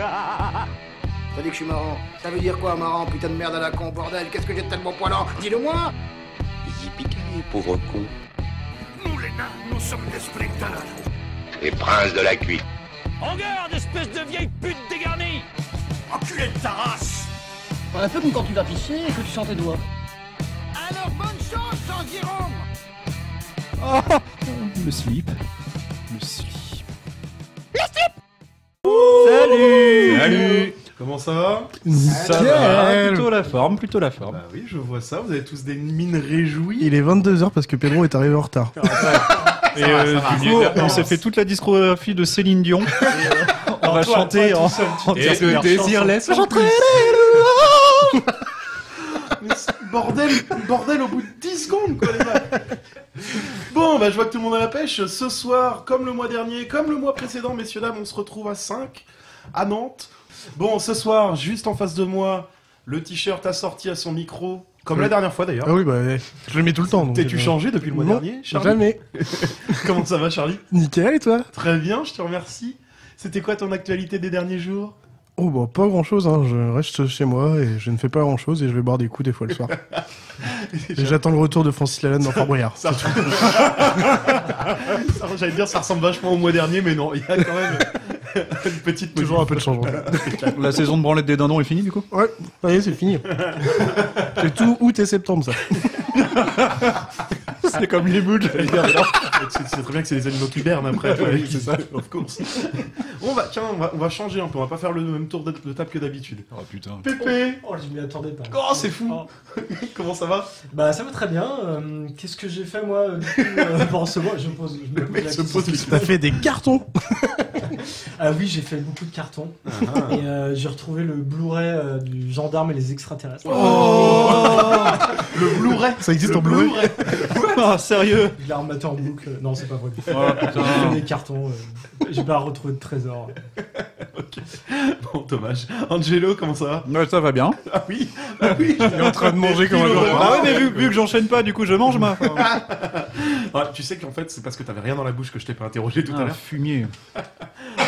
T'as dit que je suis marrant. Ça veut dire quoi, marrant, putain de merde à la con, bordel? Qu'est-ce que j'ai de tellement poilant? Dis-le-moi. Yippee-ki-yay, pauvre con. Nous, les nains, nous sommes des sprinters. Les princes de la cuite. En garde, espèce de vieille pute dégarnie! Enculé de ta race. Un peu comme quand tu vas pisser et que tu sens tes doigts. Alors, bonne chance, Jean Guillaume. Le slip. Le slip. Salut. Comment ça va? Ça va, plutôt la forme, plutôt la forme. Bah oui, je vois ça, vous avez tous des mines réjouies. Il est 22h parce que Pedro est arrivé en retard. Et du coup, on s'est fait toute la discographie de Céline Dion. On va chanter en Et le désir laisse Bordel au bout de 10 secondes, quoi, les gars. Bon, bah, je vois que tout le monde a la pêche. Ce soir, comme le mois dernier, comme le mois précédent, messieurs, dames, on se retrouve à 5, à Nantes. Bon, ce soir, juste en face de moi, le t-shirt assorti à son micro, comme la dernière fois, d'ailleurs. Ah oui, bah, je le mets tout le temps. donc, T'es-tu changé depuis le mois Non, dernier, Charlie? jamais. Comment ça va, Charlie? Nickel, et toi? Très bien, je te remercie. C'était quoi ton actualité des derniers jours? Oh, bah, pas grand-chose, hein. Je reste chez moi et je ne fais pas grand-chose et je vais boire des coups des fois le soir. Et j'attends le retour de Francis Lalanne dans Fort Boyard. J'allais dire, ça ressemble vachement au mois dernier, mais non, il y a quand même une petite... Toujours un peu de changement. La saison de branlette des dindons est finie, du coup? Ouais, ça y est, c'est fini. C'est tout août et septembre, ça. C'est comme les boules, j'allais dire. C'est très bien que c'est les animaux qui bernent après. Oui, c'est ça, of course. Bon, bah, tiens, on va changer un peu. On va pas faire le même tour de table que d'habitude. Oh putain. Pépé! Oh, je m'y attendais pas. Oh, c'est fou! Oh. Comment ça va? Bah, ça va très bien. Qu'est-ce que j'ai fait, moi, du coup, pendant ce mois? Je me pose la question. T'as fait des cartons. Ah oui, j'ai fait beaucoup de cartons. Et j'ai retrouvé le Blu-ray du Gendarme et les extraterrestres. Oh le Blu-ray! Ça existe en Blu-ray? Ah, sérieux? Je l'ai rematé en boucle. Non, c'est pas vrai. Oh putain. J'ai fait des cartons. J'ai pas retrouvé de trésor. Ok. Bon, dommage. Angelo, comment ça va? Ouais, ça va bien. Ah oui! Ah oui! Il est en train de manger comme un Kilo de gros. Ah ouais, mais vu que j'enchaîne pas, du coup, je mange, ma. Ah, tu sais qu'en fait, c'est parce que t'avais rien dans la bouche que je t'ai pas interrogé tout à l'heure. Fumier.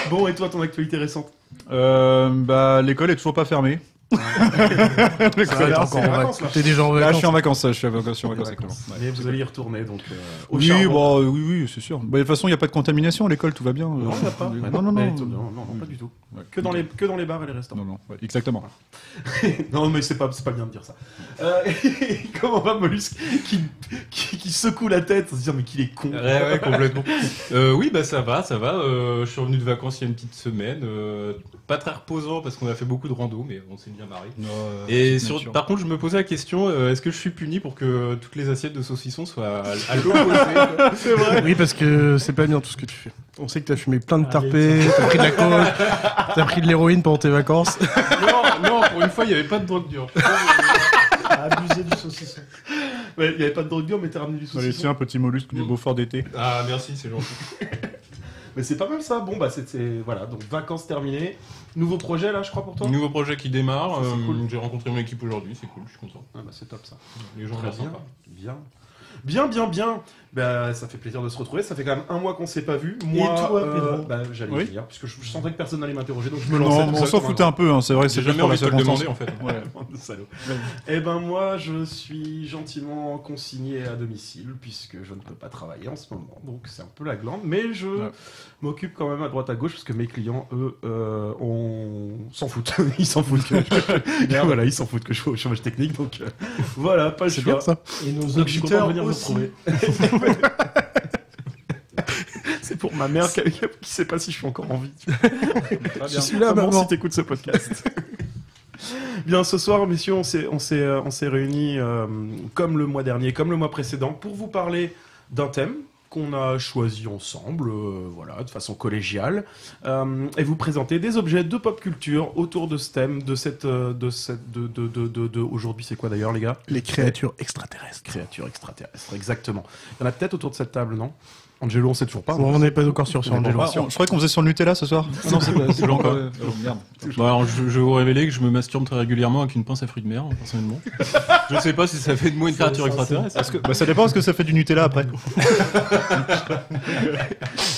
Bon, et toi, ton actualité récente? Bah, l'école est toujours pas fermée. Arrête encore, les en vacances, là. T'es déjà en Là, je vacances. suis en vacances, actuellement. Ouais. Mais vous allez y retourner, donc... au Oui, charbon. bon, oui, c'est sûr. Bah, de toute façon, il n'y a pas de contamination à l'école, tout va bien. Non, il n'y a pas. Non, Non, pas du tout. Ouais. Que dans les bars et les restaurants. Non, ouais, exactement. Non, mais c'est pas bien de dire ça. Comment va Mollusque qui secoue la tête en se disant mais qu'il est con. Ouais, complètement. Oui, bah ça va. Je suis revenu de vacances il y a une petite semaine. Pas très reposant parce qu'on a fait beaucoup de rando, mais on s'est bien marré. Et par contre, je me posais la question, est-ce que je suis puni pour que toutes les assiettes de saucisson soient à l'opposé? C'est vrai. Oui, parce que c'est pas bien tout ce que tu fais. On sait que t'as fumé plein de tarpés, t'as pris de la coke, t'as pris de l'héroïne pendant tes vacances. Non, pour une fois, il n'y avait pas de drogue dure. Abuser du saucisson. Ouais, il n'y avait pas de drogue dure, mais t'as ramené du Allez, saucisson. tiens, un petit mollusque du Beaufort d'été. Ah, merci, c'est gentil. Mais c'est pas mal ça. Bon, bah, voilà, donc vacances terminées. Nouveau projet là, je crois, pour toi? Nouveau projet qui démarre. Ça, c'est cool. J'ai rencontré mon équipe aujourd'hui, c'est cool, je suis content. Ah, bah, c'est top ça. Les gens ont Très l'air bien. sympas. Bien. Bah, ça fait plaisir de se retrouver. Ça fait quand même un mois qu'on s'est pas vu. Moi, Et toi, Pedro? bah, j'allais Oui. y venir, puisque je sentais que personne n'allait m'interroger, donc je me lançais. Non, tout on seul s'en comme foutait un peu, hein, c'est vrai, c'est J'ai juste jamais pour la envie de te le demander circonstance. en fait. Ouais. Salaud. Eh ben moi, je suis gentiment consigné à domicile puisque je ne peux pas travailler en ce moment, donc c'est un peu la glande. Mais je m'occupe quand même à droite à gauche parce que mes clients, eux, s'en foutent. Ils s'en foutent que voilà, ils s'en foutent que je sois au chômage technique, donc voilà, pas le C'est choix. bien ça. Et nos Donc je suis content de auditeurs venir vous aussi. retrouver. C'est pour ma mère qui sait pas si je suis encore en vie. Je suis là, Maman, maman. si t'écoutes ce podcast. Bien, ce soir, messieurs, on s'est réunis comme le mois dernier, comme le mois précédent, pour vous parler d'un thème qu'on a choisi ensemble, voilà, de façon collégiale, et vous présenter des objets de pop culture autour de ce thème, aujourd'hui, c'est quoi d'ailleurs, les gars? Les créatures extraterrestres. Créatures extraterrestres, exactement. Il y en a peut-être autour de cette table, non? Angelo, on sait toujours pas. On n'est pas encore sûr sur Angelo. Je crois qu'on faisait sur le Nutella ce soir. Ah non, c'est pas encore. Merde. Bon, alors, je vais vous révéler que je me masturbe très régulièrement avec une pince à fruits de mer, personnellement. Je sais pas si ça fait de moi une créature extraterrestre. Ça dépend parce que ça fait du Nutella après.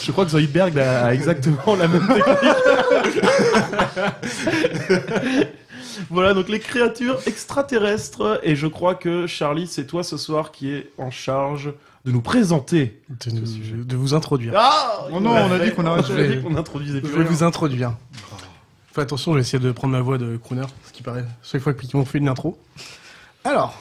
Je crois que Zoidberg a exactement la même technique. Voilà, donc les créatures extraterrestres. Et je crois que Charlie, c'est toi ce soir qui est en charge de nous présenter de vous introduire. Ah oh non, on a dit qu'on arrêtait. qu'on introduisait Je plus vais rien. vous introduire. Fais attention, je vais essayer de prendre ma voix de crooner, ce qui paraît chaque fois qu'ils m'ont fait une intro. Alors,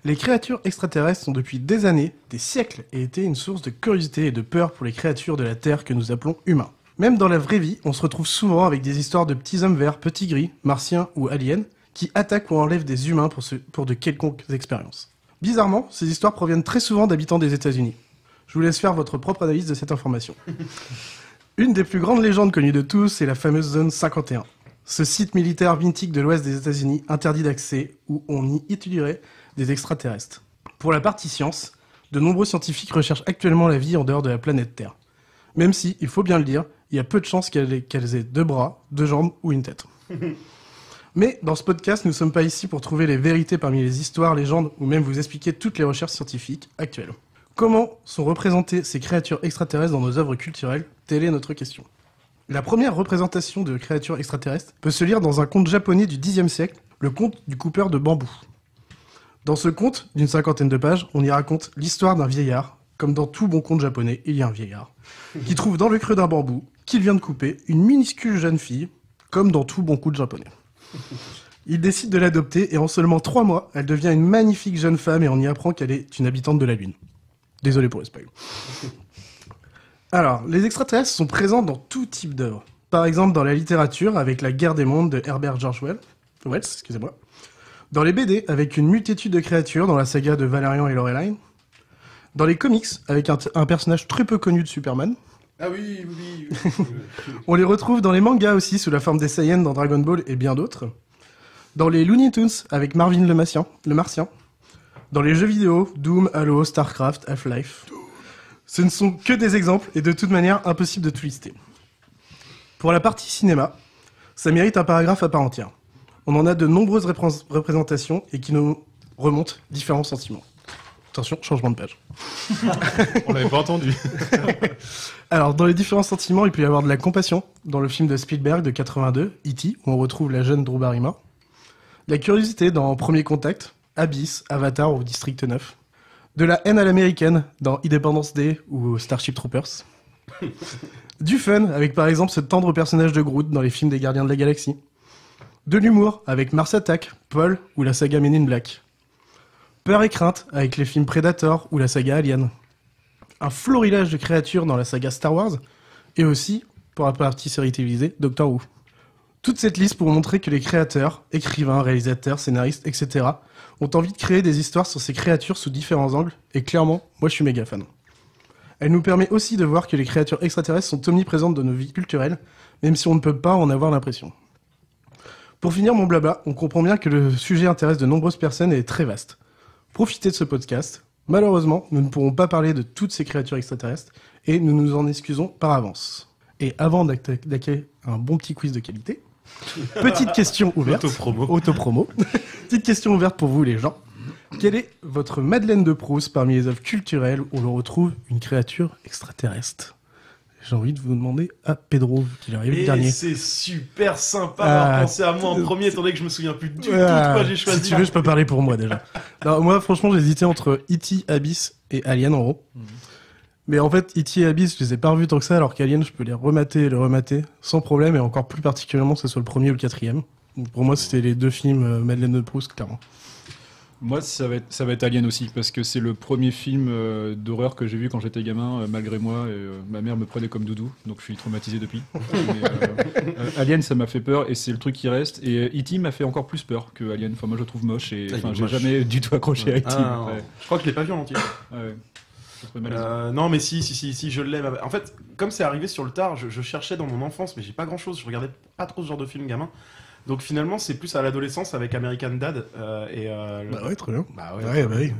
les créatures extraterrestres sont depuis des années, des siècles, et été une source de curiosité et de peur pour les créatures de la Terre que nous appelons humains. Même dans la vraie vie, on se retrouve souvent avec des histoires de petits hommes verts, petits gris, martiens ou aliens, qui attaquent ou enlèvent des humains pour de quelconques expériences. Bizarrement, ces histoires proviennent très souvent d'habitants des États-Unis. Je vous laisse faire votre propre analyse de cette information. Une des plus grandes légendes connues de tous est la fameuse zone 51. Ce site militaire mythique de l'ouest des États-Unis, interdit d'accès, où on y étudierait des extraterrestres. Pour la partie science, de nombreux scientifiques recherchent actuellement la vie en dehors de la planète Terre. Même si, il faut bien le dire, il y a peu de chances qu'elles aient 2 bras, 2 jambes ou une tête. Mais dans ce podcast, nous ne sommes pas ici pour trouver les vérités parmi les histoires, légendes, ou même vous expliquer toutes les recherches scientifiques actuelles. Comment sont représentées ces créatures extraterrestres dans nos œuvres culturelles? Telle est notre question. La première représentation de créatures extraterrestres peut se lire dans un conte japonais du Xe siècle, le conte du coupeur de bambou. Dans ce conte, d'une 50aine de pages, on y raconte l'histoire d'un vieillard. Comme dans tout bon conte japonais, il y a un vieillard, qui trouve dans le creux d'un bambou, qu'il vient de couper, une minuscule jeune fille, comme dans tout bon conte japonais. Il décide de l'adopter et en seulement 3 mois, elle devient une magnifique jeune femme et on y apprend qu'elle est une habitante de la Lune. Désolé pour le spoil. Alors, les extraterrestres sont présents dans tout type d'œuvres. Par exemple, dans la littérature, avec La Guerre des mondes de Herbert George Wells, excusez-moi. Dans les BD, avec une multitude de créatures dans la saga de Valérian et Laureline. Dans les comics, avec un personnage très peu connu de Superman. Ah oui. On les retrouve dans les mangas aussi, sous la forme des Saiyans dans Dragon Ball et bien d'autres. Dans les Looney Tunes, avec Marvin le Martien. Dans les jeux vidéo, Doom, Halo, Starcraft, Half-Life. Ce ne sont que des exemples, et de toute manière, impossible de tout lister. Pour la partie cinéma, ça mérite un paragraphe à part entière. On en a de nombreuses représentations, et qui nous remontent différents sentiments. Attention, changement de page. On l'avait pas entendu. Alors, dans les différents sentiments, il peut y avoir de la compassion, dans le film de Spielberg de 82, E.T., où on retrouve la jeune Drew Barrymore. La curiosité dans Premier Contact, Abyss, Avatar ou District 9. De la haine à l'américaine dans Independence Day ou Starship Troopers. Du fun, avec par exemple ce tendre personnage de Groot dans les films des Gardiens de la Galaxie. De l'humour, avec Mars Attack, Paul ou la saga Men in Black. Peur et crainte, avec les films Predator ou la saga Alien. Un florilège de créatures dans la saga Star Wars, et aussi, pour la partie série télévisée, Doctor Who. Toute cette liste pour montrer que les créateurs, écrivains, réalisateurs, scénaristes, etc. ont envie de créer des histoires sur ces créatures sous différents angles, et clairement, moi je suis méga fan. Elle nous permet aussi de voir que les créatures extraterrestres sont omniprésentes dans nos vies culturelles, même si on ne peut pas en avoir l'impression. Pour finir mon blabla, on comprend bien que le sujet intéresse de nombreuses personnes et est très vaste. Profitez de ce podcast. Malheureusement, nous ne pourrons pas parler de toutes ces créatures extraterrestres et nous nous en excusons par avance. Et avant d'attaquer un bon petit quiz de qualité, petite question ouverte. Autopromo. Petite question ouverte pour vous les gens. Quelle est votre Madeleine de Proust parmi les œuvres culturelles où l'on retrouve une créature extraterrestre? J'ai envie de vous demander à Pedro, qui arrive le dernier. C'est super sympa d'avoir pensé à moi en premier, étant donné que je me souviens plus du tout de quoi j'ai choisi. Si tu veux, je peux parler pour moi déjà. Alors, moi, franchement, j'hésitais entre E.T., Abyss et Alien en gros. Mais en fait, E.T. et Abyss, je les ai pas revus tant que ça, alors qu'Alien, je peux les remater et les remater sans problème, et encore plus particulièrement que ce soit le premier ou le quatrième. Donc, pour moi, c'était les 2 films Madeleine de Proust, clairement. Moi, ça va être Alien aussi, parce que c'est le premier film d'horreur que j'ai vu quand j'étais gamin, malgré moi, et ma mère me prenait comme doudou, donc je suis traumatisé depuis. Mais, Alien, ça m'a fait peur, et c'est le truc qui reste, et E.T. m'a fait encore plus peur que Alien. Enfin, moi, je le trouve moche, et j'ai jamais du tout accroché à E.T. Ouais. Je crois que je l'ai pas vu en entier. Non, mais si, je l'aime. En fait, comme c'est arrivé sur le tard, je cherchais dans mon enfance, mais j'ai pas grand chose, je regardais pas trop ce genre de film gamin. Donc finalement, c'est plus à l'adolescence avec American Dad Bah ouais, très bien. Bah oui,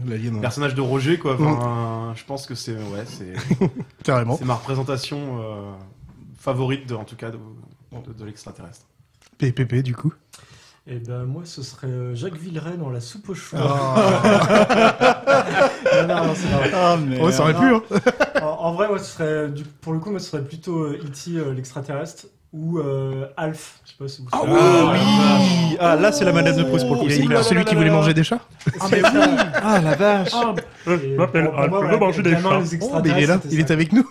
l'alien. le personnage de Roger, quoi. Enfin, je pense que c'est Carrément. c'est ma représentation favorite, en tout cas, de l'extraterrestre. PPP, du coup. Et ben moi, ce serait Jacques Villeray dans La soupe aux choux. Oh. Non, c'est pas vrai. Oh, ça aurait pu, hein. En vrai, moi, ce serait, pour le coup, moi, ce serait plutôt E.T. L'extraterrestre ou Alf. Je sais pas si vous savez. oui. Ah, là, c'est la Madeleine de Proust pour le coup. Il est celui qui voulait manger des chats. Ah, mais oui. Ah, la vache. Je m'appelle Alf, je vais manger des chats. Oh, mais il est là, il est avec nous.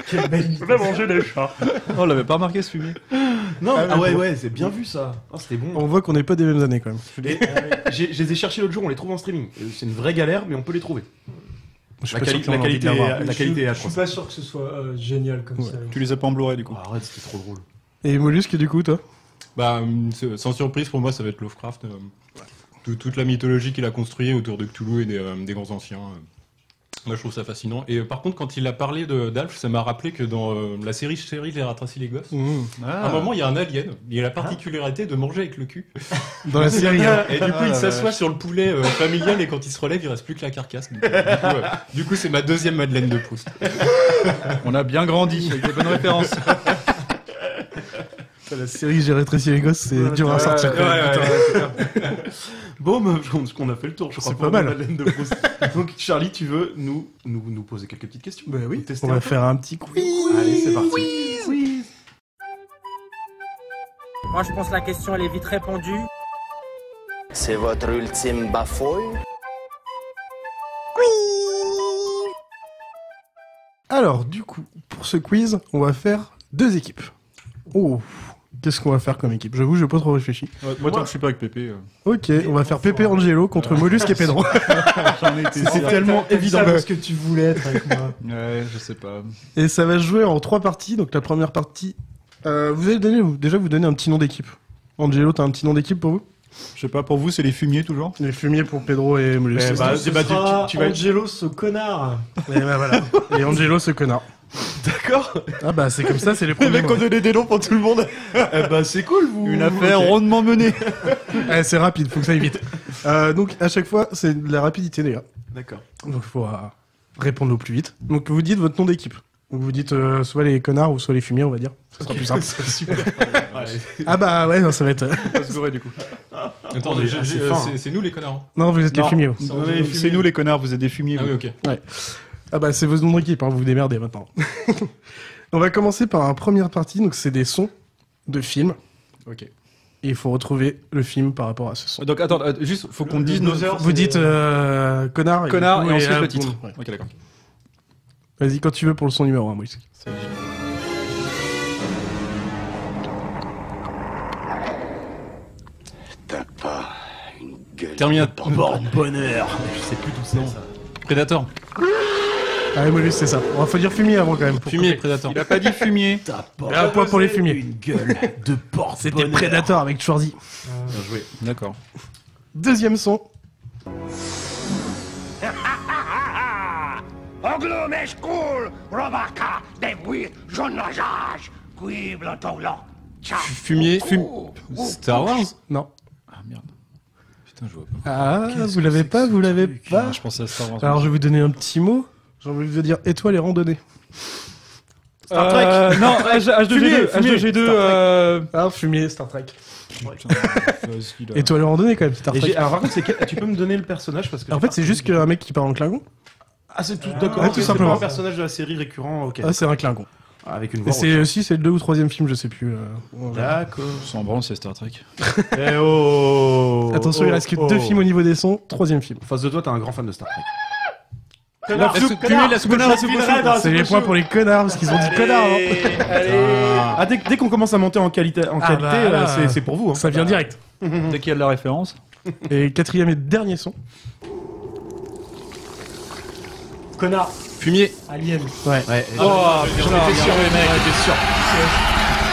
Quelle belle idée. Je vais manger des chats. Oh, on l'avait pas remarqué ce fumier. Non, ouais, c'est bien vu ça. Oh, c'était bon. On voit qu'on n'est pas des mêmes années quand même. Et, je les ai cherchés l'autre jour, on les trouve en streaming. C'est une vraie galère, mais on peut les trouver. Je suis La pas sûr qualité, qu'on ait envie de l'avoir. la qualité est Je suis atroce. pas sûr que ce soit génial comme ça. Tu les as pas en Blu-ray du coup. Ah, arrête, c'était trop drôle. Et Mollusque, du coup, toi? Bah, sans surprise, pour moi, ça va être Lovecraft. Toute la mythologie qu'il a construite autour de Cthulhu et des grands anciens. Moi, je trouve ça fascinant. Et par contre, quand il a parlé d'Alf, ça m'a rappelé que dans la série les Ratracis les Gosses, à un moment, il y a un alien. Il a la particularité de manger avec le cul. Dans la série. Hein. Et du coup, il s'assoit sur le poulet familial et quand il se relève, il reste plus que la carcasse. Donc, du coup, c'est ma deuxième Madeleine de Proust. On a bien grandi avec des bonnes références. La série J'ai rétréci les gosses, c'est dur à sortir. Bon, mais on a fait le tour, je crois. C'est pas mal. Madeleine de Proust. Donc, Charlie, tu veux nous poser quelques petites questions? Bah oui, Tester on un va peu. faire un petit quiz. Allez, c'est parti. Moi, je pense que la question, elle est vite répondue. C'est votre ultime bafouille? Alors, du coup, pour ce quiz, on va faire 2 équipes. Oh, qu'est-ce qu'on va faire comme équipe? J'avoue, j'ai pas trop réfléchi. Moi, tant que je suis pas avec Pépé. Ok, on va faire Pépé Angelo contre Mollusque et Pedro. J'en ai été C'est sûr. tellement évident. Ça parce que tu voulais être avec moi. Ouais, je sais pas. Et ça va se jouer en 3 parties. Donc la première partie, vous allez déjà vous donner un petit nom d'équipe. Angelo, t'as un petit nom d'équipe pour vous? Je sais pas, pour vous, c'est les fumiers toujours? Les fumiers pour Pedro et Mollusque. Eh bah, Ce bah, sera tu vas être... Angelo, ce connard. Et bah voilà. Et Angelo, ce connard. D'accord. Ah bah c'est comme ça, c'est les Les premiers. mecs ont donné des noms pour tout le monde. Eh bah, c'est cool, vous. Une affaire Ok. rondement menée. C'est rapide, faut que ça aille vite. Donc à chaque fois, c'est de la rapidité, les gars. D'accord. Donc il faut répondre au plus vite. Donc vous dites votre nom d'équipe. Donc vous dites soit les connards ou soit les fumiers, on va dire. Ça sera plus simple. Super. Ah bah ouais, non, ça va être. Pas se gourer du coup. Attends, c'est nous les connards. Non, vous êtes les Non. fumiers. Vous. C'est nous les connards, vous êtes des fumiers. Ah vous. oui, ok. Ah bah c'est vos noms d'équipe, hein, vous vous démerdez maintenant. On va commencer par la première partie, donc c'est des sons de films. Ok. Et il faut retrouver le film par rapport à ce son. Donc attends, juste, faut qu'on dise nos heures. Vous dites connard Connard et ensuite le le titre. ouais. Ok, d'accord. Vas-y, quand tu veux pour le son numéro 1, Moïse. T'as pas une gueule. Terminator. Bonheur. Je sais plus d'où c'est ça. Predator. Allez, Mollusque, c'est ça. Il faut dire fumier avant quand même. Fumier, Predator. Il a pas dit fumier. Et un point pour les fumiers. Une gueule de porte. C'était Predator avec Schwarzy. Bien joué. D'accord. Deuxième son. Anglo-mèche cool, Robarca, des bruits, jaune nageage, qui blanc blanc. Fumier. Star Wars. Non. Ah merde. Putain, je vois pas. Ah, vous l'avez pas, vous l'avez pas. Ah, je pensais à Star Wars. Alors je vais vous donner un petit mot. J'ai envie de vous dire étoile et randonnée. Star Trek. Non, H2G2. H2G2. Ah, fumier, Star Trek. Vas-y, là. Étoile et randonnée quand même, Star Trek. Alors par contre, tu peux me donner le personnage parce que. En fait, c'est juste qu'un mec qui parle en Klingon. Ah, c'est tout. D'accord. Ouais, ok, tout c'est simplement. pas un personnage de la série récurrent. Ok. Ah, c'est un Klingon. Avec une Et voix. c'est aussi c'est le 2 ou 3e film, je sais plus. D'accord. Sans branle, c'est Star Trek. Eh oh. Attention, il reste que 2 films au niveau des sons, 3e film. En face de toi, t'es un grand fan de Star Trek. La soupe C'est les points pour les connards parce qu'ils ont dit connards. Hein. Ah, dès qu'on commence à monter en qualité, bah là, c'est pour vous. Hein. Ça vient direct. Dès qu'il y a de la référence. Et 4e et dernier son. Connard. Fumier. Alien. Ouais. Oh, j'en étais sûr, les mecs, j'étais sûr.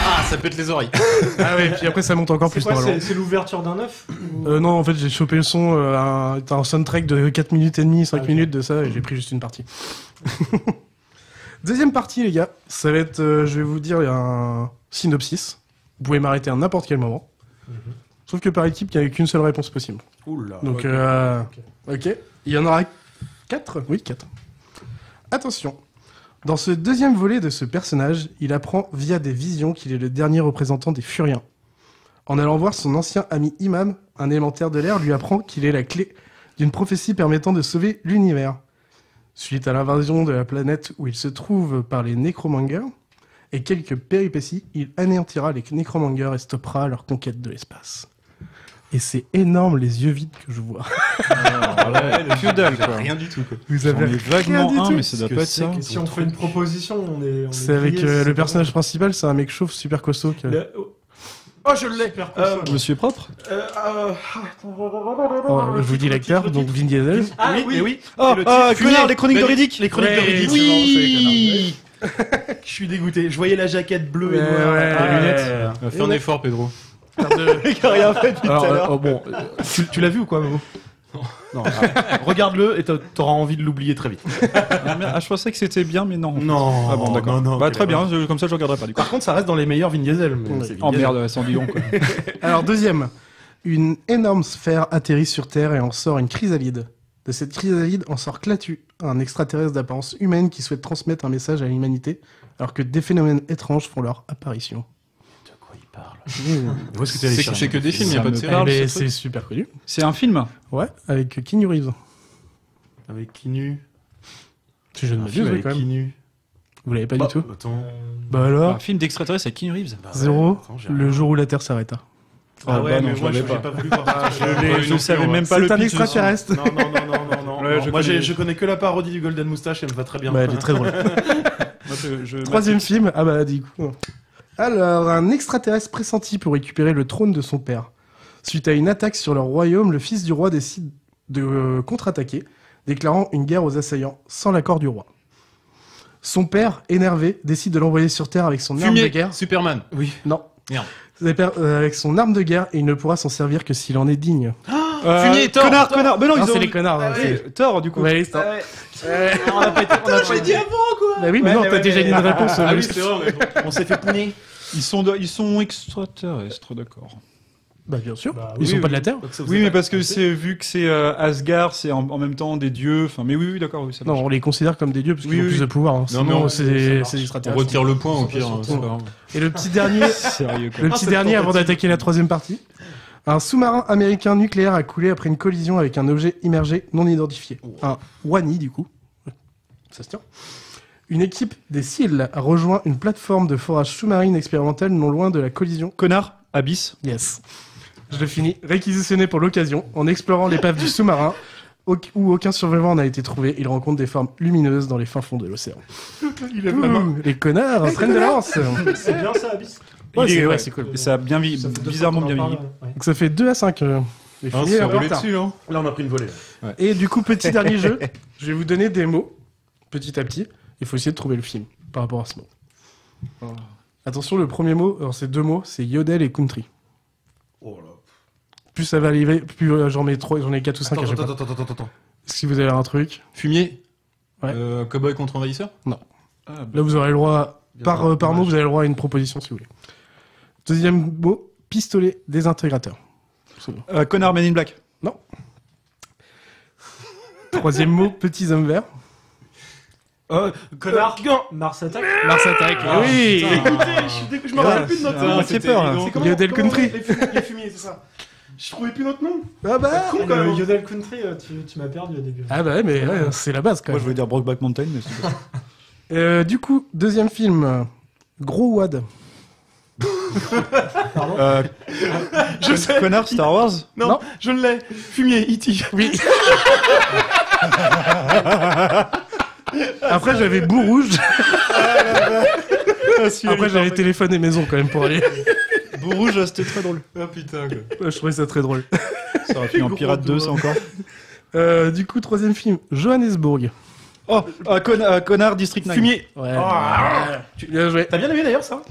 Ah, ça pète les oreilles. Ah ouais, puis après ça monte encore plus C'est quoi, normalement. c'est l'ouverture d'un œuf Non, en fait, j'ai chopé le son, un soundtrack de 4 minutes et demie, 5 minutes de ça, et j'ai pris juste une partie. Deuxième partie, les gars, ça va être, je vais vous dire, il y a un synopsis Vous pouvez m'arrêter à n'importe quel moment. Sauf que par équipe, il n'y a qu'une seule réponse possible. Oula. Donc, ok. Il y en aura 4 ? Oui, 4. Attention. Dans ce deuxième volet de ce personnage, il apprend via des visions qu'il est le dernier représentant des Furiens. En allant voir son ancien ami Imam, un élémentaire de l'air lui apprend qu'il est la clé d'une prophétie permettant de sauver l'univers. Suite à l'invasion de la planète où il se trouve par les nécromangers et quelques péripéties, il anéantira les nécromangers et stoppera leur conquête de l'espace. Et c'est énorme les yeux vides que je vois. Que dalle, quoi. Rien du tout, quoi. Vous avez J'en ai vaguement rien du un, tout. mais ça doit pas être ça. Si on fait une proposition, on est C'est avec grillé, le personnage principal, c'est un mec chauve super costaud. Oh, je l'ai. Monsieur Propre Oh, je vous dis l'acteur, donc Vin Diesel. Ah oui. oui. Oh, connard, les chroniques de Riddick. Les chroniques de Riddick. Oui. Je suis dégoûté. Je voyais la jaquette bleue et Ouais, noire. ouais. Les lunettes. Fais un effort, Pedro. Il a rien fait depuis tout à l'heure. Bon, Tu l'as vu ou quoi, Mamo? Non. Regarde-le et t'auras envie de l'oublier très vite. Je pensais que c'était bien, mais non. Non. Ah bon, d'accord. Non, Bah très bien, comme ça je regarderai pas du coup. Par contre, ça reste dans les meilleurs Vin Diesel. Mais c'est Vin Oh Diesel. merde, sans Dion quoi. alors deuxième. Une énorme sphère atterrit sur Terre et en sort une chrysalide. De cette chrysalide en sort Clatu, un extraterrestre d'apparence humaine qui souhaite transmettre un message à l'humanité, alors que des phénomènes étranges font leur apparition. De quoi il parle? Où est-ce que t'es allé chercher? C'est que des films, il n'y a pas de série. Mais c'est super connu. C'est un film. Ouais, avec Keanu Reeves. Avec Kinu. Si je ne Un m'abuse, film oui, avec quand même. Kinu. Vous l'avez pas du tout? Attends. Bah alors Un film d'extraterrestre avec Keanu Reeves. Zéro, attends, j'ai le rien. jour où la Terre s'arrêta. Ah ouais, bah non, mais je moi l'avais j'ai pas voulu voir ça. Je ne savais même pas le C'est un pitch. extraterrestre. Non. Ouais, Non, je moi connais. je connais que la parodie du Golden Moustache, elle me va très bien. Bah, elle est très drôle. Troisième film, ah bah du coup. Alors, un extraterrestre pressenti pour récupérer le trône de son père. Suite à une attaque sur leur royaume, le fils du roi décide de contre-attaquer, déclarant une guerre aux assaillants sans l'accord du roi. Son père, énervé, décide de l'envoyer sur Terre avec son arme de guerre. Superman. Oui. Non. Merde. Avec son arme de guerre et il ne pourra s'en servir que s'il en est digne. Fumier, Thor. Connard. Mais non, Non, ils ont... c'est les connards. hein, c'est- Thor du coup. Ouais, c'est- On a pas dit avant quoi. Bah oui, mais non, t'as déjà dit une réponse. Ah oui, c'est vrai, on s'est fait pouner. Ils sont extraterrestres, d'accord. Bah bien sûr. Bah, Ils oui, sont pas oui. de la Terre. Oui, mais parce que c'est vu que c'est Asgard, c'est en même temps des dieux. Enfin, mais oui, d'accord, oui, ça marche. Non, on les considère comme des dieux parce qu'ils Oui, ont oui. plus de pouvoir. Hein. Non, mais Sinon, on- c'est des On extraterrestres. retire le point au pire. hein, c'est pas grave. Et le petit dernier, Sérieux quoi. le petit dernier avant d'attaquer la troisième partie. Un sous-marin américain nucléaire a coulé après une collision avec un objet immergé non identifié. Un WANI, du coup. Ça se tient. Une équipe des SEAL a rejoint une plateforme de forage sous-marine expérimentale non loin de la collision. Connard, Abyss. Yes. Je le finis. Réquisitionné pour l'occasion, en explorant l'épave du sous-marin, où aucun survivant n'a été trouvé, il rencontre des formes lumineuses dans les fins fonds de l'océan. Les connards entraînent de l'avance. C'est bien ça, Abyss. Ouais, c'est cool. Et ça a bien Ça fait deux fois bizarrement qu'on en bien parle, vieilli. ouais. Donc ça fait 2-5. Les Ah, filles c'est en roulé retard. dessus, hein. Là on a pris une volée. Et du coup, petit dernier jeu, je vais vous donner des mots, petit à petit. Il faut essayer de trouver le film par rapport à ce mot. Attention, le premier mot, alors c'est 2 mots, c'est yodel et country. Oh là. Plus ça va arriver, plus j'en ai 4 ou 5 à chaque fois. Attends. Si vous avez un truc, Fumier. Ouais. Cowboy contre envahisseur. là vous aurez le droit, par mot, vous avez le droit à une proposition si vous voulez. Deuxième mot, pistolet désintégrateur. C'est bon. Connard, Men in Black. Non. Troisième mot, petits hommes verts. Connard, Mars Attack. Mars Attack, oui. Écoutez, je me rappelle plus de notre nom. C'est peur là. C'est comment Yodel Country. Les fumiers, c'est ça. Je trouvais plus notre nom. Ah bah. Con quand Le même. Yodel Country, tu m'as perdu au début. Ah bah ouais, mais ouais, c'est la base quand Moi même. je voulais dire Brokeback Mountain, mais c'est pas ça. Du coup, deuxième film, Gros Wad. Je sais. Connard, Star Wars. Non, je l'ai. Fumier, E.T. Oui. Après j'avais Bout Rouge. Après j'avais téléphone et maison quand même pour aller. Bout Rouge, c'était très drôle. Ah putain, quoi. Ouais, je trouvais ça très drôle. Ça aurait fini en Pirate 2, ça encore. Du coup, troisième film, Johannesburg. Oh, Connard, District 9. Fumier. Ouais. Bien joué. T'as bien aimé d'ailleurs ça?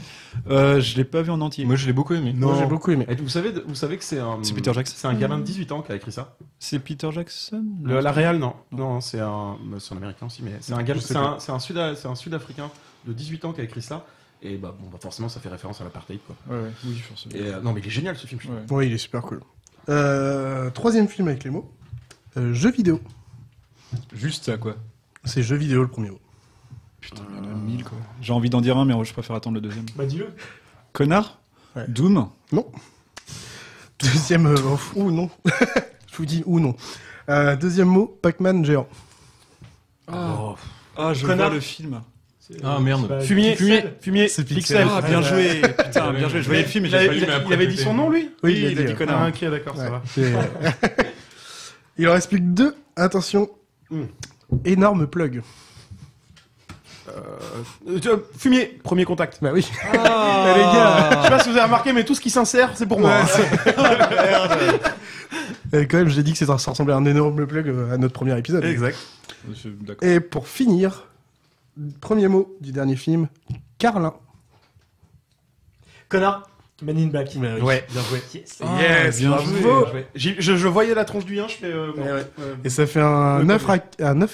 Je l'ai pas vu en entier. Moi, je l'ai beaucoup aimé. Moi j'ai beaucoup aimé. Et vous savez que c'est un. C'est Peter Jackson. C'est un gamin de 18 ans qui a écrit ça. C'est Peter Jackson. La réal, non. Non, c'est un américain aussi, mais c'est un gars. C'est un Sud-Africain de 18 ans qui a écrit ça. Et bah, bon, bah forcément, ça fait référence à l'apartheid, quoi. Ouais, oui, forcément. Et, non, mais il est génial ce film, je trouve. Oui, il est super cool. Troisième film avec les mots. Jeux vidéo. Juste ça, quoi. C'est jeux vidéo le premier mot. Putain, il y en a 1000, quoi. J'ai envie d'en dire un, mais je préfère attendre le deuxième. Bah dis-le. Connard. Ouais. Doom. Non. Deuxième... ou non. Je vous dis ou non. Deuxième mot, Pac-Man géant. Je vois le film. Ah merde. Fumier. C'est Pixel. Ah, bien joué. Putain, bien joué. Je voyais le film, mais j'avais pas lu. Il avait dit son nom, lui? Oui, il a dit connard. Ah, ok, d'accord, ça va. Il en reste plus que 2. Attention. Énorme plug. Fumier, premier contact. Bah oui. Les gars, je sais pas si vous avez remarqué, mais tout ce qui s'insère, c'est pour moi. Quand même, j'ai dit que ça ressemblait à un énorme plug à notre premier épisode. Exact. D'accord. Et pour finir, premier mot du dernier film, Carlin. Connard. Men in Black. Ouais, bien joué. Yes. Bien bravo. joué. Je voyais la tronche du yinche, mais bon. Et ça fait un 9 à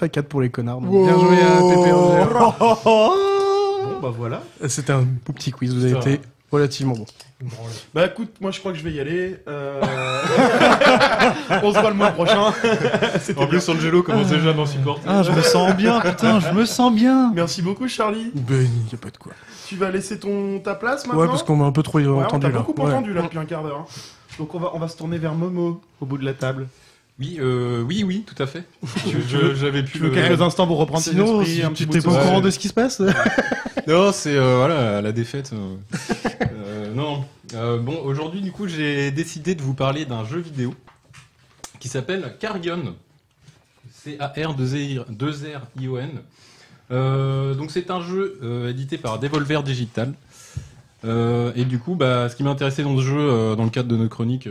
4 pour les connards. Donc bien joué à PPRG. Bon, bah voilà. C'était un beau petit quiz, vous avez été relativement bon. Bah écoute, moi je crois que je vais y aller. On se voit le mois prochain. En plus, Angelo commence déjà à m'en supporter. Ah, je me sens bien, putain, je me sens bien. Merci beaucoup, Charlie. Ben, y a pas de quoi. Tu vas laisser ta place maintenant? Ouais, parce qu'on m'a un peu trop on entendu t'a là. beaucoup entendu là depuis un quart d'heure. Donc on va se tourner vers Momo au bout de la table. Oui, tout à fait. J'avais pu. Tu veux quelques instants pour reprendre tes Sinon, esprits, si un petit tu bout t'es de pas au sauce. courant de ce qui se passe. Non, c'est voilà la défaite. Non. Bon, aujourd'hui, du coup, j'ai décidé de vous parler d'un jeu vidéo qui s'appelle Carrion. C-A-R-2-R-I-O-N. Donc c'est un jeu édité par Devolver Digital. Et du coup, ce qui m'intéressait dans ce jeu, dans le cadre de notre chronique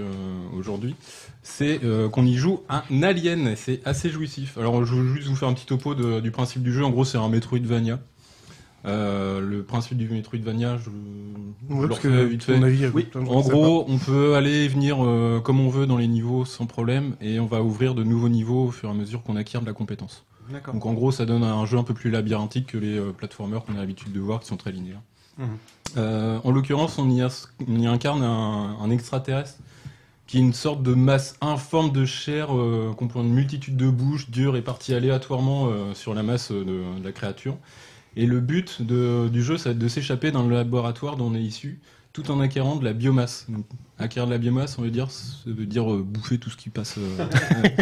aujourd'hui, c'est qu'on y joue un alien. Et c'est assez jouissif. Alors, je veux juste vous faire un petit topo du principe du jeu. En gros, c'est un Metroidvania. Le principe du Metroidvania, je le refais vite fait. En gros, on peut aller et venir comme on veut dans les niveaux sans problème, et on va ouvrir de nouveaux niveaux au fur et à mesure qu'on acquiert de la compétence. D'accord. Donc en gros, ça donne un jeu un peu plus labyrinthique que les platformers qu'on a l'habitude de voir, qui sont très linéaires. En l'occurrence, on y incarne un extraterrestre qui est une sorte de masse informe de chair comprenant une multitude de bouches dures réparties aléatoirement sur la masse de la créature. Et le but du jeu, ça va être de s'échapper dans le laboratoire dont on est issu, tout en acquérant de la biomasse. Donc, acquérir de la biomasse, ça veut dire bouffer tout ce qui passe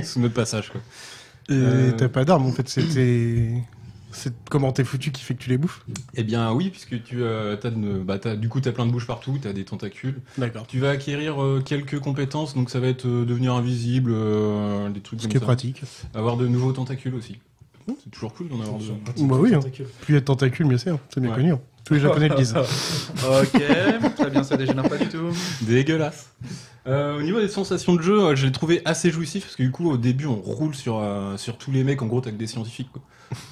sous notre passage, quoi. Et t'as pas d'armes, en fait, c'est comment t'es foutu qui fait que tu les bouffes? Eh bien oui, puisque t'as plein de bouches partout, t'as des tentacules. D'accord. Tu vas acquérir quelques compétences, donc ça va être devenir invisible, des trucs Ce comme qui est ça. pratique. Avoir de nouveaux tentacules aussi. C'est toujours cool d'en avoir deux. Bah oui, hein. Plus il y a de tentacules, mieux c'est. Hein. C'est bien connu. Hein. Tous les Japonais le disent. Ok, très bien, ça dégénère pas du tout. Dégueulasse. Au niveau des sensations de jeu, je l'ai trouvé assez jouissif parce que du coup au début on roule sur tous les mecs, en gros t'as que des scientifiques, quoi.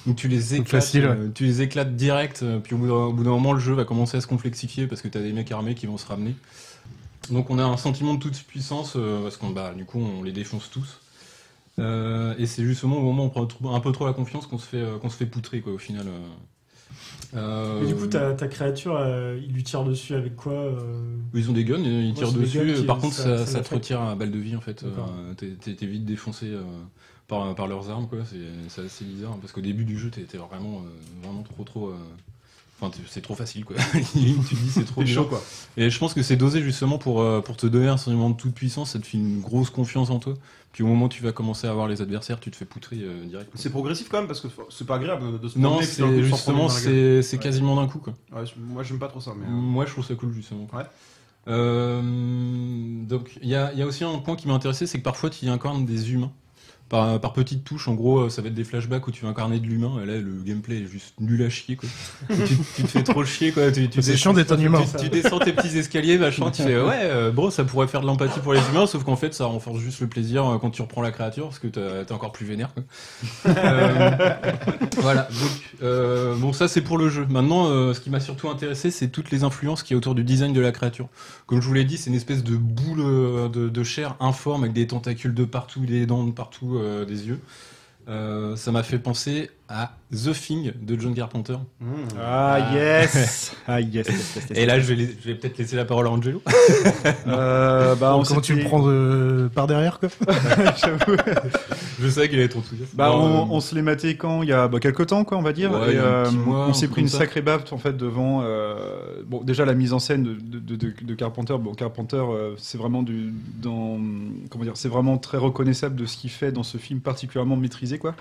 Donc tu les éclates, tu les éclates direct, puis au bout d'un moment le jeu va commencer à se complexifier parce que t'as des mecs armés qui vont se ramener. Donc on a un sentiment de toute puissance parce qu'on du coup on les défonce tous. Et c'est justement au moment où on prend un peu trop la confiance qu'on se fait poutrer, quoi, au final. Et du coup, ta créature, il lui tire dessus avec quoi Ils ont des guns, ils tirent dessus. Par contre, ça te fait. retire à balle de vie, en fait. T'es vite défoncé par leurs armes, quoi. C'est assez bizarre, parce qu'au début du jeu, t'es vraiment trop... Enfin, c'est trop facile, quoi. Tu te dis, c'est trop chaud, quoi. Et je pense que c'est dosé justement pour te donner un sentiment de toute puissance, ça te fait une grosse confiance en toi. Puis au moment où tu vas commencer à voir les adversaires, tu te fais poutrer direct. C'est progressif quand même, parce que c'est pas agréable de se Non, promener, puis d'un coup, c'est sans justement, prendre une dans la gueule. c'est quasiment d'un coup, quoi. Ouais, moi j'aime pas trop ça, mais... Moi je trouve ça cool, justement. Ouais. Donc il y a aussi un point qui m'a intéressé, c'est que parfois tu y incarnes des humains. Par petites touches, en gros, ça va être des flashbacks où tu vas incarner de l'humain, et là, le gameplay est juste nul à chier, quoi. tu te fais trop chier, quoi. C'est chiant d'être un humain. Tu descends tes petits escaliers, machin, tu fais, bro, ça pourrait faire de l'empathie pour les humains, sauf qu'en fait, ça renforce juste le plaisir quand tu reprends la créature, parce que t'es encore plus vénère, quoi. Voilà, donc, bon, ça, c'est pour le jeu. Maintenant, ce qui m'a surtout intéressé, c'est toutes les influences qu'il y a autour du design de la créature. Comme je vous l'ai dit, c'est une espèce de boule de chair informe, avec des tentacules de partout, des dents de partout, des yeux. Ça m'a fait penser à The Thing de John Carpenter. Ah yes. Et là, je vais peut-être laisser la parole à Angelo. Comment tu le prends par derrière, quoi? J'avoue. Je savais qu'il allait être enthousiaste. On se l'est maté quand il y a quelques temps, quoi, on va dire. Ouais, et, il y a un petit mois, on s'est un pris truc une comme ça. sacrée baffe en fait devant. Déjà la mise en scène de Carpenter. Bon, Carpenter, c'est vraiment c'est vraiment très reconnaissable de ce qu'il fait dans ce film, particulièrement maîtrisé, quoi.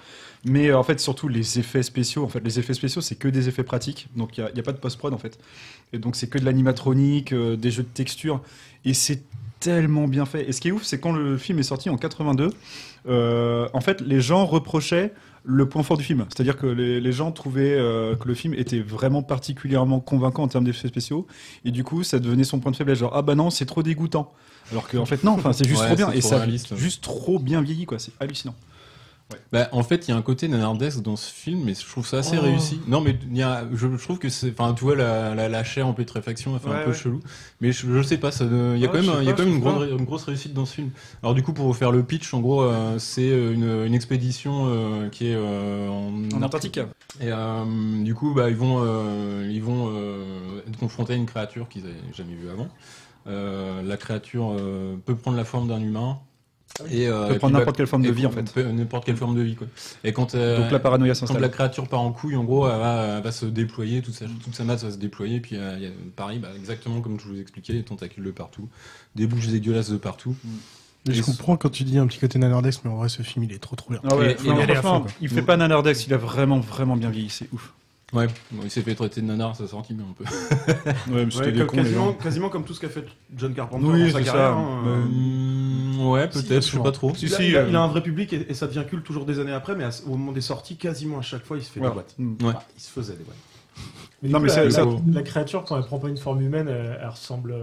Mais en fait, surtout les effets spéciaux. En fait, les effets spéciaux, c'est que des effets pratiques. Donc il y a pas de post-prod en fait. Et donc c'est que de l'animatronique, des jeux de texture, et c'est tellement bien fait. Et ce qui est ouf, c'est quand le film est sorti en 82, en fait, les gens reprochaient le point fort du film. C'est-à-dire que les gens trouvaient que le film était vraiment particulièrement convaincant en termes d'effets spéciaux, et du coup, ça devenait son point de faiblesse. Genre, ah bah non, c'est trop dégoûtant. Alors qu'en fait, non, c'est juste trop bien. Et ça a juste trop bien vieilli, quoi. C'est hallucinant. Ouais. Bah, en fait, il y a un côté nanardesque dans ce film, mais je trouve ça assez réussi. Non, mais je trouve que c'est, enfin, tu vois, la chair en putréfaction, elle fait un peu chelou. Mais je sais pas, il y a quand même une grosse réussite dans ce film. Alors, du coup, pour vous faire le pitch, en gros, c'est une expédition qui est en Antarctique. Et du coup, bah, ils vont être confrontés à une créature qu'ils n'avaient jamais vue avant. La créature peut prendre la forme d'un humain. Et peut prendre n'importe quelle forme de vie, en fait. N'importe quelle forme de vie, quoi. Et donc la paranoïa s'installe. Quand la créature part en couille, en gros, elle va se déployer, toute sa masse va se déployer, puis il y a pareil, bah, exactement comme je vous expliquais, des tentacules de partout, des bouches dégueulasses de partout. Mais je comprends quand tu dis un petit côté nanardesque, mais en vrai, ce film, il est trop bien. Ah ouais, franchement, il fait pas nanardesque, il a vraiment bien vieilli, c'est ouf. Ouais, bon, il s'est fait traiter de nanar, ça sortit bien un peu. Ouais, mais c'était quasiment comme tout ce qu'a fait John Carpenter dans sa carrière. Ouais, peut-être, je sais pas trop. Il a un vrai public et ça devient culte toujours des années après, mais au moment des sorties, quasiment à chaque fois, il se fait des boîtes. Ouais. Il se faisait des boîtes. Mais non, mais la créature, quand elle prend pas une forme humaine, elle ressemble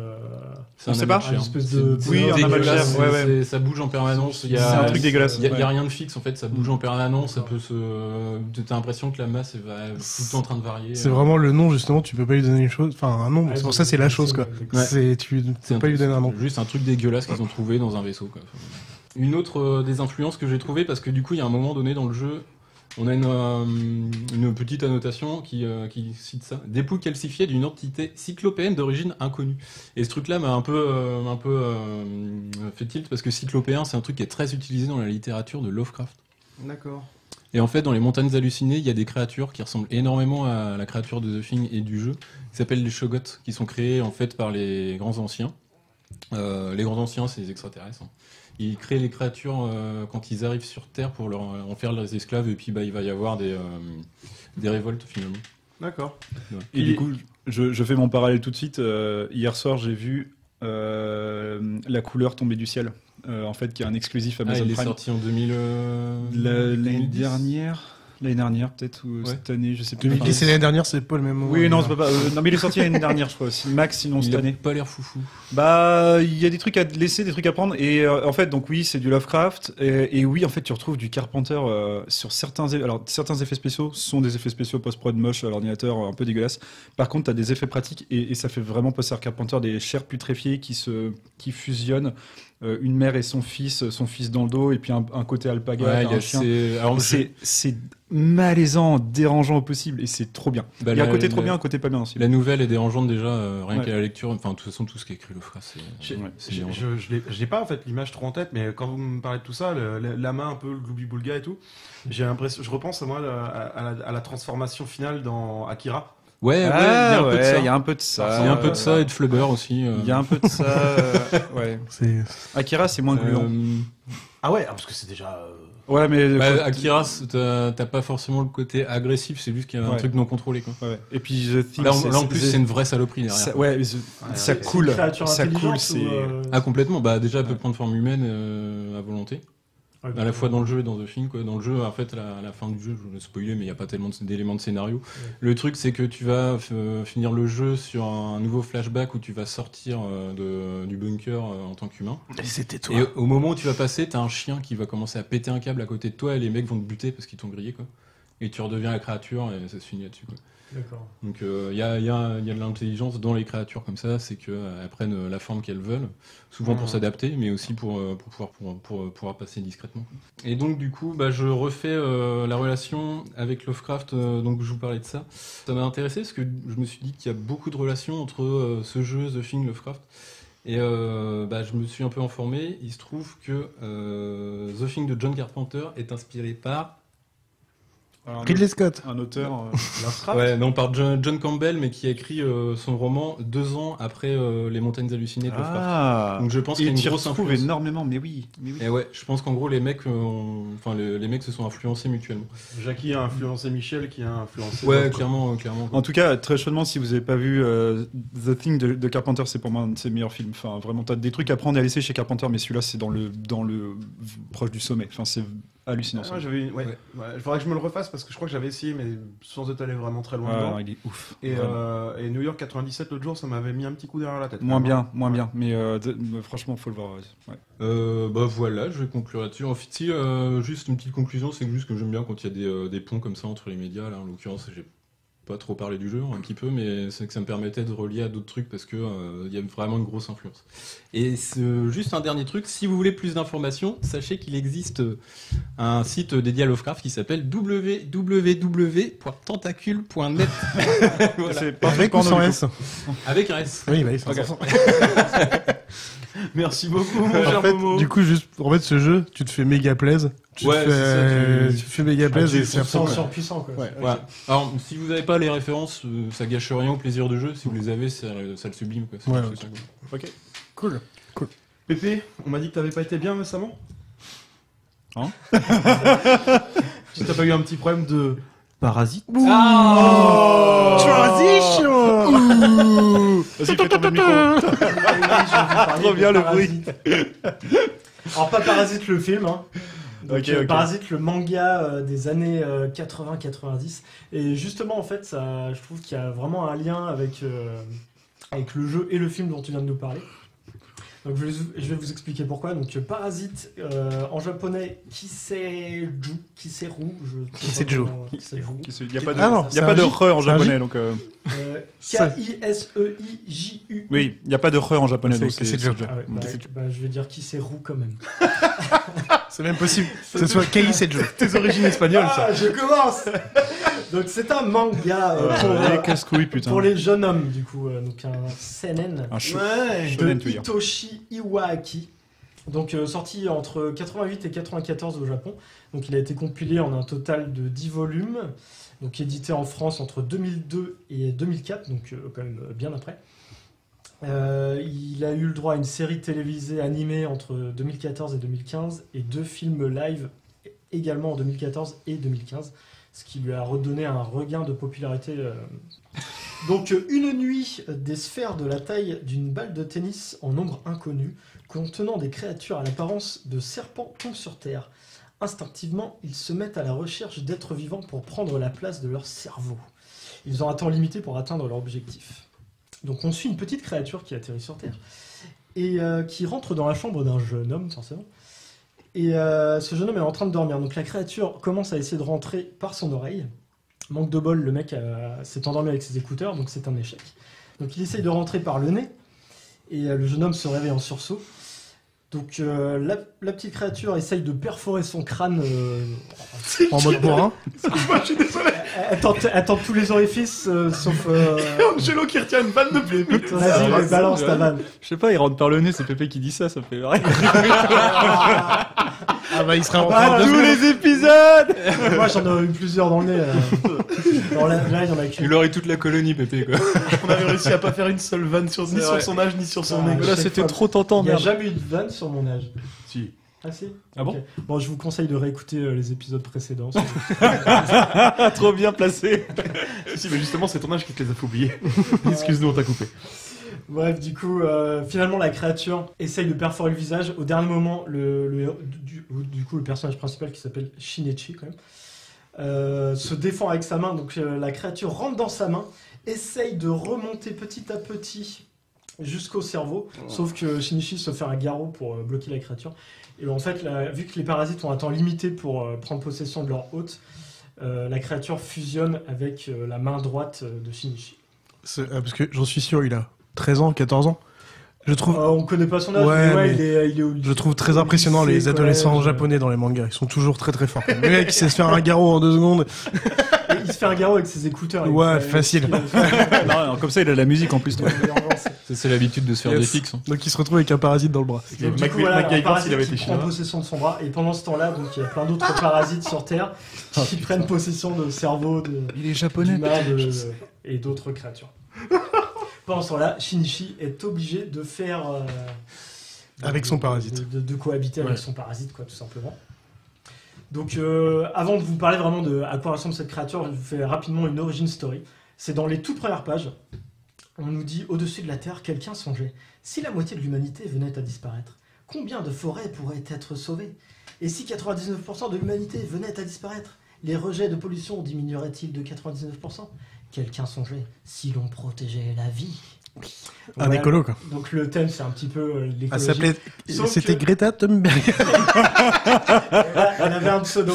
on sait pas, à une espèce de... Oui, un amalgame, ouais. Ça bouge en permanence. C'est un truc dégueulasse. Il y a rien de fixe, en fait, ça bouge en permanence, ça peut t'as l'impression que la masse est tout le temps en train de varier. C'est vraiment le nom, justement, tu peux pas lui donner une chose, enfin un nom, c'est pour ça c'est la chose, quoi. Tu peux pas lui donner un nom. Juste un truc dégueulasse qu'ils ont trouvé dans un vaisseau, quoi. Une autre des influences que j'ai trouvé, parce que du coup, il y a un moment donné dans le jeu, on a une petite annotation qui cite ça. Dépouille calcifiée d'une entité cyclopéenne d'origine inconnue. Et ce truc-là m'a un peu fait tilt, parce que cyclopéen, c'est un truc qui est très utilisé dans la littérature de Lovecraft. D'accord. Et en fait, dans les montagnes hallucinées, il y a des créatures qui ressemblent énormément à la créature de The Thing et du jeu, qui s'appellent les Shoggoths, qui sont créés en fait par les grands anciens. Les grands anciens, c'est les extraterrestres. Hein. Ils créent les créatures quand ils arrivent sur Terre pour en faire leurs esclaves, et puis il va y avoir des révoltes finalement. D'accord. Ouais. Et du coup, je fais mon parallèle tout de suite. Hier soir, j'ai vu La couleur tombée du ciel, en fait, qui est un exclusif Amazon Prime. Il est sorti en 2000. L'année dernière. L'année dernière, peut-être, ou cette année, je sais plus. 2010 et l'année dernière, c'est pas le même moment. Oui, non, c'est pas. Non, mais il est sorti l'année dernière, je crois. Max, sinon cette année. Il a pas l'air foufou. Bah, il y a des trucs à laisser, des trucs à prendre. Et en fait, donc oui, c'est du Lovecraft. Et oui, en fait, tu retrouves du Carpenter sur certains. Alors, certains effets spéciaux sont des effets spéciaux post-prod moches à l'ordinateur, un peu dégueulasses. Par contre, t'as des effets pratiques et ça fait vraiment penser à Carpenter, des chairs putréfiées qui fusionnent. Une mère et son fils dans le dos, et puis un côté alpaga, un chien. C'est malaisant, dérangeant au possible, et c'est trop bien. Bah, il y a un côté trop bien, un côté pas bien aussi. La nouvelle est dérangeante déjà, rien qu'à la lecture. Enfin, de toute façon, tout ce qui est écrit Lovecraft, je n'ai pas en fait l'image trop en tête, mais quand vous me parlez de tout ça, la main un peu le gloubi-boulga et tout, j'ai l'impression, je repense à la transformation finale dans Akira. Ouais, il y a un peu de ça. Il y a un peu de ça et de Flubber aussi. Il y a un peu de ça. Ouais. Akira, c'est moins gluant. Ah ouais, parce que c'est déjà. Ouais, mais Akira, t'as pas forcément le côté agressif, c'est juste qu'il y a un truc non contrôlé, quoi. Ouais. Et puis The Thing, là, en plus, c'est une vraie saloperie derrière. Ça coule. Ça coule, c'est. Ah, complètement. Bah, déjà, elle peut prendre forme humaine à volonté. À la fois dans le jeu et dans The Thing, quoi. Dans le jeu, en fait, à la fin du jeu, je vais spoiler, mais il n'y a pas tellement d'éléments de scénario. Ouais. Le truc, c'est que tu vas finir le jeu sur un nouveau flashback où tu vas sortir du bunker en tant qu'humain. C'était toi. Et au moment où tu vas passer, t'as un chien qui va commencer à péter un câble à côté de toi et les mecs vont te buter parce qu'ils t'ont grillé, quoi. et tu redeviens la créature et ça se finit là-dessus, quoi. D'accord. Donc il y a de l'intelligence dans les créatures comme ça, c'est qu'elles prennent la forme qu'elles veulent, souvent pour s'adapter, mais aussi pour pouvoir passer discrètement. Et donc du coup, je refais la relation avec Lovecraft, donc je vous parlais de ça. Ça m'a intéressé parce que je me suis dit qu'il y a beaucoup de relations entre ce jeu, The Thing, Lovecraft. Et je me suis un peu informé, il se trouve que The Thing de John Carpenter est inspiré par... Ridley Scott. Un auteur. Ouais, non, par John Campbell, mais qui a écrit son roman 2 ans après Les Montagnes hallucinées de Lovecraft. Ah. Donc je pense qu'il y a une grosse retrouve influence. énormément, mais oui. Et ouais, je pense qu'en gros les mecs se sont influencés mutuellement. Jackie a influencé Michel, qui a influencé. Ouais, clairement. En tout cas, très chaudement, si vous n'avez pas vu The Thing de Carpenter, c'est pour moi un de ses meilleurs films. Enfin, vraiment, t'as des trucs à prendre et à laisser chez Carpenter, mais celui-là, c'est dans le proche du sommet. Enfin, c'est hallucinant. Ah, il faudrait que je me le refasse parce que je crois que j'avais essayé, mais sans être allé vraiment très loin dedans. Il est ouf. Et New York 97 l'autre jour, ça m'avait mis un petit coup derrière la tête. Moins bien. Mais franchement, faut le voir. Ouais. Voilà, je vais conclure là-dessus. En fait, juste une petite conclusion, c'est juste que j'aime bien quand il y a des ponts comme ça entre les médias. Là, en l'occurrence, j'ai pas trop parlé du jeu, un petit peu, mais c'est que ça me permettait de relier à d'autres trucs parce que il y a vraiment une grosse influence. Et juste un dernier truc, si vous voulez plus d'informations, sachez qu'il existe un site dédié à Lovecraft qui s'appelle www.tentacule.net. Voilà. C'est pas avec ou sans S? Avec un S. Oui, sans S. Merci beaucoup, mon cher Momo. Du coup, ce jeu, tu te fais méga plaise. Tu fais méga plaise et c'est surpuissant, quoi. Ouais. Alors, si vous n'avez pas les références, ça gâche rien au plaisir de jeu. Si vous les avez, ça le sublime, quoi. Ouais, ça, ok. Cool. Pépé, on m'a dit que t'avais pas été bien récemment. Hein? Si t'as pas eu un petit problème de parasite. Transition. Vas-y, fais tomber le micro. Trop bien le bruit. Alors pas Parasite le film, hein. Donc, Ok. Parasite le manga des années 80-90. Et justement, en fait, je trouve qu'il y a vraiment un lien avec le jeu et le film dont tu viens de nous parler. Donc je vais vous expliquer pourquoi. Donc Parasite en japonais Kiseru. Il n'y a pas de re en japonais, donc. K-I-S-E-I-J-U. Oui, il n'y a pas de re en japonais, donc c'est je vais dire Kiseru quand même. C'est même possible que ce soit Keiseju. Tes origines espagnoles, ça. Je commence. Donc c'est un manga pour les jeunes hommes, du coup, donc un seinen de Hitoshi Iwaaki, donc sorti entre 88 et 94 au Japon. Donc il a été compilé en un total de 10 volumes, donc édité en France entre 2002 et 2004, donc quand même bien après. Il a eu le droit à une série télévisée animée entre 2014 et 2015 et 2 films live également en 2014 et 2015. Ce qui lui a redonné un regain de popularité. Donc, une nuit, des sphères de la taille d'une balle de tennis en nombre inconnu, contenant des créatures à l'apparence de serpents, tombent sur Terre. Instinctivement, ils se mettent à la recherche d'êtres vivants pour prendre la place de leur cerveau. Ils ont un temps limité pour atteindre leur objectif. Donc, on suit une petite créature qui atterrit sur Terre et qui rentre dans la chambre d'un jeune homme, forcément. Et ce jeune homme est en train de dormir. Donc la créature commence à essayer de rentrer par son oreille. Manque de bol, le mec s'est endormi avec ses écouteurs, donc c'est un échec. Donc il essaye de rentrer par le nez. Et le jeune homme se réveille en sursaut. Donc la petite créature essaye de perforer son crâne en mode bourrin. Moi, je suis désolé. Elle tente tous les orifices, sauf... Angelo qui retient une vanne de plus. Vas-y, balance ta vanne. Je sais pas, il rentre par le nez, c'est Pépé qui dit ça fait rire. Ah bah il sera rentré tous les épisodes. Moi j'en ai eu plusieurs dans le nez. Là il y en a qu'une. Il aurait toute la colonie, Pépé, quoi. On avait réussi à pas faire une seule vanne ni sur son âge ni sur son nez. Là c'était trop tentant, Il n'y a merde. jamais eu de vanne sur mon âge. Si. Ah si. Ah bon? Okay. Bon, je vous conseille de réécouter les épisodes précédents. Trop bien placé. Si, mais justement c'est ton âge qui te les a fait oublier. Excuse-nous, on t'a coupé. Bref, du coup, finalement, la créature essaye de perforer le visage. Au dernier moment, du coup, le personnage principal qui s'appelle Shinichi, quand même, se défend avec sa main. Donc, la créature rentre dans sa main, essaye de remonter petit à petit jusqu'au cerveau. Sauf que Shinichi se fait un garrot pour bloquer la créature. Et en fait, vu que les parasites ont un temps limité pour prendre possession de leur hôte, la créature fusionne avec la main droite de Shinichi. Parce que j'en suis sûr, il a 13 ans, 14 ans. Je trouve... on connaît pas son âge, mais il est au lycée. Je trouve très impressionnant les adolescents japonais dans les mangas. Ils sont toujours très très forts. Le mec, il sait se faire un garrot en 2 secondes. Il se fait un garrot avec ses écouteurs. Ouais, facile. Non, comme ça, il a la musique en plus. C'est l'habitude de se faire des fixes. Hein. Donc il se retrouve avec un parasite dans le bras. Il avait été prend possession de son bras. Et pendant ce temps-là, donc il y a plein d'autres parasites sur Terre qui prennent possession de cerveau, il est japonais. d'humains et d'autres créatures. Pendant ce temps-là, Shinichi est obligé de faire... avec son parasite. De cohabiter avec son parasite, quoi, tout simplement. Donc, avant de vous parler vraiment de à quoi ressemble cette créature, je vous fais rapidement une origin story. C'est dans les toutes premières pages. On nous dit, au-dessus de la Terre, quelqu'un songeait. Si la moitié de l'humanité venait à disparaître, combien de forêts pourraient être sauvées? Et si 99% de l'humanité venait à disparaître, les rejets de pollution diminueraient-ils de 99%? Quelqu'un songeait, si l'on protégeait la vie. Un écolo, quoi. Donc le thème, c'est un petit peu l'écologie. C'était Greta Thunberg. Elle avait un pseudo.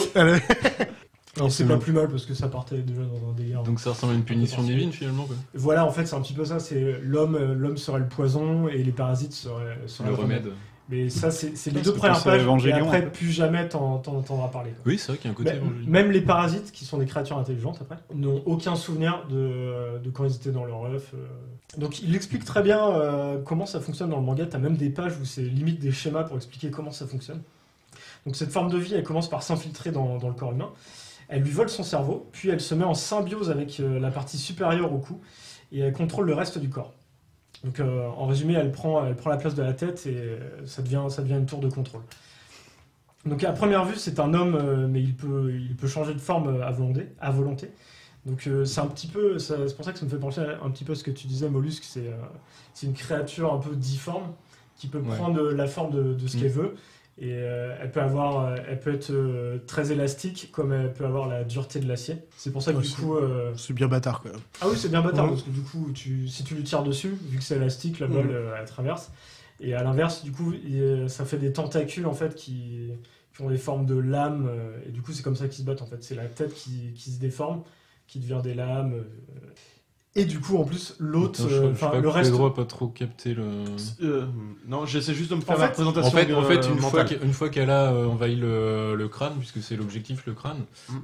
Non, c'est pas plus mal parce que ça partait déjà dans un délire. Donc ça ressemble à une punition divine finalement, quoi. Voilà, en fait, c'est un petit peu ça. C'est l'homme serait le poison et les parasites seraient le remède. Mais ça, c'est les 2 premières pages. Et après, plus jamais t'en entendras parler, quoi. Oui, c'est vrai qu'il y a un côté évangélion. Même les parasites, qui sont des créatures intelligentes après, n'ont aucun souvenir de quand ils étaient dans leur œuf. Donc il explique très bien comment ça fonctionne dans le manga. T'as même des pages où c'est limite des schémas pour expliquer comment ça fonctionne. Donc cette forme de vie, elle commence par s'infiltrer dans le corps humain. Elle lui vole son cerveau, puis elle se met en symbiose avec la partie supérieure au cou et elle contrôle le reste du corps. Donc en résumé, elle prend la place de la tête et ça devient une tour de contrôle. Donc à première vue, c'est un homme, mais il peut changer de forme à volonté. Donc c'est un petit peu, c'est pour ça que ça me fait penser un petit peu à ce que tu disais, Mollusque. C'est une créature un peu difforme qui peut prendre la forme de ce qu'elle veut. Et elle peut être très élastique, comme elle peut avoir la dureté de l'acier. C'est pour ça que du coup... C'est bien bâtard, quoi. Ah oui, c'est bien bâtard, parce que du coup, si tu lui tires dessus, vu que c'est élastique, la balle, elle traverse. Et à l'inverse, du coup, ça fait des tentacules, en fait, qui ont des formes de lames. Et du coup, c'est comme ça qu'ils se battent, en fait. C'est la tête qui se déforme, qui devient des lames... Et du coup, en plus, l'autre, le reste... Pedro n'a pas trop capté le... non, j'essaie juste de me faire la présentation. En fait, une fois qu'elle a envahi le crâne, puisque c'est l'objectif, le crâne,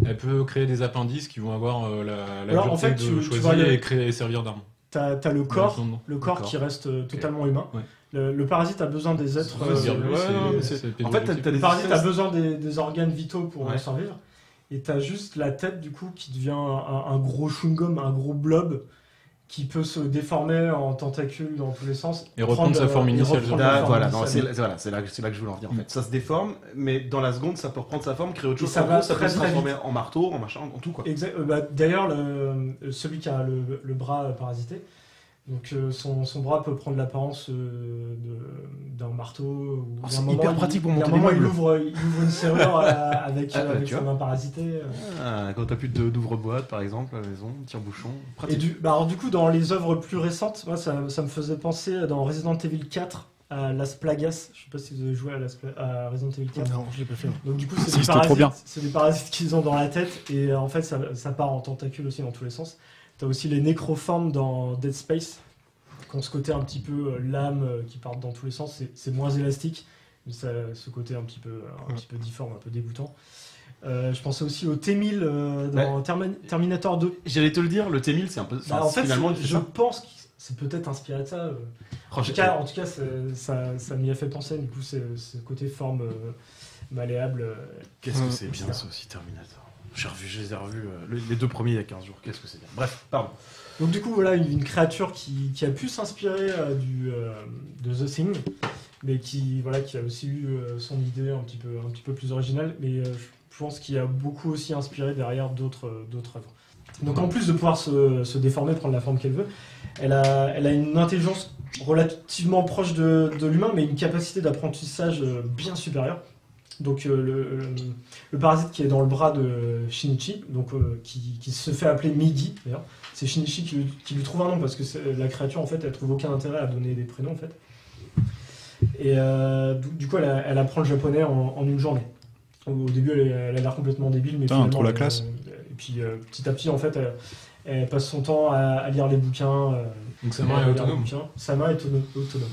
elle peut créer des appendices qui vont avoir la dureté de choisir et servir d'arme. T'as le corps qui reste totalement humain. Ouais. Le parasite a besoin des êtres... En fait, le parasite a besoin des organes vitaux pour survivre. Et t'as juste la tête, du coup, qui devient un gros chewing-gum, un gros blob, qui peut se déformer en tentacules dans tous les sens. Et reprendre sa forme initiale. C'est là que je voulais en venir, en fait. Ça se déforme, mais dans la seconde, ça peut reprendre sa forme, créer autre chose. Ça peut se transformer en marteau, en machin, en tout, quoi. Exact. D'ailleurs, celui qui a le bras parasité, donc son bras peut prendre l'apparence d'un marteau. C'est hyper pratique pour monter des meubles. Il ouvre une serrure avec sa main parasitée. Quand t'as plus d'ouvre-boîte, par exemple, à la maison, tire-bouchon. Et alors du coup, dans les œuvres plus récentes, moi, ça me faisait penser dans Resident Evil 4 à Las Plagas. Je sais pas si vous avez joué à Resident Evil 4. Non, je l'ai pas fait. Donc du coup, c'est des parasites qu'ils ont dans la tête et en fait, ça part en tentacules aussi dans tous les sens. T'as aussi les nécroformes dans Dead Space, qui ont ce côté un petit peu lame qui partent dans tous les sens. C'est moins élastique, mais ça ce côté un petit peu difforme, un peu dégoûtant. Je pensais aussi au T-1000 dans Terminator 2. J'allais te le dire, le T-1000 c'est un peu... en fait, je pense que c'est peut-être inspiré de ça. En tout cas, ça m'y a fait penser. Du coup, c'est ce côté forme malléable. Qu'est-ce que c'est bien ça aussi, Terminator. Je les ai revus les 2 premiers il y a 15 jours. Qu'est-ce que c'est bien. Bref, pardon. Donc du coup, voilà, une créature qui a pu s'inspirer de The Thing, mais qui a aussi eu son idée un petit peu plus originale, mais je pense qu'il a beaucoup aussi inspiré derrière d'autres œuvres. Donc en plus de pouvoir se déformer, prendre la forme qu'elle veut, elle a une intelligence relativement proche de l'humain, mais une capacité d'apprentissage bien supérieure. Donc le parasite qui est dans le bras de Shinichi, donc qui se fait appeler Migi d'ailleurs, c'est Shinichi qui lui trouve un nom parce que la créature en fait elle trouve aucun intérêt à donner des prénoms en fait. Et du coup elle apprend le japonais en une journée. Au début elle a l'air complètement débile, mais finalement trop la classe. Et puis petit à petit, en fait, elle passe son temps à lire les bouquins. Donc sa main est autonome. Sa main est autonome.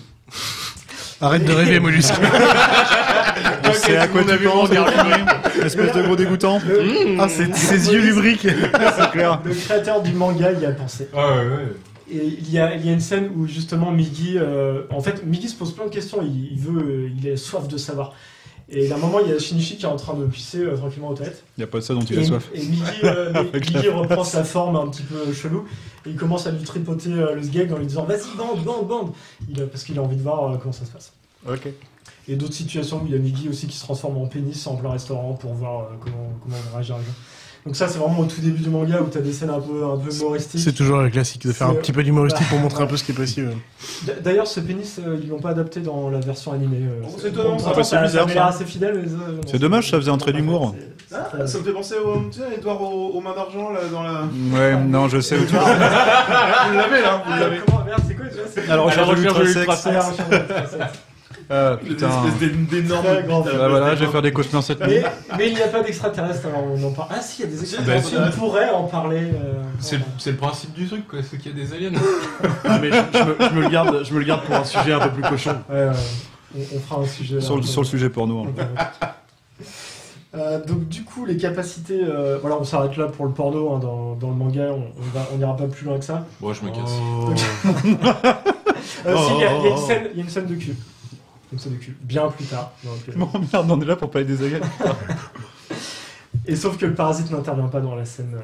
Arrête de rêver, Mollusque. C'est à quoi tu penses, espèce de gros dégoûtant. Ah, ses yeux lubriques. C'est clair. Le créateur du manga y a pensé. Ah ouais. Et il y a une scène où justement Miggy, en fait, Miggy se pose plein de questions. Il a soif de savoir. Et d'un moment, il y a Shinichi qui est en train de pisser tranquillement aux toilettes. Il n'y a pas de ça dont il a soif. Et Miggy reprend sa forme un petit peu chelou. Et il commence à lui tripoter le sgeg en lui disant vas-y, bande. Parce qu'il a envie de voir comment ça se passe. Ok. Et d'autres situations où il y a Miggy aussi qui se transforme en pénis en plein restaurant pour voir comment réagir les gens. Donc ça, c'est vraiment au tout début du manga où tu as des scènes un peu humoristiques. C'est toujours le classique de faire un petit peu d'humoristique pour montrer un peu ce qui est possible. D'ailleurs, ce pénis, ils l'ont pas adapté dans la version animée. C'est étonnant. C'est bizarre. Ça a l'air assez fidèle, mais c'est dommage, ça faisait un trait d'humour. Ça me fait penser Edouard aux mains d'argent là dans la. Ouais, non, je sais où tu Vous l'avez là, vous l'avez. Merde, c'est quoi déjà? Alors, recherche ultra-sexe. Ah putain. Une espèce d'énorme. Bah voilà, je vais faire des cauchemars cette nuit. Mais il n'y a pas d'extraterrestres, alors on en parle. Ah si, il y a des extraterrestres. On pourrait en parler. C'est le principe du truc, quoi, c'est qu'il y a des aliens. Ah, mais je me le garde pour un sujet un peu plus cochon. Ouais. On fera un sujet. Sur le sujet porno. Donc du coup, les capacités... voilà, on s'arrête là pour le porno dans le manga, on n'ira pas plus loin que ça. Bon, je me casse. Il y a une scène de cul. Bien plus tard. Bon, merde, on est là pour parler des aliens. Et sauf que le parasite n'intervient pas dans la scène.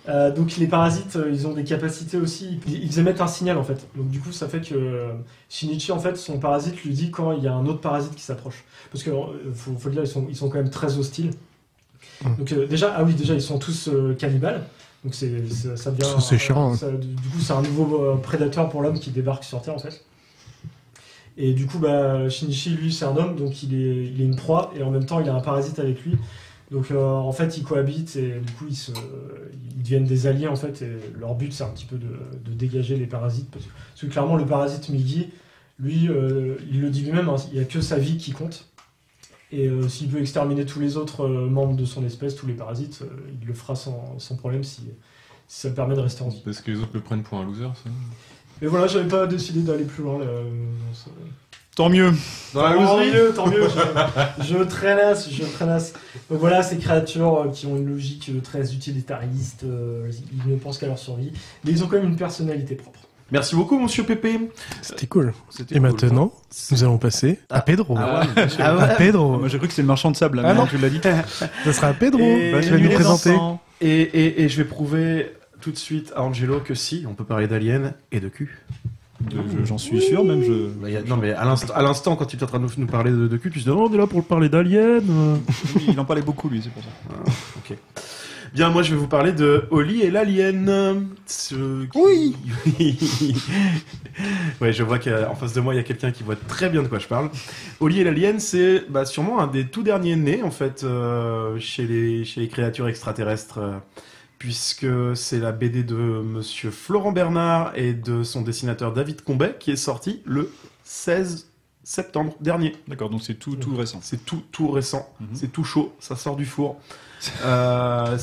Donc les parasites, ils ont des capacités aussi. Ils émettent un signal en fait. Donc du coup, ça fait que Shinichi, en fait, son parasite lui dit quand il y a un autre parasite qui s'approche. Parce que faut le dire, ils sont quand même très hostiles. Donc déjà, ils sont tous cannibales. Donc ça devient. C'est chiant. Du coup, c'est un nouveau prédateur pour l'homme qui débarque sur Terre en fait. Et du coup, Shinichi, lui, c'est un homme, donc il est une proie, et en même temps, il a un parasite avec lui. Donc, en fait, ils cohabitent, et du coup, ils deviennent des alliés, en fait, et leur but, c'est un petit peu de dégager les parasites. Parce que clairement, le parasite Miggy, lui, il le dit lui-même, hein, il n'y a que sa vie qui compte. Et s'il peut exterminer tous les autres membres de son espèce, tous les parasites, il le fera sans problème si ça permet de rester en vie. Parce que les autres le prennent pour un loser, ça. Et voilà, j'avais pas décidé d'aller plus loin. Tant mieux. Tant mieux. Je traînasse. Donc voilà, ces créatures qui ont une logique très utilitariste, ils ne pensent qu'à leur survie, mais ils ont quand même une personnalité propre. Merci beaucoup, monsieur Pépé. C'était cool. Et maintenant, nous allons passer à Pedro. À Pedro. Moi, j'ai cru que c'est le marchand de sable, là, mais tu l'as dit. Ça sera à Pedro. Tu vas nous présenter. Et je vais prouver tout de suite à Angelo que si, on peut parler d'aliens et de cul. J'en suis sûr, même. Non, mais à l'instant, quand il est en train de nous parler de cul, tu te dis, oh, on est là pour parler d'aliens. Oui, il en parlait beaucoup, lui, c'est pour ça. Ok. Bien, moi, je vais vous parler de Oli et l'alien. Oui. Ouais, je vois qu'en face de moi, il y a quelqu'un qui voit très bien de quoi je parle. Oli et l'alien, c'est sûrement un des tout derniers nés, en fait, chez les créatures extraterrestres. Puisque c'est la BD de monsieur Florent Bernard et de son dessinateur David Combet qui est sortie le 16 septembre dernier. D'accord, donc c'est tout récent. C'est tout récent, c'est tout chaud, ça sort du four. Ça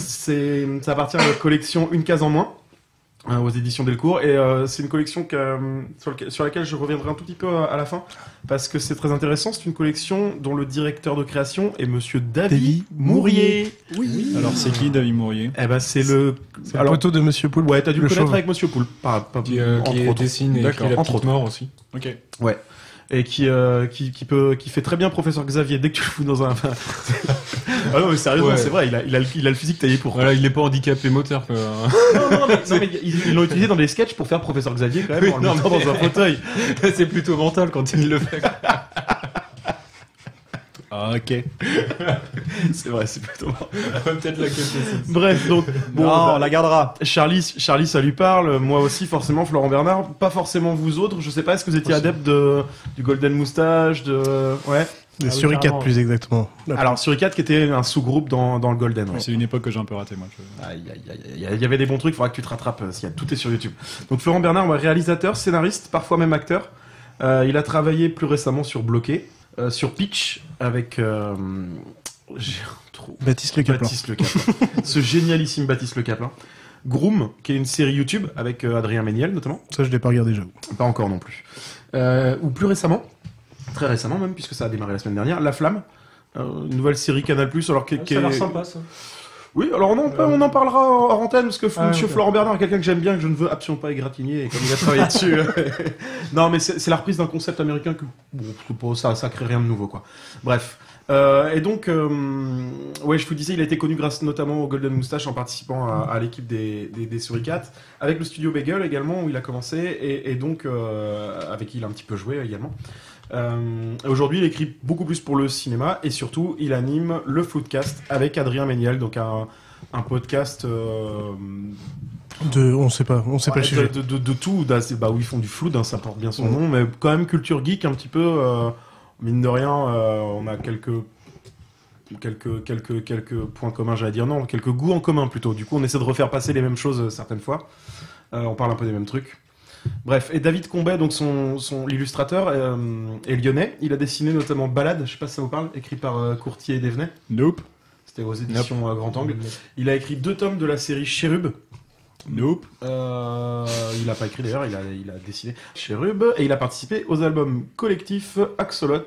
appartient à la collection Une case en moins, aux éditions Delcourt, et c'est une collection sur laquelle je reviendrai un tout petit peu à la fin, parce que c'est très intéressant. C'est une collection dont le directeur de création est monsieur David Mourier. Oui. Alors c'est qui David Mourier? C'est le poteau de monsieur Poulpe. Ouais, t'as dû le connaître avec monsieur Poulpe. Qui dessine et qui est la petite mort aussi. Ok. Ouais. Et qui fait très bien professeur Xavier dès que tu le fous dans un. Ah non, mais sérieusement, c'est vrai, il a le physique taillé pour. Voilà, il est pas handicapé moteur, quoi. non, mais ils l'ont utilisé dans des sketchs pour faire professeur Xavier quand même, en le mettant dans un fauteuil. C'est plutôt mental quand il le fait. Ah, ok. C'est vrai, c'est plutôt marrant. Peut-être la question. Bref, donc bon, on la gardera. Charlie, ça lui parle. Moi aussi, forcément, Florent Bernard. Pas forcément vous autres. Je sais pas, est-ce que vous étiez adepte du Golden Moustache, ouais. De Suricat, plus exactement. Alors, Suricat qui était un sous-groupe dans le Golden. Ouais. C'est une époque que j'ai un peu raté, moi. Il y avait des bons trucs, il faudra que tu te rattrapes. Tout est sur YouTube. Donc, Florent Bernard, réalisateur, scénariste, parfois même acteur. Il a travaillé plus récemment sur Bloqué. Sur Pitch avec j'ai un trou. Baptiste Le Caplin. Ce génialissime Baptiste Le Caplin. Groom, qui est une série YouTube avec Adrien Méniel notamment. Ça, je l'ai pas regardé, j'avoue. Pas encore non plus. Ou plus récemment, très récemment même, puisque ça a démarré la semaine dernière, La Flamme, une nouvelle série Canal+. Alors Ça a l'air sympa, ça. Oui, alors on en parlera hors antenne, parce que Monsieur Florent Bernard est quelqu'un que j'aime bien, que je ne veux absolument pas égratigner, et comme il a travaillé dessus... Non, mais c'est la reprise d'un concept américain que... Bon, ça crée rien de nouveau, quoi. Bref. Et donc, ouais, je vous disais, il a été connu grâce notamment au Golden Moustache en participant à l'équipe des Suricates, avec le studio Bagel également, où il a commencé, et donc avec qui il a un petit peu joué également. Aujourd'hui, il écrit beaucoup plus pour le cinéma, et surtout, il anime le Floodcast avec Adrien Méniel, donc un podcast... on sait pas le sujet. De tout, où ils font du flood, ça porte bien son nom, mais quand même culture geek un petit peu... Mine de rien, on a quelques points communs, j'allais dire non, quelques goûts en commun plutôt. Du coup, on essaie de refaire passer les mêmes choses certaines fois. On parle un peu des mêmes trucs. Bref, et David Combet, donc l'illustrateur, est lyonnais. Il a dessiné notamment Balade, je sais pas si ça vous parle, écrit par Courtier et Devenay. Nope. C'était aux éditions Grand Angle. Il a écrit 2 tomes de la série Chérub. Nope. Il a pas écrit d'ailleurs, il a dessiné Chérub, et il a participé aux albums collectifs Axolot,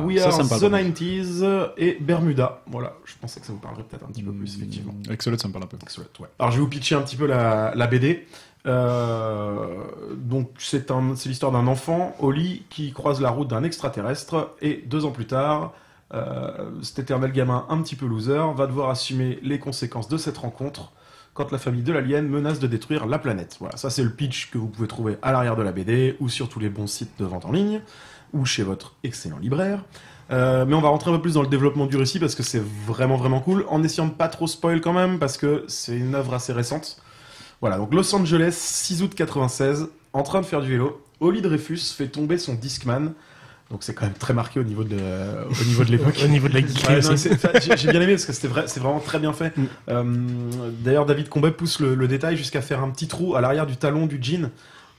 We Are the 90s et Bermuda. Voilà, je pensais que ça vous parlerait peut-être un petit peu plus, effectivement. Axolot, ça me parle un peu. Axolot, ouais. Alors je vais vous pitcher un petit peu la BD. Donc c'est l'histoire d'un enfant, Oli, qui croise la route d'un extraterrestre, et 2 ans plus tard, cet éternel gamin un petit peu loser va devoir assumer les conséquences de cette rencontre quand la famille de l'alien menace de détruire la planète. Voilà, ça c'est le pitch que vous pouvez trouver à l'arrière de la BD, ou sur tous les bons sites de vente en ligne, ou chez votre excellent libraire. Mais on va rentrer un peu plus dans le développement du récit, parce que c'est vraiment vraiment cool, en essayant de pas trop spoil quand même, parce que c'est une œuvre assez récente. Voilà, donc Los Angeles, 6 août 96, en train de faire du vélo, Oli Dreyfus fait tomber son Discman. Donc c'est quand même très marqué au niveau de l'époque. Au niveau de la geekerie aussi. J'ai bien aimé parce que c'est vraiment très bien fait. D'ailleurs, David Combet pousse le détail jusqu'à faire un petit trou à l'arrière du talon du jean.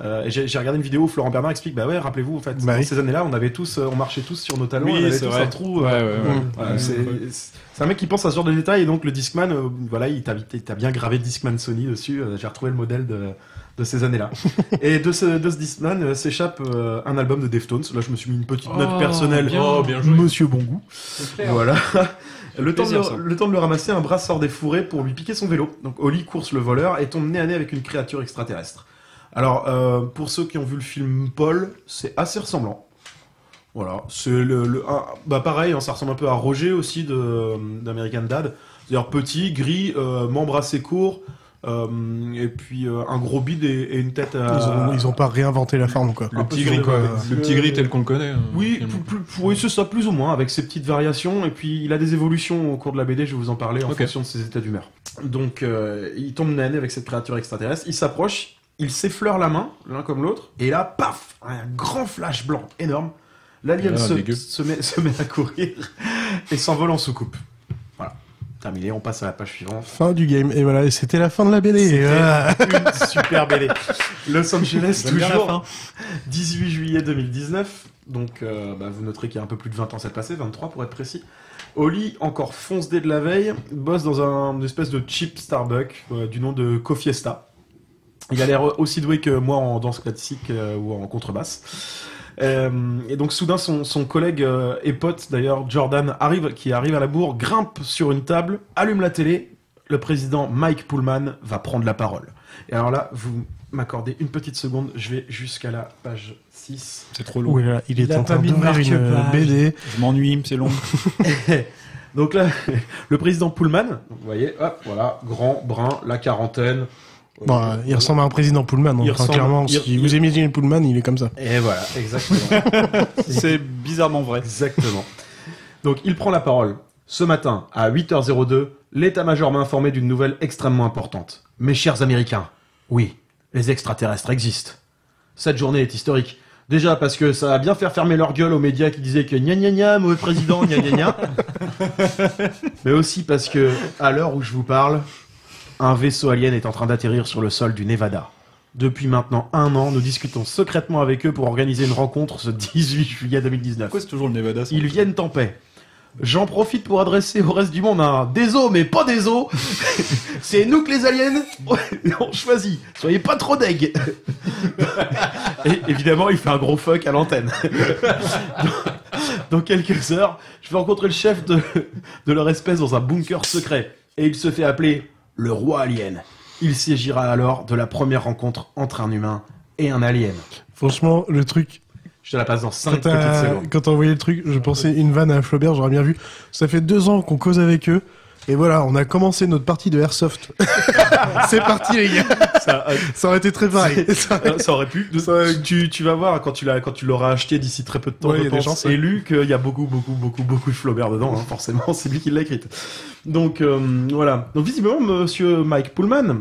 Et j'ai regardé une vidéo où Florent Bernard explique, bah ouais, rappelez-vous, en fait, dans ces années-là, on marchait tous sur nos talons, on avait tous un trou. Voilà, c'est un mec qui pense à ce genre de détails, et donc le Discman, voilà, il t'a bien gravé Discman Sony dessus. J'ai retrouvé le modèle de ces années-là. Et de ce Discman s'échappe un album de Deftones. Là, je me suis mis une petite note personnelle. Bien joué. Monsieur Bon Goût. Voilà. Le temps de le ramasser, un bras sort des fourrés pour lui piquer son vélo. Donc Oli course le voleur et tombe nez à nez avec une créature extraterrestre. Alors, pour ceux qui ont vu le film Paul, c'est assez ressemblant. Voilà, c'est pareil, hein, ça ressemble un peu à Roger aussi d'American Dad. C'est-à-dire petit, gris, membres assez courts, et puis un gros bide et une tête à... Ils ont pas réinventé la forme, quoi. Le petit gris, quoi. Le petit gris tel qu'on le connaît. Oui, oui, c'est ça, plus ou moins, avec ses petites variations, et puis il a des évolutions au cours de la BD, je vais vous en parler, en fonction de ses états d'humeur. Donc, il tombe nez à nez avec cette créature extraterrestre, il s'approche, il s'effleure la main, l'un comme l'autre, et là, paf, un grand flash blanc énorme. L'alien se met à courir et s'envole en soucoupe. Voilà, terminé, on passe à la page suivante. Fin du game, et voilà, c'était la fin de la BD. C'était une super BD. Los Angeles, toujours, 18 juillet 2019, donc vous noterez qu'il y a un peu plus de 20 ans s'est passé, 23 pour être précis. Oli, encore fonce-dé de la veille, bosse dans une espèce de cheap Starbucks du nom de Cofiesta. Il a l'air aussi doué que moi en danse classique ou en contrebasse. Et donc soudain son collègue et pote d'ailleurs Jordan qui arrive à la bourre, grimpe sur une table, allume la télé. Le président Mike Pullman va prendre la parole. Et alors là, vous m'accordez une petite seconde, je vais jusqu'à la page 6. C'est trop long. Oui, là, il est en train d'ouvrir une BD. Je m'ennuie, c'est long. Donc là, le président Pullman, vous voyez, hop, voilà, grand, brun, la quarantaine. Bon, il ressemble à un président Pullman. Clairement, si vous imaginez Pullman, il est comme ça. Et voilà, exactement. C'est bizarrement vrai. Exactement. Donc, il prend la parole. Ce matin, à 8h02, l'état-major m'a informé d'une nouvelle extrêmement importante. Mes chers Américains, oui, les extraterrestres existent. Cette journée est historique. Déjà parce que ça va bien faire fermer leur gueule aux médias qui disaient que gna gna gna, mauvais président, gna gna gna. Mais aussi parce que, à l'heure où je vous parle, un vaisseau alien est en train d'atterrir sur le sol du Nevada. Depuis maintenant 1 an, nous discutons secrètement avec eux pour organiser une rencontre ce 18 juillet 2019. Pourquoi c'est toujours le Nevada ça? Ils viennent en paix. J'en profite pour adresser au reste du monde un désolé, mais pas désolé. C'est nous que les aliens, on choisit. Soyez pas trop deg. Et évidemment, il fait un gros fuck à l'antenne. Dans quelques heures, je vais rencontrer le chef de leur espèce dans un bunker secret. Et il se fait appeler le roi alien. Il s'agira alors de la première rencontre entre un humain et un alien. Franchement, le truc... Je te la passe dans 5 petites secondes. Quand t'as envoyé le truc, je pensais une vanne à Flaubert, j'aurais bien vu. Ça fait 2 ans qu'on cause avec eux. Et voilà, on a commencé notre partie de Airsoft. C'est parti, les gars. Ça aurait été très pareil. Ça aurait pu. Tu vas voir quand tu l'auras acheté d'ici très peu de temps, je pense, et lu qu'il y a beaucoup de Flaubert dedans, hein, forcément. C'est lui qui l'a écrite. Donc, voilà. Donc, visiblement, monsieur Mike Pullman,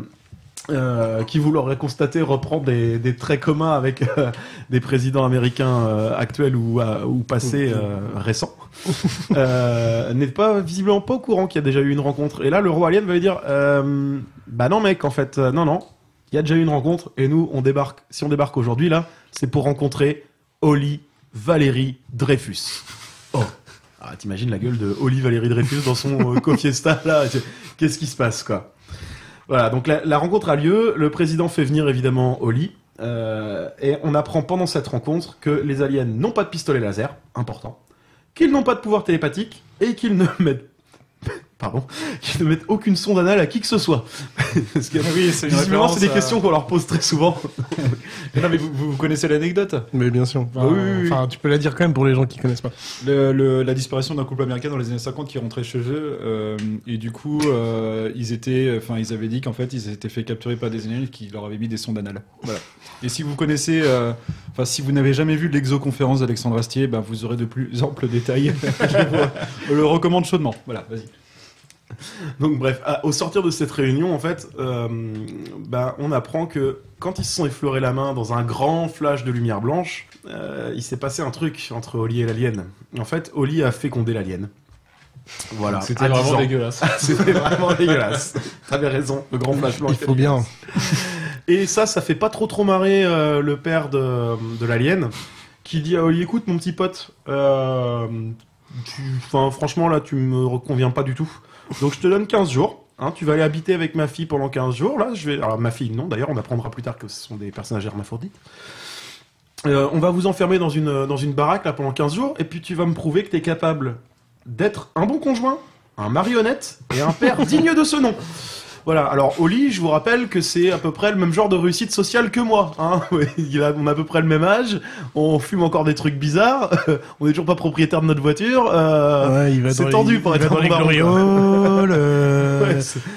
qui vous l'aurez constaté reprend des traits communs avec des présidents américains actuels ou passés récents, n'est pas visiblement pas au courant qu'il y a déjà eu une rencontre. Et là, le roi alien va lui dire bah non mec, en fait non, il y a déjà eu une rencontre et nous on débarque. Si on débarque aujourd'hui là, c'est pour rencontrer Holly Valérie Dreyfus. Oh. Ah, t'imagines la gueule de Holly Valérie Dreyfus dans son Cofiesta là. Qu'est-ce qui se passe quoi? Voilà, donc la rencontre a lieu, le président fait venir évidemment Holly, et on apprend pendant cette rencontre que les aliens n'ont pas de pistolet laser, important, qu'ils n'ont pas de pouvoir télépathique, et qu'ils ne mettent aucune sonde anale à qui que ce soit. Parce que, oui, c'est visiblement, c'est des questions qu'on leur pose très souvent. Non, mais vous connaissez l'anecdote? Mais bien sûr. Enfin, oui. Enfin, tu peux la dire quand même pour les gens qui connaissent pas. La disparition d'un couple américain dans les années 50 qui rentrait chez eux, et du coup, ils avaient dit qu'en fait, ils s'étaient fait capturer par des aliens qui leur avaient mis des sondes anales. Voilà. Et si vous connaissez, si vous n'avez jamais vu l'exoconférence d'Alexandre Astier, vous aurez de plus amples détails. Je vous le recommande chaudement. Voilà, vas-y. Donc bref, au sortir de cette réunion, en fait, on apprend que quand ils se sont effleurés la main dans un grand flash de lumière blanche, il s'est passé un truc entre Holly et l'alien. En fait, Holly a fécondé l'alien. Voilà. C'était vraiment dégueulasse. C'était vraiment dégueulasse. T'avais raison, le grand flash blanc. Il faut bien. Et ça fait pas trop marrer le père de l'alien, qui dit à Holly, écoute mon petit pote, franchement là tu me conviens pas du tout. Donc je te donne 15 jours, hein, tu vas aller habiter avec ma fille pendant 15 jours, là alors ma fille non d'ailleurs, on apprendra plus tard que ce sont des personnages hermaphrodites. On va vous enfermer dans une baraque là pendant 15 jours, et puis tu vas me prouver que t'es capable d'être un bon conjoint, un marionnette, et un père digne de ce nom. Voilà, alors Holly, je vous rappelle que c'est à peu près le même genre de réussite sociale que moi. Hein. On a à peu près le même âge, on fume encore des trucs bizarres, on n'est toujours pas propriétaire de notre voiture. C'est tendu pour être dans les glorioles,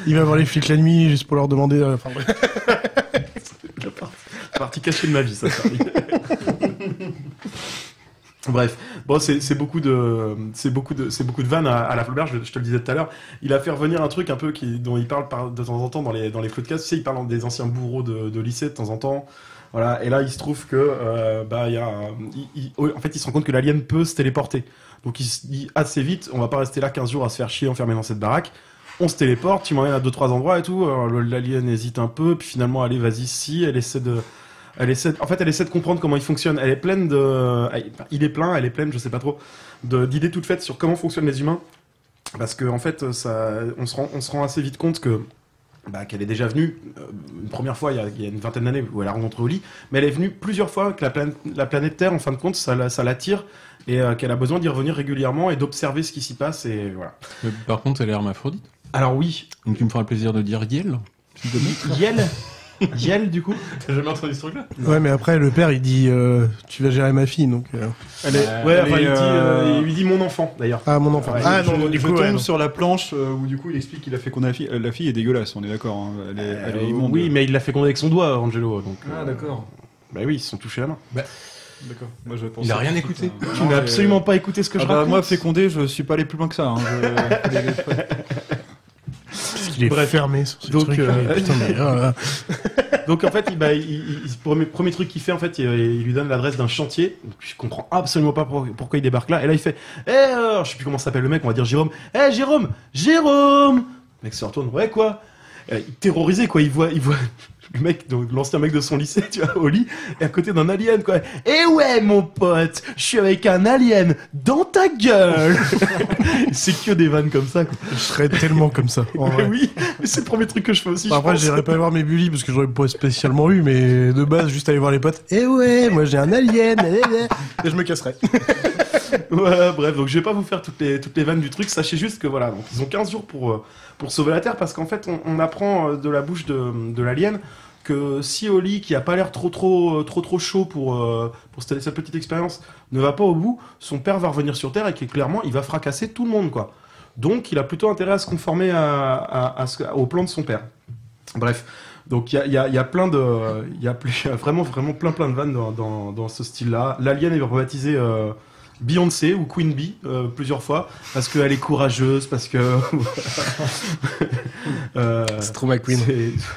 il va voir les flics la nuit juste pour leur demander... la partie cachée de ma vie, ça. Bref, bon, c'est beaucoup de vannes à la Flaubert. Je te le disais tout à l'heure. Il a fait revenir un truc un peu dont il parle de temps en temps dans les podcasts. Tu sais, il parle des anciens bourreaux de lycée de temps en temps. Voilà. Et là, il se trouve que en fait, il se rend compte que l'alien peut se téléporter. Donc, il se dit assez vite, on va pas rester là 15 jours à se faire chier enfermé dans cette baraque. On se téléporte. Tu m'emmènes à 2-3 endroits et tout. Alors, l'alien hésite un peu, puis finalement, allez, vas-y, si. Elle essaie de comprendre comment il fonctionne. Elle est pleine elle est pleine, je sais pas trop, d'idées toutes faites sur comment fonctionnent les humains. Parce que, en fait, on se rend assez vite compte qu'elle est déjà venue, une première fois, il y a une vingtaine d'années, où elle a rencontré Holly, mais elle est venue plusieurs fois, que la planète Terre, en fin de compte, ça l'attire, et qu'elle a besoin d'y revenir régulièrement et d'observer ce qui s'y passe, et voilà. Mais par contre, elle est hermaphrodite. Alors oui. Donc tu me feras le plaisir de dire Yel. Yel, du coup. T'as jamais entendu ce truc-là? Ouais, mais après, le père, il dit tu vas gérer ma fille, donc... il lui dit mon enfant, d'ailleurs. Ah, mon enfant. Du coup, tombe sur la planche où du coup il explique qu'il a fécondé la fille. La fille est dégueulasse, on est d'accord. Hein. Elle est immonde. Oui, mais il l'a fécondée avec son doigt, Angelo. Donc, ah, d'accord. Bah oui, ils se sont touchés la main. D'accord. Moi, je pense il a rien écouté. Tu n'as absolument pas écouté ce que je raconte. Moi, fécondé, je suis pas allé plus loin que ça. Hein. Parce qu'il est fermé sur ce truc. Putain, donc en fait, premier truc qu'il fait, en fait, il lui donne l'adresse d'un chantier. Donc, je comprends absolument pas pourquoi il débarque là. Et là, il fait, je sais plus comment s'appelle le mec, on va dire Jérôme. Jérôme. Le mec se retourne. Ouais quoi? terrorisé, quoi. Il voit le mec, donc l'ancien mec de son lycée, tu vois, au lit, et à côté d'un alien, quoi. Eh ouais, mon pote, je suis avec un alien dans ta gueule. C'est que des vannes comme ça, quoi. Je serais tellement comme ça. Mais oui, mais c'est le premier truc que je fais aussi. Après, j'irais pas voir mes bullies parce que j'aurais pas spécialement eu, mais de base, juste aller voir les potes. Eh ouais, moi j'ai un alien. Et je me casserais. Ouais, bref, donc je vais pas vous faire toutes les vannes du truc. Sachez juste que voilà, donc ils ont 15 jours pour sauver la Terre, parce qu'en fait, on apprend de la bouche de l'alien que si Oli, qui a pas l'air trop chaud pour cette petite expérience, ne va pas au bout, son père va revenir sur Terre et que clairement, il va fracasser tout le monde, quoi. Donc, il a plutôt intérêt à se conformer au plan de son père. Bref. Donc il y a plein de, vraiment plein de vannes dans ce style-là. L'alien est rebaptisé Beyoncé ou Queen Bee plusieurs fois parce qu'elle est courageuse, parce que c'est trop McQueen.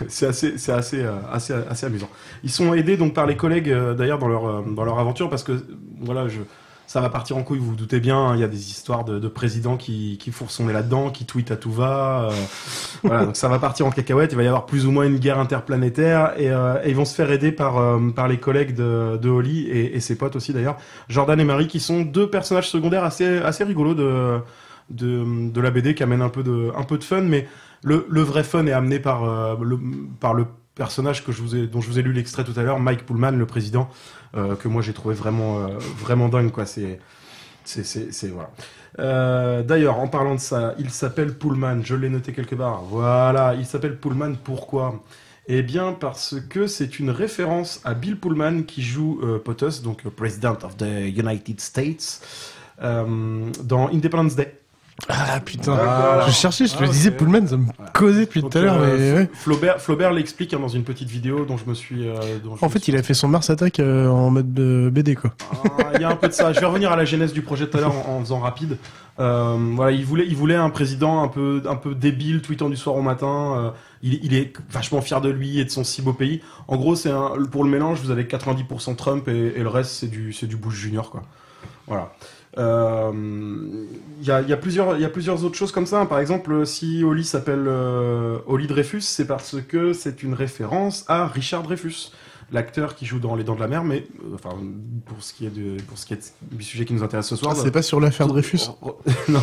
C'est assez amusant. Ils sont aidés donc par les collègues d'ailleurs dans leur aventure, parce que voilà, ça va partir en couille, vous vous doutez bien. Il y a des histoires de présidents qui fourrent son nez là-dedans, qui tweetent à tout va. Voilà, donc ça va partir en cacahuète. Il va y avoir plus ou moins une guerre interplanétaire, et ils vont se faire aider par les collègues de Holly et ses potes aussi d'ailleurs, Jordan et Marie, qui sont deux personnages secondaires assez rigolos de la BD, qui amènent un peu de fun, mais le vrai fun est amené par le personnage dont je vous ai lu l'extrait tout à l'heure, Mike Pullman, le président, que moi j'ai trouvé vraiment dingue, quoi. C'est voilà. D'ailleurs, en parlant de ça, il s'appelle Pullman, je l'ai noté quelque part. Voilà, il s'appelle Pullman, pourquoi ? Eh bien parce que c'est une référence à Bill Pullman, qui joue POTUS, donc President of the United States, dans Independence Day. Ah putain, je cherchais, je te disais Pullman, ça me causait depuis tout à l'heure. Mais ouais. Flaubert l'explique dans une petite vidéo dont je me suis. En fait, il a fait son Mars Attack en mode BD, quoi. Il y a un peu de ça. Je vais revenir à la genèse du projet tout à l'heure en faisant rapide. Voilà, il voulait un président un peu débile, tweetant du soir au matin. Il est vachement fier de lui et de son si beau pays. En gros, pour le mélange, vous avez 90% Trump et le reste c'est du Bush Junior, quoi. Voilà. Il y a plusieurs autres choses comme ça. Par exemple, si Holly s'appelle Holly Dreyfus, c'est parce que c'est une référence à Richard Dreyfus, l'acteur qui joue dans Les Dents de la Mer. Mais enfin, pour ce qui est du sujet qui nous intéresse ce soir, c'est pas sur l'affaire Dreyfus. Non.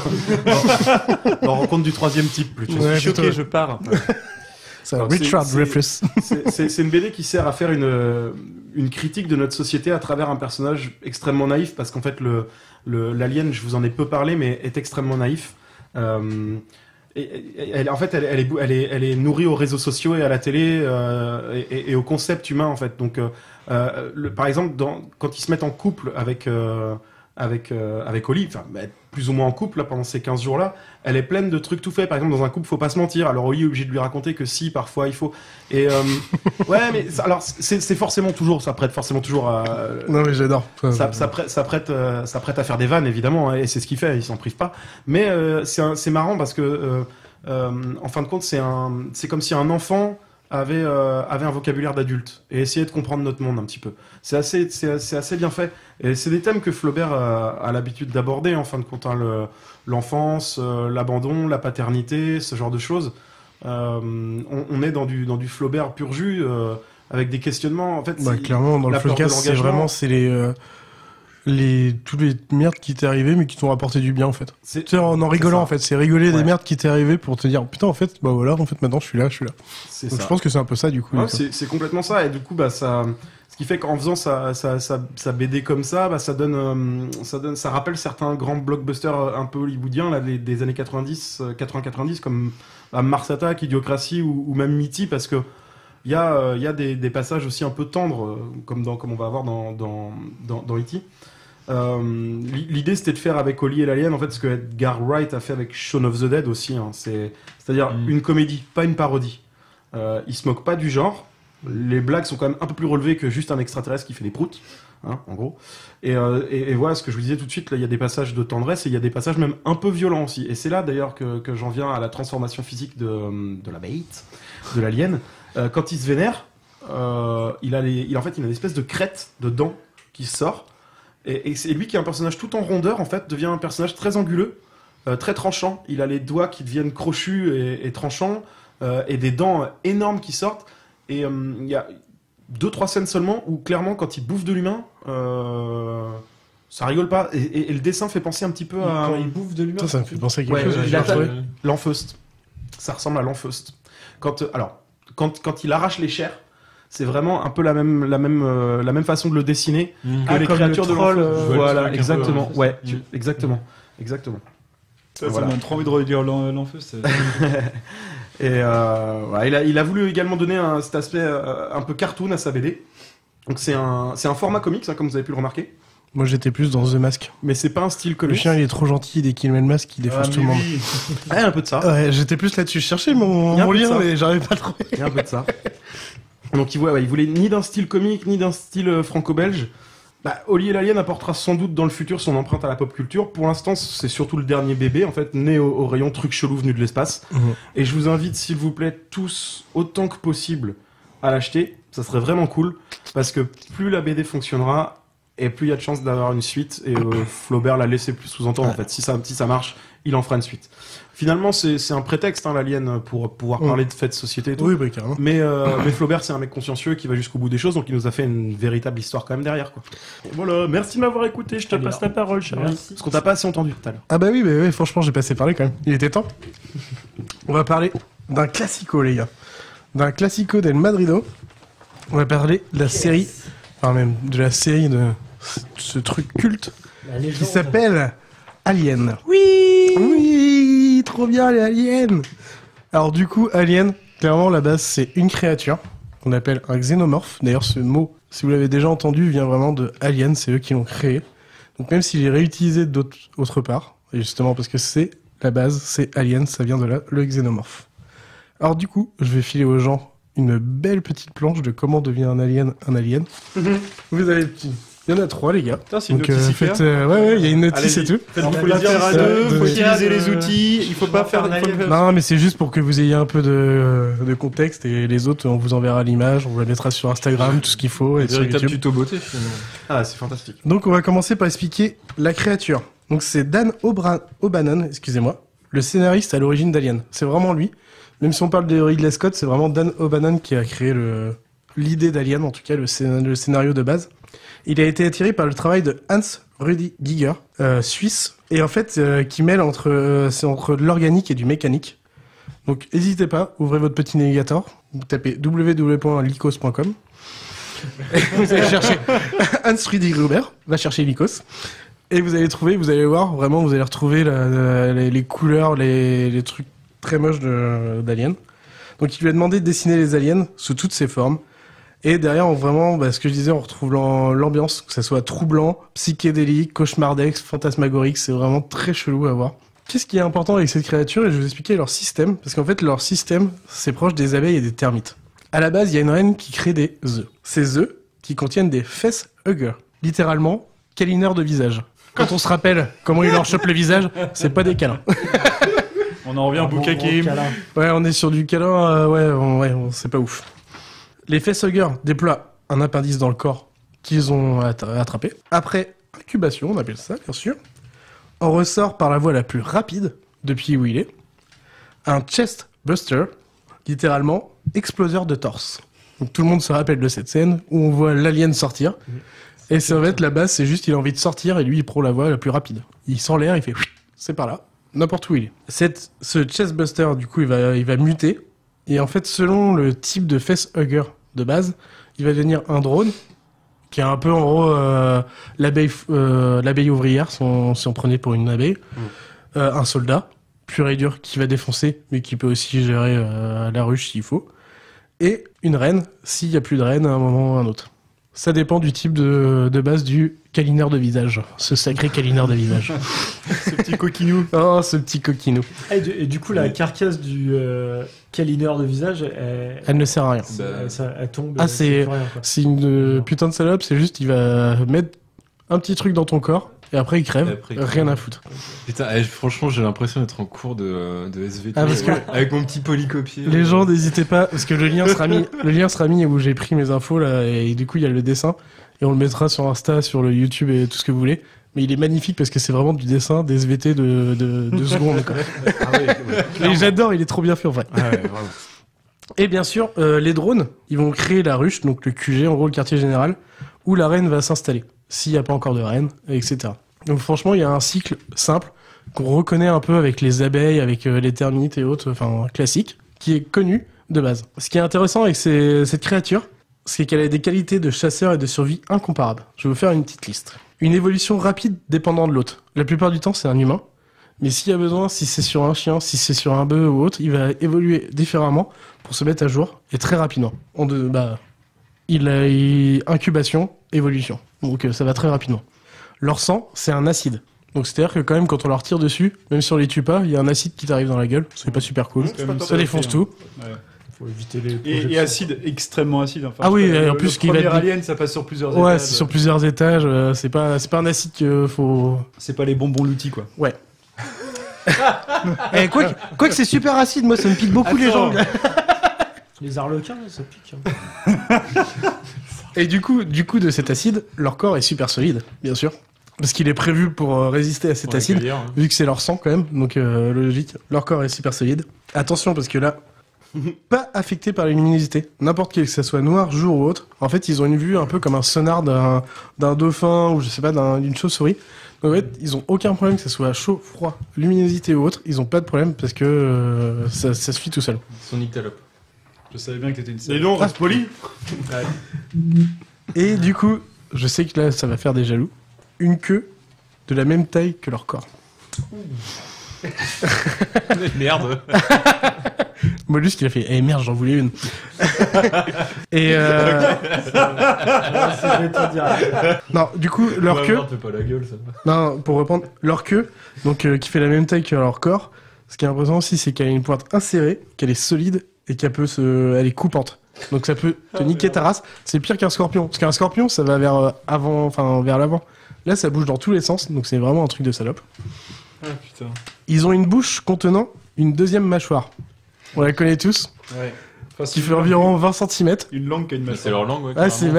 On rencontre du troisième type plutôt. Je suis choqué, je pars. Richard Dreyfus. C'est une BD qui sert à faire une critique de notre société à travers un personnage extrêmement naïf, parce qu'en fait l'alien, je vous en ai peu parlé, mais est extrêmement naïf. En fait, elle est nourrie aux réseaux sociaux et à la télé et au concept humain, en fait. Donc, par exemple, quand ils se mettent en couple avec Holly, enfin, plus ou moins en couple là, pendant ces 15 jours-là, elle est pleine de trucs tout faits. Par exemple, dans un couple, faut pas se mentir. Alors Holly est obligé de lui raconter que si, parfois, il faut. Et ouais, mais alors c'est forcément toujours, ça prête forcément toujours à. Non mais j'adore. Ça prête à faire des vannes, évidemment, et c'est ce qu'il fait. Il s'en prive pas. Mais c'est marrant parce que en fin de compte, c'est comme si un enfant avait un vocabulaire d'adulte et essayait de comprendre notre monde un petit peu. C'est assez bien fait, et c'est des thèmes que Flaubert a l'habitude d'aborder, en fin de compte, hein, l'enfance, l'abandon, la paternité, ce genre de choses. On est dans du Flaubert pur jus, avec des questionnements. En fait, clairement, dans le Floodcast, c'est vraiment toutes les merdes qui t'est arrivé mais qui t'ont rapporté du bien, en fait. En rigolant, en fait, c'est rigoler des merdes qui t'est arrivé pour te dire putain, en fait, bah voilà, en fait maintenant je suis là. Donc je pense que c'est un peu ça, du coup. Ouais, c'est complètement ça, et du coup ce qui fait qu'en faisant sa BD comme ça, ça rappelle certains grands blockbusters un peu hollywoodiens là, des années 80-90, comme Mars Attack, Idiocratie ou même E.T., parce que il y a des passages aussi un peu tendres, comme on va avoir dans E.T. L'idée, c'était de faire avec Holly et l'Alien, en fait, ce que Edgar Wright a fait avec Shaun of the Dead aussi, hein. C'est-à-dire une comédie, pas une parodie. Il se moque pas du genre. Les blagues sont quand même un peu plus relevées que juste un extraterrestre qui fait des proutes, hein, en gros. Et voilà ce que je vous disais tout de suite, là, il y a des passages de tendresse et il y a des passages même un peu violents aussi. Et c'est là d'ailleurs que j'en viens à la transformation physique de la bête, de l'alien. Quand il se vénère, il a une espèce de crête de dents qui sort. Et c'est lui qui est un personnage tout en rondeur, en fait, devient un personnage très anguleux, très tranchant. Il a les doigts qui deviennent crochus et tranchants. et des dents énormes qui sortent. Et il y a 2-3 scènes seulement où clairement quand il bouffe de l'humain, ça rigole pas. Et le dessin fait penser un petit peu à... Quand il bouffe de l'humain, ça me fait penser à quelque chose. L'Enfeust. Ça ressemble à l'Enfeust. Quand il arrache les chairs, c'est vraiment un peu la même façon de le dessiner que les créatures de l'Enfeust. Voilà, exactement. Exactement. Ça m'a trop envie de relire l'Enfeust. Et il a voulu également donner cet aspect un peu cartoon à sa BD. Donc c'est un format comics, comme vous avez pu le remarquer. Moi j'étais plus dans The Mask. Mais c'est pas un style comics. Le chien il est trop gentil, dès qu'il met le masque il défonce tout le monde. Ouais, un peu de ça. Ouais, j'étais plus là-dessus. Je cherchais mon lien mais j'arrive pas à le trouver. Il y a un peu de ça. Donc il voulait ni d'un style comique ni d'un style franco-belge. Oli et l'Alien apportera sans doute dans le futur son empreinte à la pop culture. Pour l'instant, c'est surtout le dernier bébé, en fait, né au rayon truc chelou venu de l'espace. Et je vous invite, s'il vous plaît, tous, autant que possible, à l'acheter. Ça serait vraiment cool, parce que plus la BD fonctionnera, et plus il y a de chances d'avoir une suite. Et Flaubert l'a laissé plus sous-entendre, en fait. Si ça marche, il en fera une suite. Finalement, c'est un prétexte, l'Alien, pour pouvoir parler de faits de société et tout. Oui, carrément. Mais Flaubert, c'est un mec consciencieux qui va jusqu'au bout des choses, donc il nous a fait une véritable histoire quand même derrière, quoi. Et voilà, merci de m'avoir écouté, je te passe la parole, Charles. Parce qu'on t'a pas assez entendu tout à l'heure. Ah bah oui, franchement, j'ai pas assez parlé quand même. Il était temps. On va parler d'un classico, les gars. D'un classico del Madrido. On va parler de la série, enfin même de la série de ce truc culte qui s'appelle Alien. Oui, trop bien les aliens. Alors du coup, Alien, clairement la base c'est une créature qu'on appelle un xénomorphe. D'ailleurs ce mot, si vous l'avez déjà entendu, vient vraiment de Alien, c'est eux qui l'ont créé. Donc même s'il est réutilisé d'autre part, et justement parce que c'est la base, c'est Alien, ça vient de là, le xénomorphe. Alors du coup, je vais filer aux gens une belle petite planche de comment devient un alien un alien. Vous avez il y en a 3 les gars. Putain, c'est une notice il y a une notice et tout. Il faut le dire à deux, il faut utiliser les outils, il faut pas faire... Non mais c'est juste pour que vous ayez un peu de contexte et les autres on vous enverra l'image, on vous la mettra sur Instagram, tout ce qu'il faut. Et sur YouTube. Tuto beauté finalement. Ah c'est fantastique. Donc on va commencer par expliquer la créature. Donc c'est Dan O'Bannon, excusez-moi, le scénariste à l'origine d'Alien. C'est vraiment lui. Même si on parle de Ridley Scott, c'est vraiment Dan O'Bannon qui a créé l'idée d'Alien, en tout cas le scénario de base. Il a été attiré par le travail de Hans Rudi Giger, suisse, et en fait qui mêle c'est entre de l'organique et du mécanique. Donc n'hésitez pas, ouvrez votre petit navigateur, vous tapez www.lycos.com, vous allez chercher Hans Rudi Giger, va chercher Lycos, et vous allez voir, vraiment vous allez retrouver les couleurs, les trucs très moches d'Alien. Donc il lui a demandé de dessiner les aliens sous toutes ses formes. Et derrière, ce que je disais, on retrouve l'ambiance, que ça soit troublant, psychédélique, cauchemardesque, fantasmagorique, c'est vraiment très chelou à voir. Qu'est-ce qui est important avec cette créature? Et je vais vous expliquer leur système, parce qu'en fait, leur système, c'est proche des abeilles et des termites. À la base, il y a une reine qui crée des œufs. Ces œufs, qui contiennent des facehuggers, littéralement, câlineurs de visage. Quand on se rappelle comment ils leur chopent le visage, c'est pas des câlins. On en revient au Bukake. Ouais, on est sur du câlin, c'est pas ouf. Les facehuggers déploient un appendice dans le corps qu'ils ont attrapé. Après incubation, on appelle ça, bien sûr, on ressort par la voie la plus rapide depuis où il est. Un chest buster, littéralement exploseur de torse. Donc tout le monde se rappelle de cette scène où on voit l'alien sortir. Et c'est en fait la base, c'est juste il a envie de sortir et lui il prend la voie la plus rapide. Il sent l'air, il fait c'est par là, n'importe où il est. Ce chest buster, du coup, il va muter. Et en fait, selon le type de facehugger de base, il va devenir un drone, qui est un peu en gros l'abeille ouvrière, si on prenait pour une abeille. Un soldat, pur et dur, qui va défoncer, mais qui peut aussi gérer la ruche s'il faut. Et une reine, s'il n'y a plus de reine à un moment ou à un autre. Ça dépend du type de base du câlineur de visage. Ce sacré câlineur de visage. Ce petit coquinou. Oh, ce petit coquinou. Et du coup, la carcasse du câlineur de visage, elle ne sert à rien. Elle tombe. Ah, c'est une putain de salope. C'est juste, il va mettre un petit truc dans ton corps. Et après, il crève. Rien à foutre. Putain, franchement, j'ai l'impression d'être en cours de SVT. Ah, parce que avec mon petit polycopier. Les gens, n'hésitez pas, parce que le lien sera mis où j'ai pris mes infos, là, et du coup, il y a le dessin. Et on le mettra sur Insta, sur le YouTube et tout ce que vous voulez. Mais il est magnifique parce que c'est vraiment du dessin des SVT de 2 secondes. Quoi. Et j'adore, il est trop bien fait en vrai. Et bien sûr, les drones, ils vont créer la ruche, donc le QG, en gros le quartier général, où la reine va s'installer, s'il n'y a pas encore de reine, etc. Donc franchement, il y a un cycle simple qu'on reconnaît un peu avec les abeilles, avec les termites et autres, enfin classique, qui est connu de base. Ce qui est intéressant avec cette créature, c'est qu'elle a des qualités de chasseur et de survie incomparables. Je vais vous faire une petite liste. Une évolution rapide dépendant de l'hôte. La plupart du temps, c'est un humain. Mais s'il y a besoin, si c'est sur un chien, si c'est sur un bœuf ou autre, il va évoluer différemment pour se mettre à jour et très rapidement. Il a incubation, évolution. Donc ça va très rapidement. Leur sang, c'est un acide. Donc c'est-à-dire que quand même, quand on leur tire dessus, même si on les tue pas, il y a un acide qui t'arrive dans la gueule. C'est pas super cool. Ça défonce tout. Ouais. Faut éviter les et acide, extrêmement acide. Enfin, ah oui, en plus qu'il va être alien, ça passe sur plusieurs étages. Ouais, c'est sur plusieurs étages. C'est pas un acide que faut. C'est pas les bonbons Lutti quoi. Ouais. Quoi que c'est super acide, moi ça me pique beaucoup les jambes. Les arlequins, ça pique. Hein. Et du coup de cet acide, leur corps est super solide, bien sûr. Parce qu'il est prévu pour résister à cet acide, vu que c'est leur sang quand même, donc logique. Leur corps est super solide. Attention, parce que là, pas affecté par la luminosité. N'importe quel, que ça soit noir, jour ou autre. En fait, ils ont une vue un peu comme un sonar d'un dauphin ou je sais pas, d'une chauve-souris. Donc en fait, ils ont aucun problème que ça soit chaud, froid, luminosité ou autre. Ils ont pas de problème parce que ça se fit tout seul. Ils sont nyctalopes. Je savais bien que t'étais une salope. Et non, reste poli. Et du coup, je sais que là, ça va faire des jaloux. Une queue de la même taille que leur corps. Merde. Mollusque, il a fait « Eh merde, j'en voulais une !» Et non, du coup, leur queue... pas la gueule, ça. Non, pour reprendre, leur queue, donc qui fait la même taille que leur corps, ce qui est impressionnant aussi, c'est qu'elle a une pointe insérée, qu'elle est solide, et qu'elle peut elle est coupante. Donc ça peut te niquer ta race. C'est pire qu'un scorpion. Parce qu'un scorpion, ça va vers l'avant. Là, ça bouge dans tous les sens, donc c'est vraiment un truc de salope. Ah putain. Ils ont une bouche contenant une deuxième mâchoire. On la connaît tous. Ouais. Enfin, qui fait environ 20 cm. Une langue qui a une mâchoire. C'est leur langue, ouais. Ah, c'est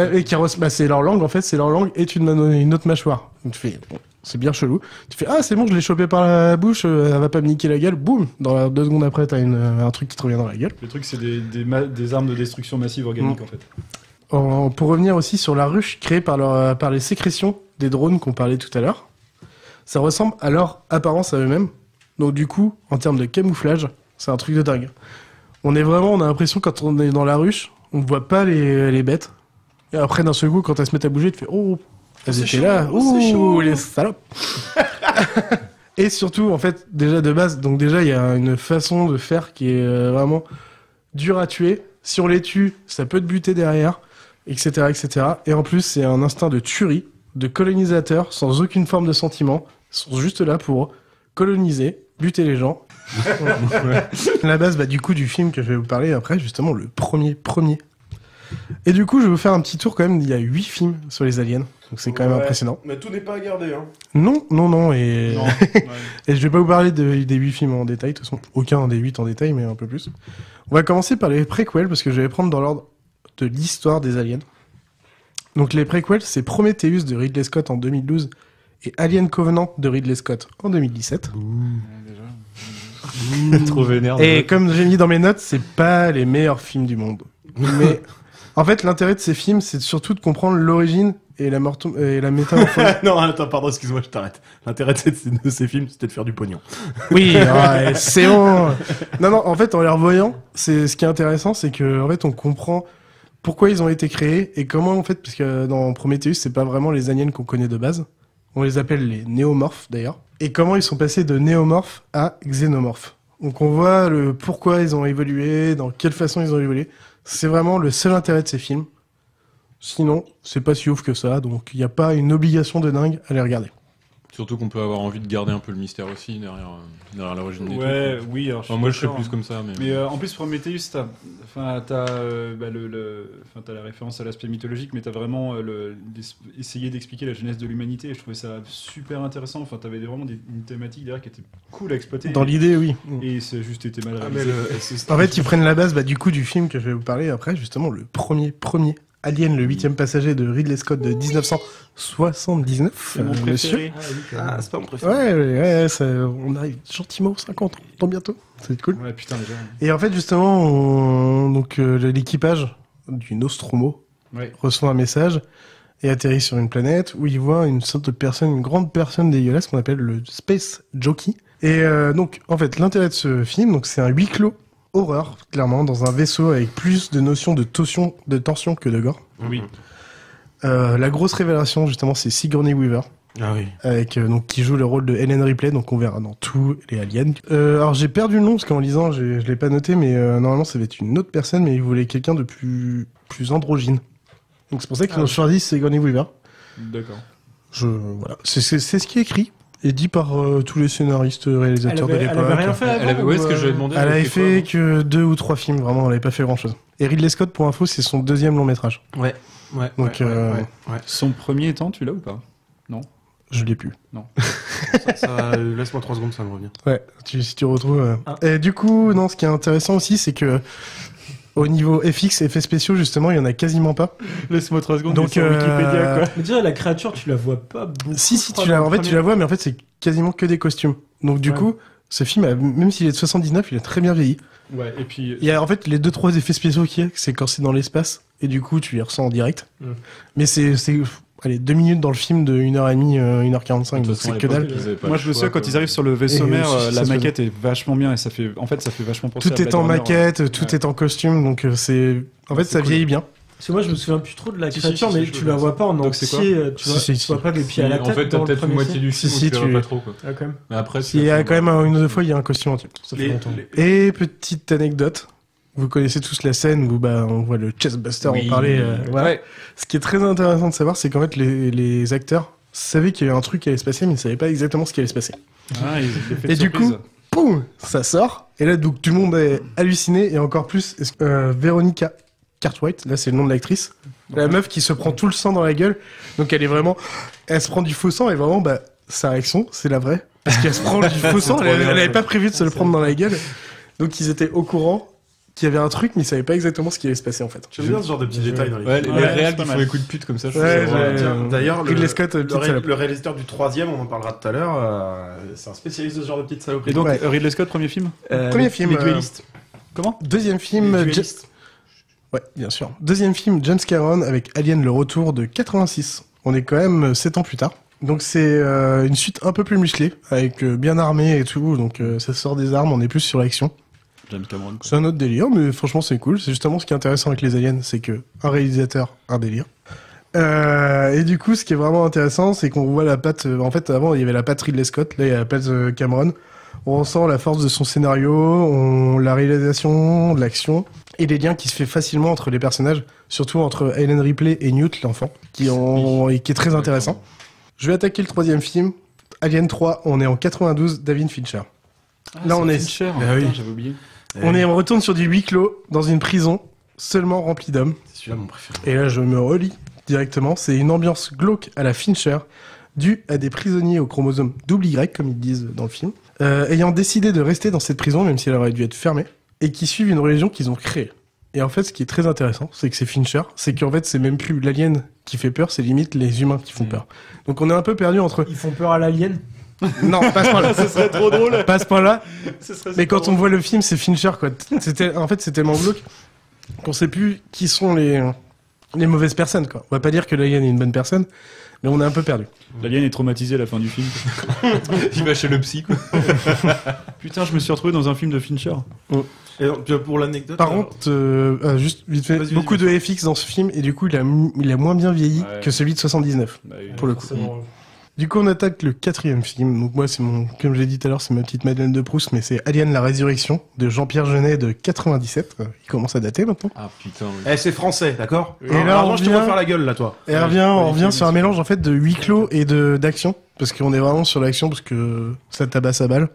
leur langue, en fait, c'est leur langue et une autre mâchoire. Donc tu fais, bon, c'est bien chelou. Tu fais, ah, c'est bon, je l'ai chopé par la bouche, elle va pas me niquer la gueule. Boum, 2 secondes après, t'as un truc qui te revient dans la gueule. Le truc, c'est des armes de destruction massive organique, en fait. Pour revenir aussi sur la ruche créée par les sécrétions des drones qu'on parlait tout à l'heure, ça ressemble à leur apparence à eux-mêmes. Donc du coup, en termes de camouflage, c'est un truc de dingue. On a l'impression quand on est dans la ruche, on ne voit pas les bêtes. Et après, d'un seul coup, quand elles se mettent à bouger, tu fais « Oh, elles étaient là, ouh, les salopes !» Et surtout, en fait, déjà de base, donc déjà, il y a une façon de faire qui est vraiment dure à tuer. Si on les tue, ça peut te buter derrière, etc., etc. Et en plus, c'est un instinct de tuerie, de colonisateur, sans aucune forme de sentiment. Ils sont juste là pour coloniser, buter les gens. La base, du coup, du film que je vais vous parler après, justement, le premier. Et du coup, je vais vous faire un petit tour quand même. Il y a 8 films sur les aliens, donc c'est quand même impressionnant. Mais tout n'est pas à garder, hein. Non, et... Non, et je vais pas vous parler des 8 films en détail, de toute façon, aucun des 8 en détail, mais un peu plus. On va commencer par les préquels, parce que je vais prendre dans l'ordre de l'histoire des aliens. Donc les préquels, c'est Prometheus de Ridley Scott en 2012 et Alien Covenant de Ridley Scott en 2017. Trop vénère. Et comme j'ai mis dans mes notes, c'est pas les meilleurs films du monde. Mais en fait, l'intérêt de ces films, c'est surtout de comprendre l'origine et la métamorphose. Non, attends, pardon, excuse-moi, je t'arrête. L'intérêt de ces films, c'était de faire du pognon. Oui, ouais, c'est bon. Non, en fait, en les revoyant, ce qui est intéressant, c'est que en fait, on comprend pourquoi ils ont été créés et comment, en fait, parce que dans Prometheus, c'est pas vraiment les aliens qu'on connaît de base. On les appelle les néomorphes, d'ailleurs. Et comment ils sont passés de néomorphes à xénomorphes. Donc on voit le pourquoi ils ont évolué, dans quelle façon ils ont évolué. C'est vraiment le seul intérêt de ces films. Sinon, c'est pas si ouf que ça, donc il n'y a pas une obligation de dingue à les regarder. Surtout qu'on peut avoir envie de garder un peu le mystère aussi derrière l'origine des trucs. Oui, alors moi je serais plus comme ça. Mais en plus, Prometheus, t'as la référence à l'aspect mythologique, mais t'as vraiment essayé d'expliquer la genèse de l'humanité, et je trouvais ça super intéressant. Enfin, t'avais vraiment une thématique derrière qui était cool à exploiter. Dans l'idée, oui. Et ça a juste été mal réalisé. En fait, ils prennent la base du coup du film que je vais vous parler après, justement, le premier Alien, le 8e passager de Ridley Scott de 1979. C'est mon préféré. C'est pas mon préféré. Ouais, on arrive gentiment aux 50 ans, tant bientôt. Ça va être cool. Ouais, putain, déjà. Et en fait, justement, l'équipage du Nostromo reçoit un message et atterrit sur une planète où il voit une sorte de personne, une grande personne dégueulasse qu'on appelle le Space Jockey. Et donc, en fait, l'intérêt de ce film, donc c'est un huis clos horreur, clairement, dans un vaisseau avec plus de notions de tension que de gore. Oui. La grosse révélation, justement, c'est Sigourney Weaver. Ah oui. Avec, donc, qui joue le rôle de Ellen Ripley, donc on verra dans tous les Aliens. Alors j'ai perdu le nom, parce qu'en lisant, je l'ai pas noté, mais normalement ça va être une autre personne, mais il voulait quelqu'un de plus androgyne. Donc c'est pour ça qu'ils ont choisi Sigourney Weaver. D'accord. Voilà. C'est ce qui est écrit. Et dit par tous les scénaristes, réalisateurs de l'époque. Elle avait rien fait avant, est-ce que je lui ai demandé. Elle avait fait que 2 ou 3 films, vraiment, elle avait pas fait grand chose. Et Ridley Scott, pour info, c'est son 2e long métrage. Ouais. Donc, Son premier étant, tu l'as ou pas? Non. Je l'ai plus. Non. Laisse-moi 3 secondes, ça me revient. Ouais, si tu retrouves. Et du coup, non, ce qui est intéressant aussi, c'est que au niveau FX, effets spéciaux, justement, il y en a quasiment pas. Laisse-moi 3 secondes. Donc, sur Wikipédia, quoi. Mais déjà, la créature, tu la vois pas. Si, tu la vois, mais en fait, c'est quasiment que des costumes. Donc, du coup, ce film, même s'il est de 79, il a très bien vieilli. Ouais, et puis. Il y a en fait les 2-3 effets spéciaux qu'il y a, c'est quand c'est dans l'espace, et du coup, tu les ressens en direct. Mais c'est 2 minutes dans le film de 1h30, 1h45, donc c'est que dalle. Moi, je me souviens quand ils arrivent sur le vaisseau mère, la maquette est vachement bien et ça fait vachement penser à tout est en maquette, tout est en costume, donc c'est. En fait, ça vieillit bien. Parce que moi, je me souviens plus trop de la créature, mais tu la vois pas en entier. Tu vois pas les pieds à la tête. En fait, t'as peut-être une moitié du film où tu la vois pas trop, quoi. Ah, quand même. Mais après, il y a quand même une ou deux fois, il y a un costume entier. Ça fait longtemps. Et petite anecdote. Vous connaissez tous la scène où on voit le Chestbuster en parler. Voilà. Ouais. Ce qui est très intéressant de savoir, c'est qu'en fait, les acteurs savaient qu'il y avait un truc qui allait se passer, mais ils ne savaient pas exactement ce qui allait se passer. Et du coup, boum, ça sort. Et là, donc, tout le monde est halluciné. Et encore plus, Veronica Cartwright, là, c'est le nom de l'actrice. La meuf qui se prend tout le sang dans la gueule. Donc, elle se prend du faux sang et vraiment, sa réaction, c'est la vraie. Parce qu'elle se prend du faux sang. Elle n'avait pas prévu de se le prendre dans la gueule. Donc, ils étaient au courant qu'il y avait un truc, mais ils savaient pas exactement ce qui allait se passer en fait. J'aime bien ce genre de petits détails dans les films. Les réals qui font les coups de pute comme ça. D'ailleurs, Ridley Scott, le réalisateur du 3e, on en parlera tout à l'heure, c'est un spécialiste de ce genre de petites saloperies. Et donc, Ridley Scott, premier film Premier film. Les duellistes. Comment? Deuxième film. Ouais, bien sûr. Deuxième film, James Cameron avec Alien le retour de 86. On est quand même 7 ans plus tard. Donc c'est une suite un peu plus musclée, avec bien armé et tout, donc ça sort des armes, on est plus sur l'action. James Cameron. C'est un autre délire, mais franchement c'est cool. C'est justement ce qui est intéressant avec les aliens, c'est que un réalisateur, un délire. Et du coup, ce qui est vraiment intéressant, c'est qu'on voit la patte. En fait, avant il y avait la patte Ridley Scott, là il y a la patte Cameron. On ressent la force de son scénario, la réalisation, l'action et les liens qui se fait facilement entre les personnages, surtout entre Ellen Ripley et Newt, l'enfant, qui est très intéressant. Je vais attaquer le 3e film, Alien 3. On est en 92, David Fincher. Là, on est. Fincher, j'avais oublié. On retourne sur du huis clos dans une prison seulement remplie d'hommes. C'est celui-là mon préféré. Et là, je me relis directement. C'est une ambiance glauque à la Fincher, due à des prisonniers au chromosome XY, comme ils disent dans le film, ayant décidé de rester dans cette prison, même si elle aurait dû être fermée, et qui suivent une religion qu'ils ont créée. Et en fait, ce qui est très intéressant, c'est que c'est Fincher, c'est qu'en fait, c'est même plus l'alien qui fait peur, c'est limite les humains qui font peur. Donc on est un peu perdu entre. Ils font peur à l'alien? Non, pas à ce point-là. Ce serait trop drôle. Pas à ce point-là. Mais quand on voit le film, c'est Fincher, quoi. En fait, c'est tellement glauque qu'on sait plus qui sont les mauvaises personnes, quoi. On va pas dire que l'alien est une bonne personne, mais on est un peu perdu. L'alien est traumatisé à la fin du film. Il va chez le psy, quoi. Putain, je me suis retrouvé dans un film de Fincher. Et pour l'anecdote. Par contre, juste vite fait, beaucoup de FX dans ce film, et du coup, il a moins bien vieilli que celui de 79, pour le coup. Du coup, on attaque le 4e film. Donc moi, comme je l'ai dit tout à l'heure, c'est ma petite Madeleine de Proust, mais c'est Alien la Résurrection de Jean-Pierre Jeunet de 97. Il commence à dater maintenant. Ah putain. C'est français, d'accord. Et là, on je te vois faire la gueule là, toi. Et on revient sur un mélange en fait de huis clos et d'action, parce qu'on est vraiment sur l'action parce que ça tabasse à balle.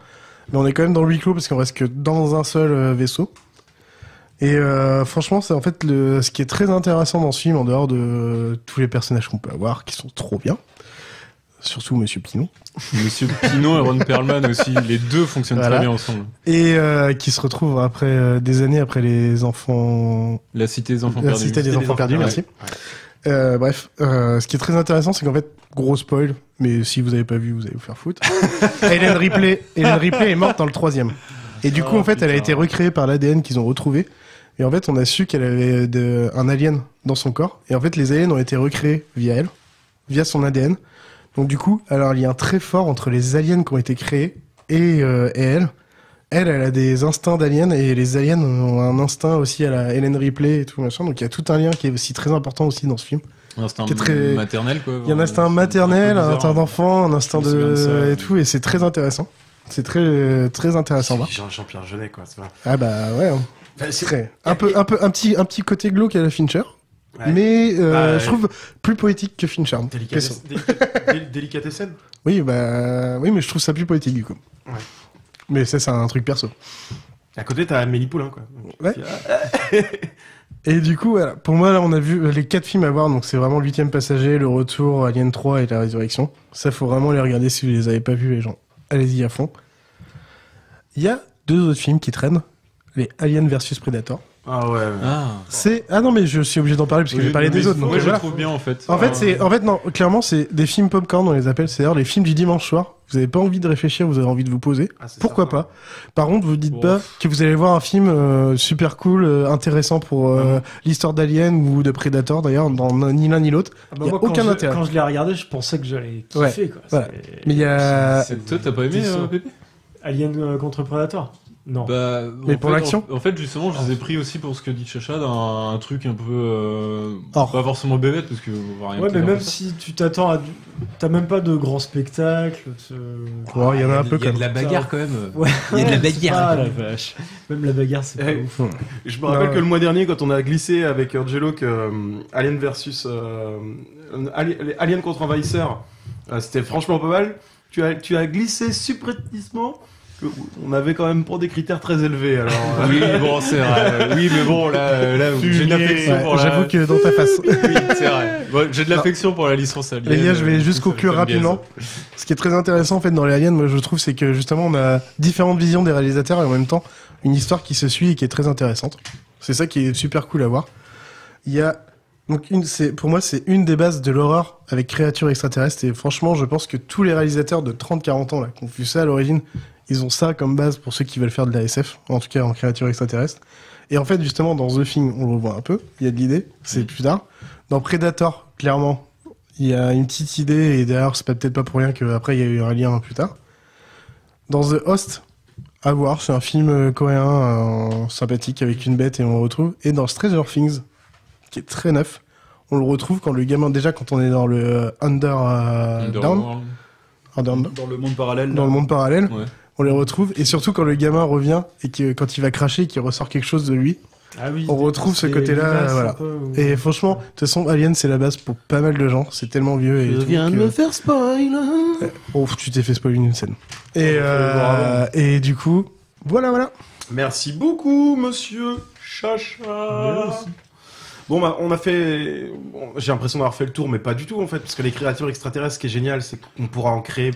Mais on est quand même dans le huis clos parce qu'on reste que dans un seul vaisseau. Et franchement, c'est en fait ce qui est très intéressant dans ce film, en dehors de tous les personnages qu'on peut avoir, qui sont trop bien. surtout Monsieur Pinon. Monsieur Pinon et Ron Perlman aussi, les deux fonctionnent très bien ensemble. Et qui se retrouvent après des années après les enfants... La Cité des Enfants Perdus. La Cité des Enfants Perdus, merci. Bref, ce qui est très intéressant, c'est qu'en fait, gros spoil, mais si vous n'avez pas vu, vous allez vous faire foutre. Hélène Ripley est morte dans le 3e. Et du coup, en fait, elle a été recréée par l'ADN qu'ils ont retrouvé. Et en fait, on a su qu'elle avait un alien dans son corps. Et en fait, les aliens ont été recréés via elle, via son ADN. Donc du coup, alors il y a un très fort entre les aliens qui ont été créés et elle. Elle a des instincts d'alien et les aliens ont un instinct aussi à la Hélène Ripley et tout machin. Donc il y a tout un lien qui est aussi très important aussi dans ce film. Un instinct maternel quoi. Il y a un instinct maternel, un instinct d'enfant, un instinct et tout, et c'est très intéressant. C'est très très intéressant. Jean-Pierre Jeunet quoi. C'est pas... Ah bah ouais. Très. Un petit côté glauque à la Fincher. Ouais. Mais je trouve plus poétique que Fincher. Délicatessen. Oui, mais je trouve ça plus poétique du coup. Ouais. Mais ça, c'est un truc perso. À côté, t'as Amélie Poulain, quoi. Ouais. Et du coup, voilà. Pour moi, là, on a vu les 4 films à voir. Donc, c'est vraiment Le 8e Passager, Le Retour, Alien 3 et La Résurrection. Ça, faut vraiment les regarder si vous les avez pas vus, les gens. Allez-y à fond. Il y a 2 autres films qui traînent. Les Alien vs Predator. Ah ouais. Ah non, mais je suis obligé d'en parler parce que j'ai parlé des autres. Moi, je le trouve bien en fait. En fait, non, clairement, c'est des films popcorn, on les appelle. C'est-à-dire les films du dimanche soir. Vous avez pas envie de réfléchir, vous avez envie de vous poser. Pourquoi pas? Par contre, vous dites pas que vous allez voir un film super cool, intéressant pour l'histoire d'Alien ou de Predator d'ailleurs, ni l'un ni l'autre. Il y a aucun intérêt. Quand je l'ai regardé, je pensais que j'allais kiffer quoi. Voilà. Mais il y a. Toi, t'as pas aimé Pépé Alien contre Predator? Non. Mais pour l'action en fait, justement, je les ai pris aussi pour ce que dit Chacha, d'un truc un peu pas forcément bébête parce que on va rien. Ouais, mais même si tu t'attends à t'as même pas de grands spectacles. Il y en a un peu comme. Il y a de la bagarre quand même. Ouais. Il y a de la bagarre. Ah la vache. Même la bagarre, c'est pas ouf. Je me rappelle que le mois dernier, quand on a glissé avec Angelo que Alien versus Alien contre Envahisseur, c'était franchement pas mal. Tu as glissé subrepticement. On avait quand même pour des critères très élevés, alors. Oui, bon, c'est vrai. Oui, mais bon, là, j'ai de l'affection pour la... J'avoue que dans ta face. Oui, c'est vrai. Bon, j'ai de l'affection pour la licence Alien. Les gars, je vais juste conclure rapidement. Ce qui est très intéressant, en fait, dans les Aliens, moi, je trouve, c'est que, justement, on a différentes visions des réalisateurs et en même temps, une histoire qui se suit et qui est très intéressante. C'est ça qui est super cool à voir. Il y a, donc, pour moi, c'est une des bases de l'horreur avec créatures extraterrestres et franchement, je pense que tous les réalisateurs de 30-40 ans, là, qui ont vu ça à l'origine, ils ont ça comme base pour ceux qui veulent faire de la SF, en tout cas en créature extraterrestre. Et en fait, justement, dans The Thing, on le voit un peu, il y a de l'idée, c'est plus tard. Dans Predator, clairement, il y a une petite idée, et d'ailleurs, c'est peut-être pas pour rien qu'après, il y a eu un lien plus tard. Dans The Host, à voir, c'est un film coréen sympathique avec une bête et on le retrouve. Et dans Stranger Things, qui est très neuf, on le retrouve quand le gamin, déjà quand on est dans le Underdown, dans le monde parallèle. Dans le monde parallèle. Ouais. On les retrouve, et surtout quand le gamin revient, et que quand il va cracher, qu'il ressort quelque chose de lui, on retrouve ce côté-là, voilà. Et franchement, de toute façon, Alien, c'est la base pour pas mal de gens, c'est tellement vieux. Et je viens de me faire spoil. Oh, tu t'es fait spoiler une scène. Et du coup, voilà. Merci beaucoup, monsieur Chacha. Bon, bah, on a fait... Bon, j'ai l'impression d'avoir fait le tour, mais pas du tout, en fait, parce que les créatures extraterrestres, ce qui est génial, c'est qu'on pourra en créer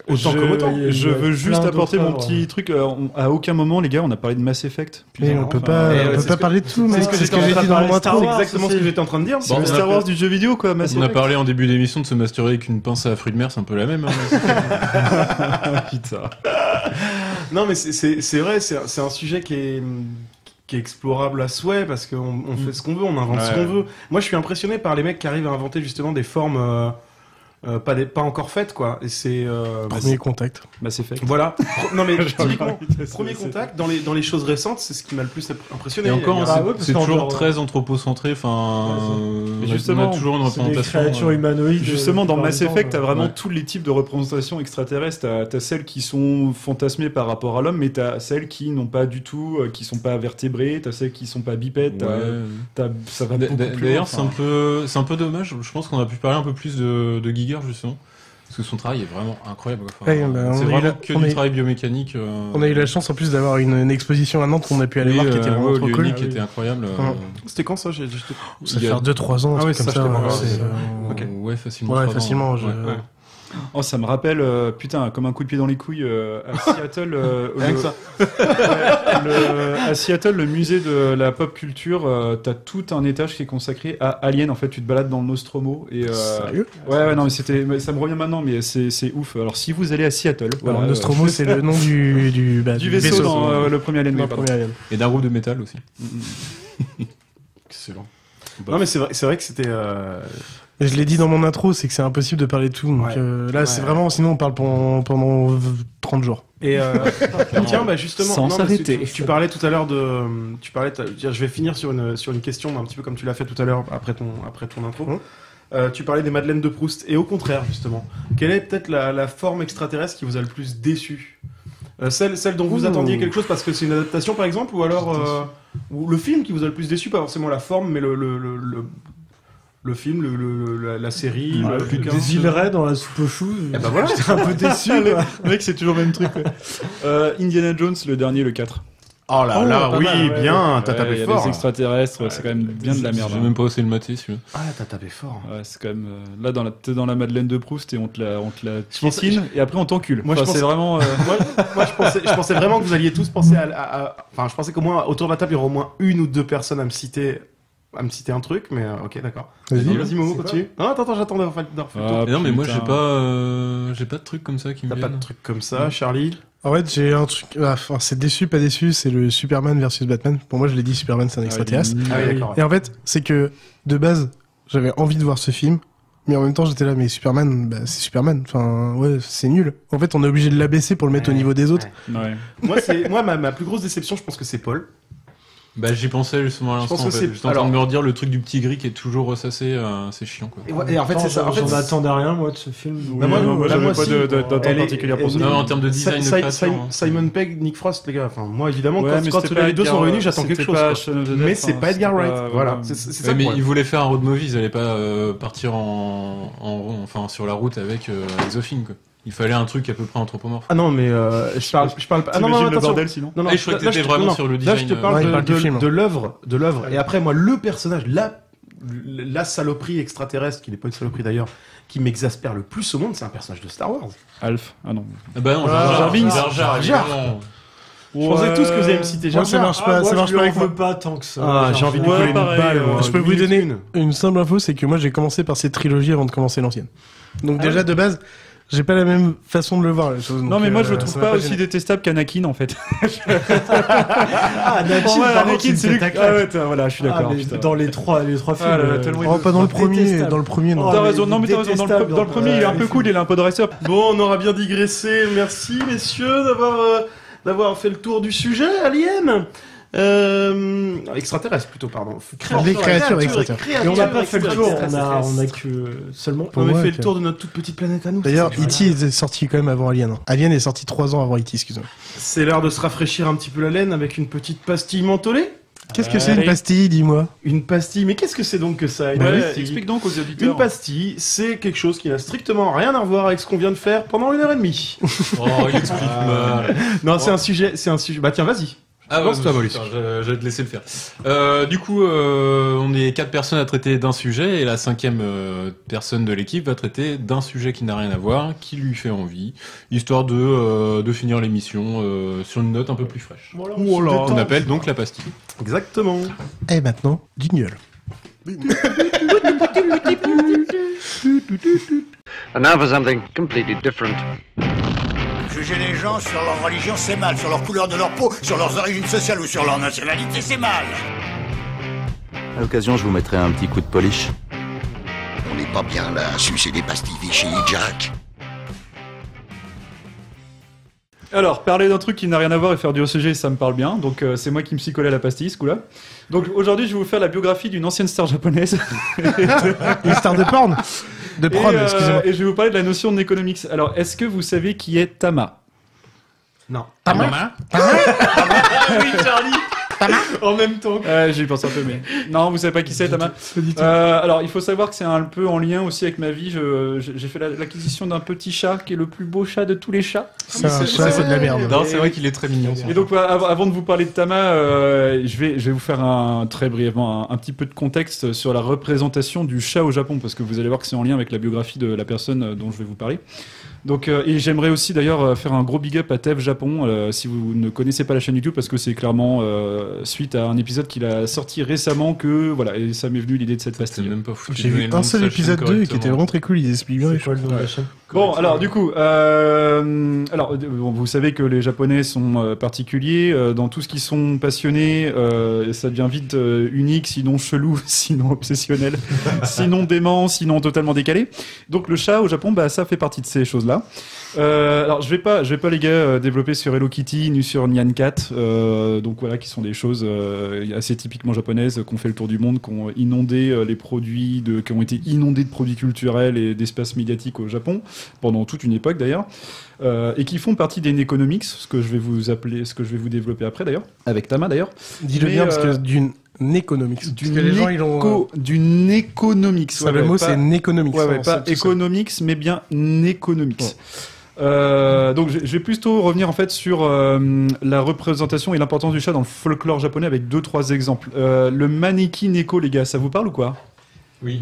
autant que autant. Je veux juste apporter mon petit truc. À aucun moment, les gars, on a parlé de Mass Effect. Mais on peut pas parler de tout, mais c'est ce que j'ai dit dans le intro. C'est exactement ce que j'étais en train de dire. C'est Star Wars du jeu vidéo, quoi, Mass Effect. On a parlé en début d'émission de se masturber avec une pince à fruits de mer, c'est un peu la même. Putain. Non, mais c'est vrai, c'est un sujet qui est explorable à souhait parce qu'on fait ce qu'on veut, on invente ce qu'on veut. Moi, je suis impressionné par les mecs qui arrivent à inventer justement des formes pas encore faites, quoi. Et c'est premier contact. Mass Effect. Voilà. Non mais typiquement, premier contact dans les choses récentes, c'est ce qui m'a le plus impressionné. Et encore, c'est toujours très anthropocentré. Enfin, justement, on a toujours une représentation. Des créatures humanoïdes. Justement, dans Mass Effect, t'as vraiment tous les types de représentations extraterrestres. T'as celles qui sont fantasmées par rapport à l'homme, mais t'as celles qui n'ont pas du tout, qui sont pas vertébrées. T'as celles qui sont pas bipèdes. Ça va beaucoup plus loin. D'ailleurs, c'est un peu dommage. Je pense qu'on a pu parler un peu plus de Giger justement. Parce que son travail est vraiment incroyable. Enfin, c'est vraiment du travail biomécanique. On a eu la chance en plus d'avoir une exposition à Nantes qu'on a pu aller voir qui était vraiment trop cool. Qui était incroyable. C'était quand ça? Ça fait 2-3 ans, comme ça. Ouais, facilement. Ouais, facilement. Oh, ça me rappelle, putain, comme un coup de pied dans les couilles, à Seattle. Rien que ça. À Seattle, le musée de la pop culture, t'as tout un étage qui est consacré à Alien. En fait, tu te balades dans le Nostromo. Et, Sérieux ? Ouais, non, mais ça me revient maintenant, mais c'est ouf. Alors, si vous allez à Seattle. Alors, Nostromo, c'est le nom du vaisseau dans le premier Alien. Et d'un groupe de métal aussi. Excellent. Non, mais c'est vrai que c'était. Je l'ai dit dans mon intro, c'est que c'est impossible de parler de tout. Donc là, c'est vraiment, sinon on parle pendant 30 jours. Et tiens, bah justement, sans s'arrêter. Tu parlais tout à l'heure de, je vais finir sur une question un petit peu comme tu l'as fait tout à l'heure après ton intro. Tu parlais des Madeleines de Proust et au contraire justement, quelle est peut-être la forme extraterrestre qui vous a le plus déçu? Celle dont vous attendiez quelque chose parce que c'est une adaptation par exemple, ou alors ou le film qui vous a le plus déçu, pas forcément la forme, mais le film, la série, des îles raies dans la soupe aux choux. Eh ben voilà. J'étais un peu déçu. Le mec, c'est toujours le même truc. Indiana Jones, le dernier, le 4. Oh là là, oui, mal, bien, t'as tapé fort. Les extraterrestres, c'est quand même bien de la merde. J'ai même pas osé le mater, celui-là. Ah, t'as tapé fort. Ouais, c'est quand même là t'es dans la Madeleine de Proust et on te la piétine et après on t'encule. Moi, c'est vraiment. moi, je pensais vraiment que vous alliez tous penser enfin, je pensais qu'au moins autour de la table, il y aurait au moins une ou deux personnes à me citer un truc, mais ok, d'accord. Vas-y, Momo, continue. Non, attends, j'attends d'avoir fait le tour. Non, mais moi, j'ai pas de trucs comme ça qui me viennent. T'as pas de trucs comme ça, Charlie? En fait, j'ai un truc. Enfin, c'est déçu, pas déçu. C'est le Superman versus Batman. Pour moi, je l'ai dit, Superman, c'est un extraterrestre. Et en fait, c'est que de base, j'avais envie de voir ce film, mais en même temps, j'étais là, mais Superman, c'est Superman. Enfin, ouais, c'est nul. En fait, on est obligé de l'abaisser pour le mettre au niveau des autres. Moi, ma plus grosse déception, je pense que c'est Paul. Bah, j'y pensais justement à l'instant. J'étais en train de me redire le truc du petit gris qui est toujours ressassé, c'est chiant quoi. Et en fait, c'est ça. J'en attendais rien moi de ce film. Moi, j'avais pas d'attente particulière pour ça. Non, en termes de design de création. Simon Pegg, Nick Frost, les gars. Enfin, moi, évidemment, quand les deux sont réunis, j'attends quelque chose. Mais c'est pas Edgar Wright. Voilà. C'est ça. Mais ils voulaient faire un road movie, ils allaient pas partir enfin sur la route avec Exofin quoi. Il fallait un truc à peu près anthropomorphe. Ah non, mais je parle pas. Ah non, le bordel sinon. Non, je crois que t'étais vraiment sur le design. Là, je te parle de l'œuvre. Et après, moi, le personnage, la saloperie extraterrestre, qui n'est pas une saloperie d'ailleurs, qui m'exaspère le plus au monde, c'est un personnage de Star Wars. Alf. Ah non. Bah non, Jar Jar. Je pensais tous que vous allez me citer Jar Jar. Ça marche pas, ça marche pas avec moi. Pas tant que ça. Ah, j'ai envie de lui coller une balle. Je peux vous donner une simple info, c'est que moi, j'ai commencé par cette trilogie avant de commencer l'ancienne. Donc déjà, de base... J'ai pas la même façon de le voir, les choses. Non, mais moi, je le trouve pas aussi détestable qu'Anakin, en fait. Anakin, c'est lui. Ah ouais, voilà, je suis d'accord. Dans les trois films. Pas dans le premier. Dans le premier, non. T'as raison. Non, mais t'as raison. Dans le premier, il est un peu cool, il est un peu dresseur. Bon, on aura bien digressé. Merci, messieurs, d'avoir fait le tour du sujet, Alien. Extraterrestre plutôt, pardon. Les créatures extraterrestres. Et on n'a pas fait le tour, on a que seulement. On a fait le tour de notre toute petite planète à nous. D'ailleurs, E.T. est sorti quand même avant Alien. Alien est sorti 3 ans avant E.T., excusez-moi. C'est l'heure de se rafraîchir un petit peu la laine avec une petite pastille mentholée. Qu'est-ce que c'est une pastille, dis-moi? Une pastille, mais qu'est-ce que c'est donc que ça? Explique donc aux auditeurs. Une pastille, c'est quelque chose qui n'a strictement rien à voir avec ce qu'on vient de faire pendant 1h30. Oh, il explique mal. Non, c'est un sujet. Bah tiens, vas-y. Ah ouais, je vais te laisser le faire. Du coup, on est 4 personnes à traiter d'un sujet et la 5e personne de l'équipe va traiter d'un sujet qui n'a rien à voir, qui lui fait envie, histoire de finir l'émission sur une note un peu plus fraîche. Voilà, on appelle donc la pastille. Exactement. Et maintenant, jingle. And now for something completely different. Juger les gens sur leur religion, c'est mal. Sur leur couleur de leur peau, sur leurs origines sociales ou sur leur nationalité, c'est mal. À l'occasion, je vous mettrai un petit coup de polish. On n'est pas bien là à sucer des pastilles Vichy, Jack. Alors, parler d'un truc qui n'a rien à voir et faire du OCG, ça me parle bien. Donc, c'est moi qui me suis collé à la pastille, ce coup-là. Donc, aujourd'hui, je vais vous faire la biographie d'une ancienne star japonaise. Une star de porn? De prod, excusez-moi. Et je vais vous parler de la notion d'economics. Alors, est-ce que vous savez qui est Tama? Non. Tama? Oui, Charlie. Tama En même temps. J'y pense un peu, mais non, vous savez pas qui c'est, Tama. Alors, il faut savoir que c'est un peu en lien aussi avec ma vie. J'ai fait l'acquisition d'un petit chat qui est le plus beau chat de tous les chats. C'est un chat, c'est de la merde. Non, c'est vrai qu'il est très mignon. Et donc, avant de vous parler de Tama, je vais vous faire très brièvement un petit peu de contexte sur la représentation du chat au Japon, parce que vous allez voir que c'est en lien avec la biographie de la personne dont je vais vous parler. Donc, et j'aimerais aussi d'ailleurs faire un gros big up à Tev Japon, si vous ne connaissez pas la chaîne YouTube, parce que c'est clairement suite à un épisode qu'il a sorti récemment que voilà, et ça m'est venu l'idée de cette pastille. Même pas foutu. J'ai vu un seul épisode 2 qui était vraiment très cool, il explique bien les choses. Bon, alors du coup, vous savez que les Japonais sont particuliers dans tout ce qu'ils sont passionnés. Ça devient vite unique, sinon chelou, sinon obsessionnel, sinon dément, sinon totalement décalé. Donc le chat au Japon, bah ça fait partie de ces choses-là. Alors je vais pas les gars développer sur Hello Kitty ni sur Nyan Cat, donc voilà, qui sont des choses assez typiquement japonaises, qui ont fait le tour du monde, qui ont inondé les produits, qui ont été inondés de produits culturels et d'espaces médiatiques au Japon pendant toute une époque d'ailleurs, et qui font partie des Nekonomics, ce que je vais vous développer après d'ailleurs, avec Tama d'ailleurs. Dis-le bien parce que d'une Economics. D'une Economics. Ouais, le mot c'est Neconomics. Ouais, pas Economics, mais bien Neconomics. Donc je vais plutôt revenir en fait sur la représentation et l'importance du chat dans le folklore japonais avec 2-3 exemples. Le Maneki Neko, les gars, ça vous parle ou quoi? Oui.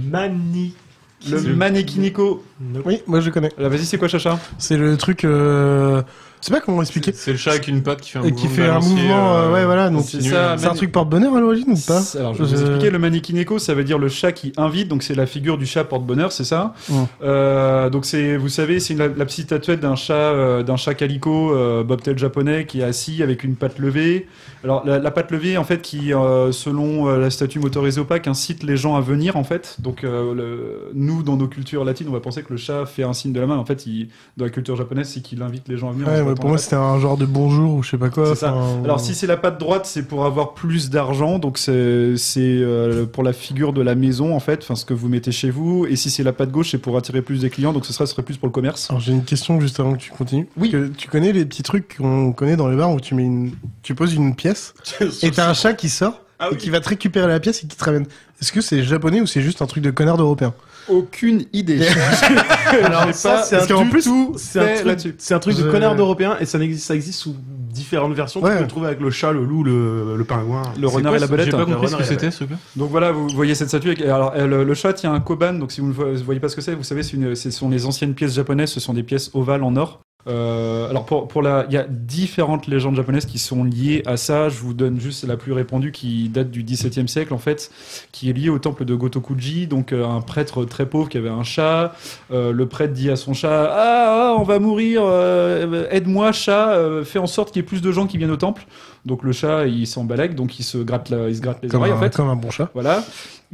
Le Maneki Neko. Oui, moi je connais. Là, vas-y, c'est quoi, Chacha? C'est le truc. Je sais pas comment expliquer. C'est le chat avec une patte qui fait un et mouvement. Qui fait un mouvement, ouais, voilà. Donc c'est ça. C'est un truc porte-bonheur à l'origine ou pas? Alors, je vais vous expliquer. Le Maneki Neko, ça veut dire le chat qui invite. Donc, c'est la figure du chat porte-bonheur, c'est ça. Donc, vous savez, c'est la petite statuette d'un chat calico, bobtail japonais, qui est assis avec une patte levée. Alors, la patte levée, en fait, qui, selon la statue motorisée opaque, incite les gens à venir, en fait. Donc, nous, dans nos cultures latines, on va penser que le chat fait un signe de la main. En fait, dans la culture japonaise, c'est qu'il invite les gens à venir. Ouais, pour moi, c'était un genre de bonjour ou je sais pas quoi. C'est ça. Alors, si c'est la patte droite, c'est pour avoir plus d'argent. Donc, c'est pour la figure de la maison, en fait, enfin, ce que vous mettez chez vous. Et si c'est la patte gauche, c'est pour attirer plus des clients. Donc, ce serait plus pour le commerce. Alors, j'ai une question juste avant que tu continues. Oui. Tu connais les petits trucs qu'on connaît dans les bars où tu poses une pièce et t'as un chat qui sort et qui va te récupérer la pièce et qui te ramène. Est-ce que c'est japonais ou c'est juste un truc de connard d'européen? Aucune idée. Alors ça, c'est un truc de connard d'européen et ça existe sous différentes versions. Tu peux le trouver avec le chat, le loup, le pingouin, le renard et la belette. J'ai pas compris ce que c'était, ce truc. Donc voilà, vous voyez cette statue. Alors le chat tient un koban. Donc si vous ne voyez pas ce que c'est, vous savez, ce sont les anciennes pièces japonaises. Ce sont des pièces ovales en or. Alors il y a différentes légendes japonaises qui sont liées à ça. Je vous donne juste la plus répandue qui date du XVIIe siècle en fait, qui est liée au temple de Gotokuji, donc un prêtre très pauvre qui avait un chat. Le prêtre dit à son chat on va mourir, aide-moi chat, fais en sorte qu'il y ait plus de gens qui viennent au temple. Donc le chat il s'embalague, donc il se gratte les oreilles en fait. Comme un bon chat. Voilà.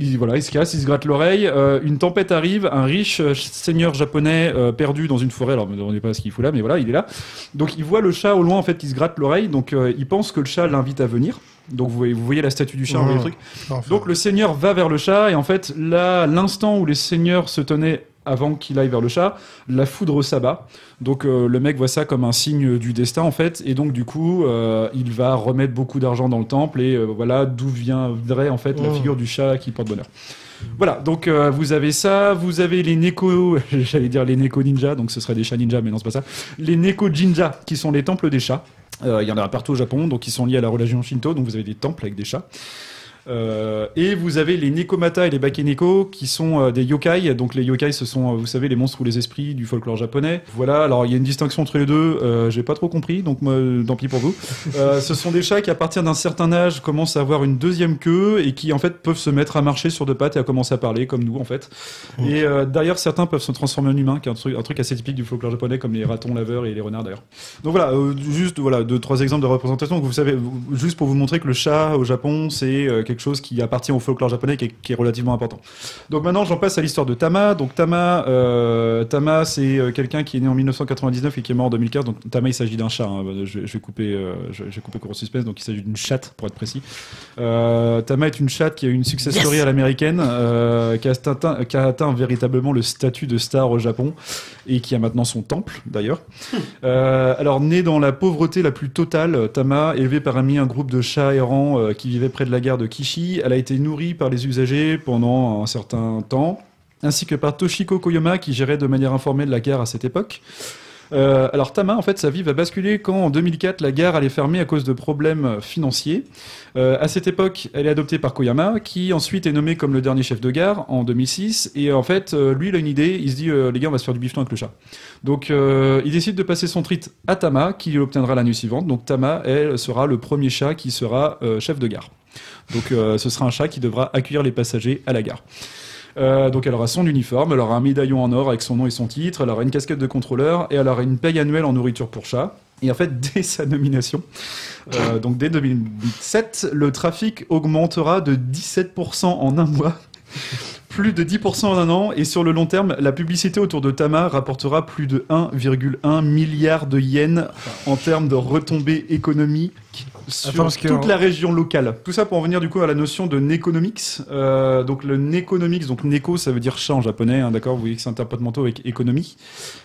Il se casse, il se gratte l'oreille. Une tempête arrive, un riche seigneur japonais perdu dans une forêt. Alors, ne me demandez pas ce qu'il fout là, mais voilà, il est là. Donc, il voit le chat au loin, en fait, qui se gratte l'oreille. Donc, il pense que le chat l'invite à venir. Donc, vous voyez la statue du chat, vous voyez le truc. Donc, le seigneur va vers le chat. Et en fait, là, l'instant où les seigneurs se tenaient avant qu'il aille vers le chat, la foudre s'abat. Donc le mec voit ça comme un signe du destin en fait, et donc du coup il va remettre beaucoup d'argent dans le temple et voilà d'où viendrait en fait la figure du chat qui porte bonheur. Voilà, donc vous avez ça, vous avez les Neko, j'allais dire les Neko ninja, donc ce serait des chats ninja, mais non c'est pas ça. Les Neko jinja qui sont les temples des chats. Il y en a partout au Japon, donc ils sont liés à la religion Shinto, donc vous avez des temples avec des chats. Et vous avez les Nekomata et les Bakeneko qui sont des yokai. Donc les yokai, ce sont, vous savez, les monstres ou les esprits du folklore japonais. Voilà, alors il y a une distinction entre les deux, j'ai pas trop compris, donc moi, tant pis pour vous. Ce sont des chats qui, à partir d'un certain âge, commencent à avoir une deuxième queue et qui, en fait, peuvent se mettre à marcher sur deux pattes et à commencer à parler, comme nous, en fait. Et d'ailleurs, certains peuvent se transformer en humains, qui est un truc assez typique du folklore japonais, comme les ratons laveurs et les renards, d'ailleurs. Donc voilà, juste voilà, 2-3 exemples de représentation. Donc, vous savez, juste pour vous montrer que le chat, au Japon, c'est quelque chose qui appartient au folklore japonais qui est relativement important. Donc maintenant, j'en passe à l'histoire de Tama. Donc Tama, c'est quelqu'un qui est né en 1999 et qui est mort en 2015. Donc Tama, il s'agit d'un chat. Hein. Je vais couper court au suspense. Donc il s'agit d'une chatte, pour être précis. Tama est une chatte qui a eu une success story à l'américaine, qui a atteint véritablement le statut de star au Japon et qui a maintenant son temple, d'ailleurs. Alors, née dans la pauvreté la plus totale, Tama, élevée par un groupe de chats errants qui vivaient près de la gare de Kishi, elle a été nourrie par les usagers pendant un certain temps, ainsi que par Toshiko Koyama, qui gérait de manière informelle la gare à cette époque. Alors Tama, en fait, sa vie va basculer quand, en 2004, la gare allait fermer à cause de problèmes financiers. À cette époque, elle est adoptée par Koyama, qui ensuite est nommé comme le dernier chef de gare en 2006. Et en fait, lui, il a une idée. Il se dit, les gars, on va se faire du bifton avec le chat. Donc, il décide de passer son treat à Tama, qui l'obtiendra la nuit suivante. Donc, Tama, elle, sera le premier chat qui sera chef de gare. Donc, ce sera un chat qui devra accueillir les passagers à la gare. Donc elle aura son uniforme, elle aura un médaillon en or avec son nom et son titre, elle aura une casquette de contrôleur et elle aura une paye annuelle en nourriture pour chat. Et en fait, dès sa nomination, donc dès 2007, le trafic augmentera de 17% en un mois, plus de 10% en un an, et sur le long terme, la publicité autour de Tama rapportera plus de 1,1 milliard de yens en termes de retombées économiques sur toute la région locale. Tout ça pour en venir du coup à la notion de Nekonomics. Donc le Nekonomics, donc Neko ça veut dire chat en japonais, hein, d'accord, vous voyez que c'est un porte-manteau avec économie.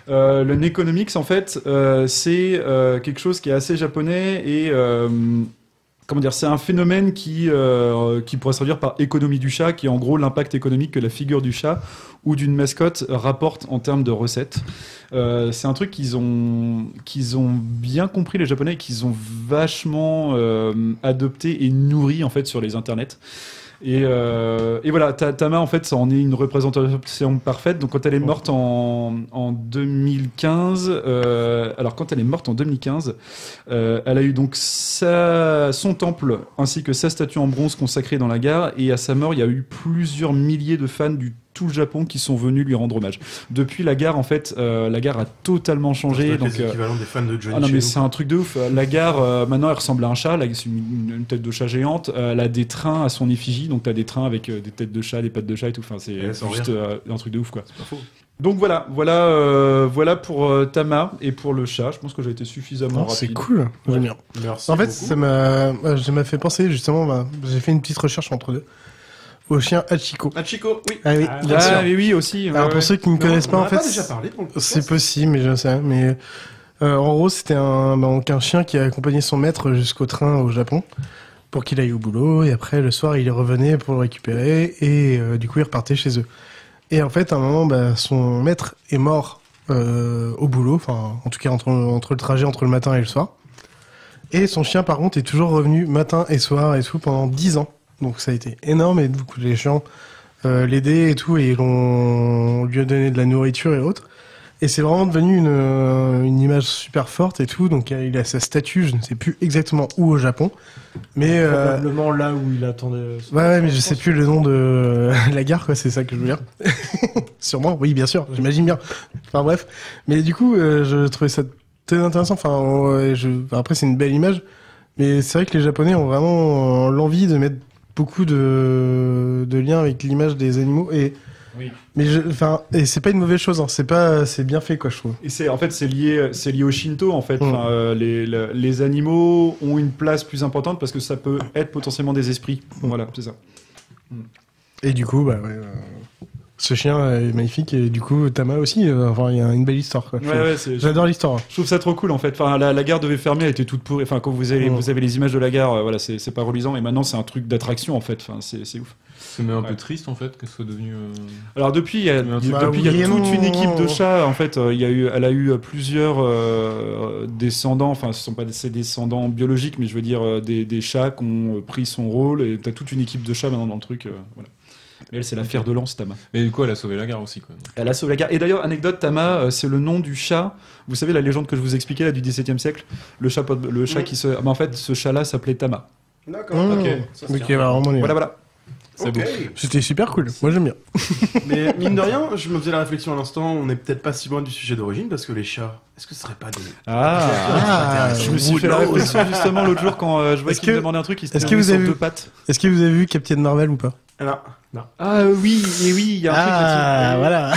Le Nekonomics en fait, c'est quelque chose qui est assez japonais et comment dire, c'est un phénomène qui pourrait se traduire par économie du chat, qui est en gros l'impact économique que la figure du chat ou d'une mascotte rapporte en termes de recettes. C'est un truc qu'ils ont bien compris les Japonais, et qu'ils ont vachement adopté et nourri en fait sur les internets. Et voilà, Tama en fait ça en est une représentation parfaite. Donc quand elle est morte en 2015, alors quand elle est morte en 2015, elle a eu donc son temple ainsi que sa statue en bronze consacrée dans la gare, et à sa mort il y a eu plusieurs milliers de fans du tout le Japon qui sont venus lui rendre hommage. Depuis la gare en fait, la gare a totalement changé. Donc l'équivalent des fans de Johnny. Ah non mais c'est un truc de ouf. La gare maintenant elle ressemble à un chat, c'est une tête de chat géante. Elle a des trains à son effigie, donc t'as des trains avec des têtes de chat, des pattes de chat et tout. Enfin c'est juste un truc de ouf quoi. C'est pas faux. Donc voilà pour Tama et pour le chat. Je pense que j'ai été suffisamment rapide. C'est cool, j'aime bien. Merci en fait, beaucoup. ça m'a fait penser justement. J'ai fait une petite recherche entre deux. Au chien Hachiko. Hachiko, oui. Ah oui, bien sûr. Oui aussi. Alors pour ceux qui ne connaissent pas, en fait, pas déjà parlé pour le podcast. C'est possible, mais je sais. Mais en gros, c'était un chien qui a accompagné son maître jusqu'au train au Japon pour qu'il aille au boulot, et après le soir il revenait pour le récupérer, et du coup il repartait chez eux. Et en fait, à un moment, son maître est mort au boulot, enfin en tout cas entre le trajet entre le matin et le soir. Et son chien par contre est toujours revenu matin et soir et tout pendant 10 ans. Donc ça a été énorme, et du coup les gens l'aidaient et tout, et ils lui a donné de la nourriture et autres. Et c'est vraiment devenu une image super forte et tout. Donc il a sa statue, je ne sais plus exactement où au Japon, mais probablement là où il attendait. Ouais, mais je sais plus le nom de la gare, quoi. C'est ça que je veux dire. Sûrement, oui, bien sûr, j'imagine bien. Enfin bref, mais du coup, je trouvais ça très intéressant. Enfin, après c'est une belle image, mais c'est vrai que les Japonais ont vraiment l'envie de mettre beaucoup de liens avec l'image des animaux, et oui. Mais et c'est pas une mauvaise chose, hein. C'est bien fait, quoi, je trouve. Et c'est lié au Shinto en fait. Les animaux ont une place plus importante parce que ça peut être potentiellement des esprits. Voilà, c'est ça. Et du coup, ce chien est magnifique, et du coup Tama aussi. Il y a une belle histoire, quoi. J'adore l'histoire. Je trouve ça trop cool en fait. Enfin, la gare devait fermer, elle était toute pourrie. Enfin, quand vous avez les images de la gare, voilà, c'est pas reluisant. Et maintenant, c'est un truc d'attraction en fait. Enfin, c'est ouf. C'est même un peu triste en fait que ce soit devenu. Alors depuis, il y a toute une équipe de chats. En fait, elle a eu plusieurs descendants. Enfin, ce sont pas ses descendants biologiques, mais je veux dire des chats qui ont pris son rôle. Et t'as toute une équipe de chats maintenant dans le truc. Voilà. Mais elle, c'est la fer de lance, Tama. Mais du coup, elle a sauvé la gare aussi, quoi. Elle a sauvé la gare. Et d'ailleurs, anecdote, Tama, c'est le nom du chat. Vous savez, la légende que je vous expliquais là du XVIIe siècle, le chat qui se. En fait, ce chat-là s'appelait Tama. D'accord. Ok. Voilà. C'est beau. C'était super cool. Moi, j'aime bien. Mais mine de rien, je me faisais la réflexion à l'instant, on n'est peut-être pas si loin du sujet d'origine parce que les chats, est-ce que ce serait pas des. Je me suis fait la réflexion justement l'autre jour quand je vois qu'il me demandait un truc qui se Est-ce que vous sur avez deux vu pattes. Est-ce que vous avez vu Captain Marvel ou pas? Non. Ah oui, il y a un truc là-dessus. Voilà.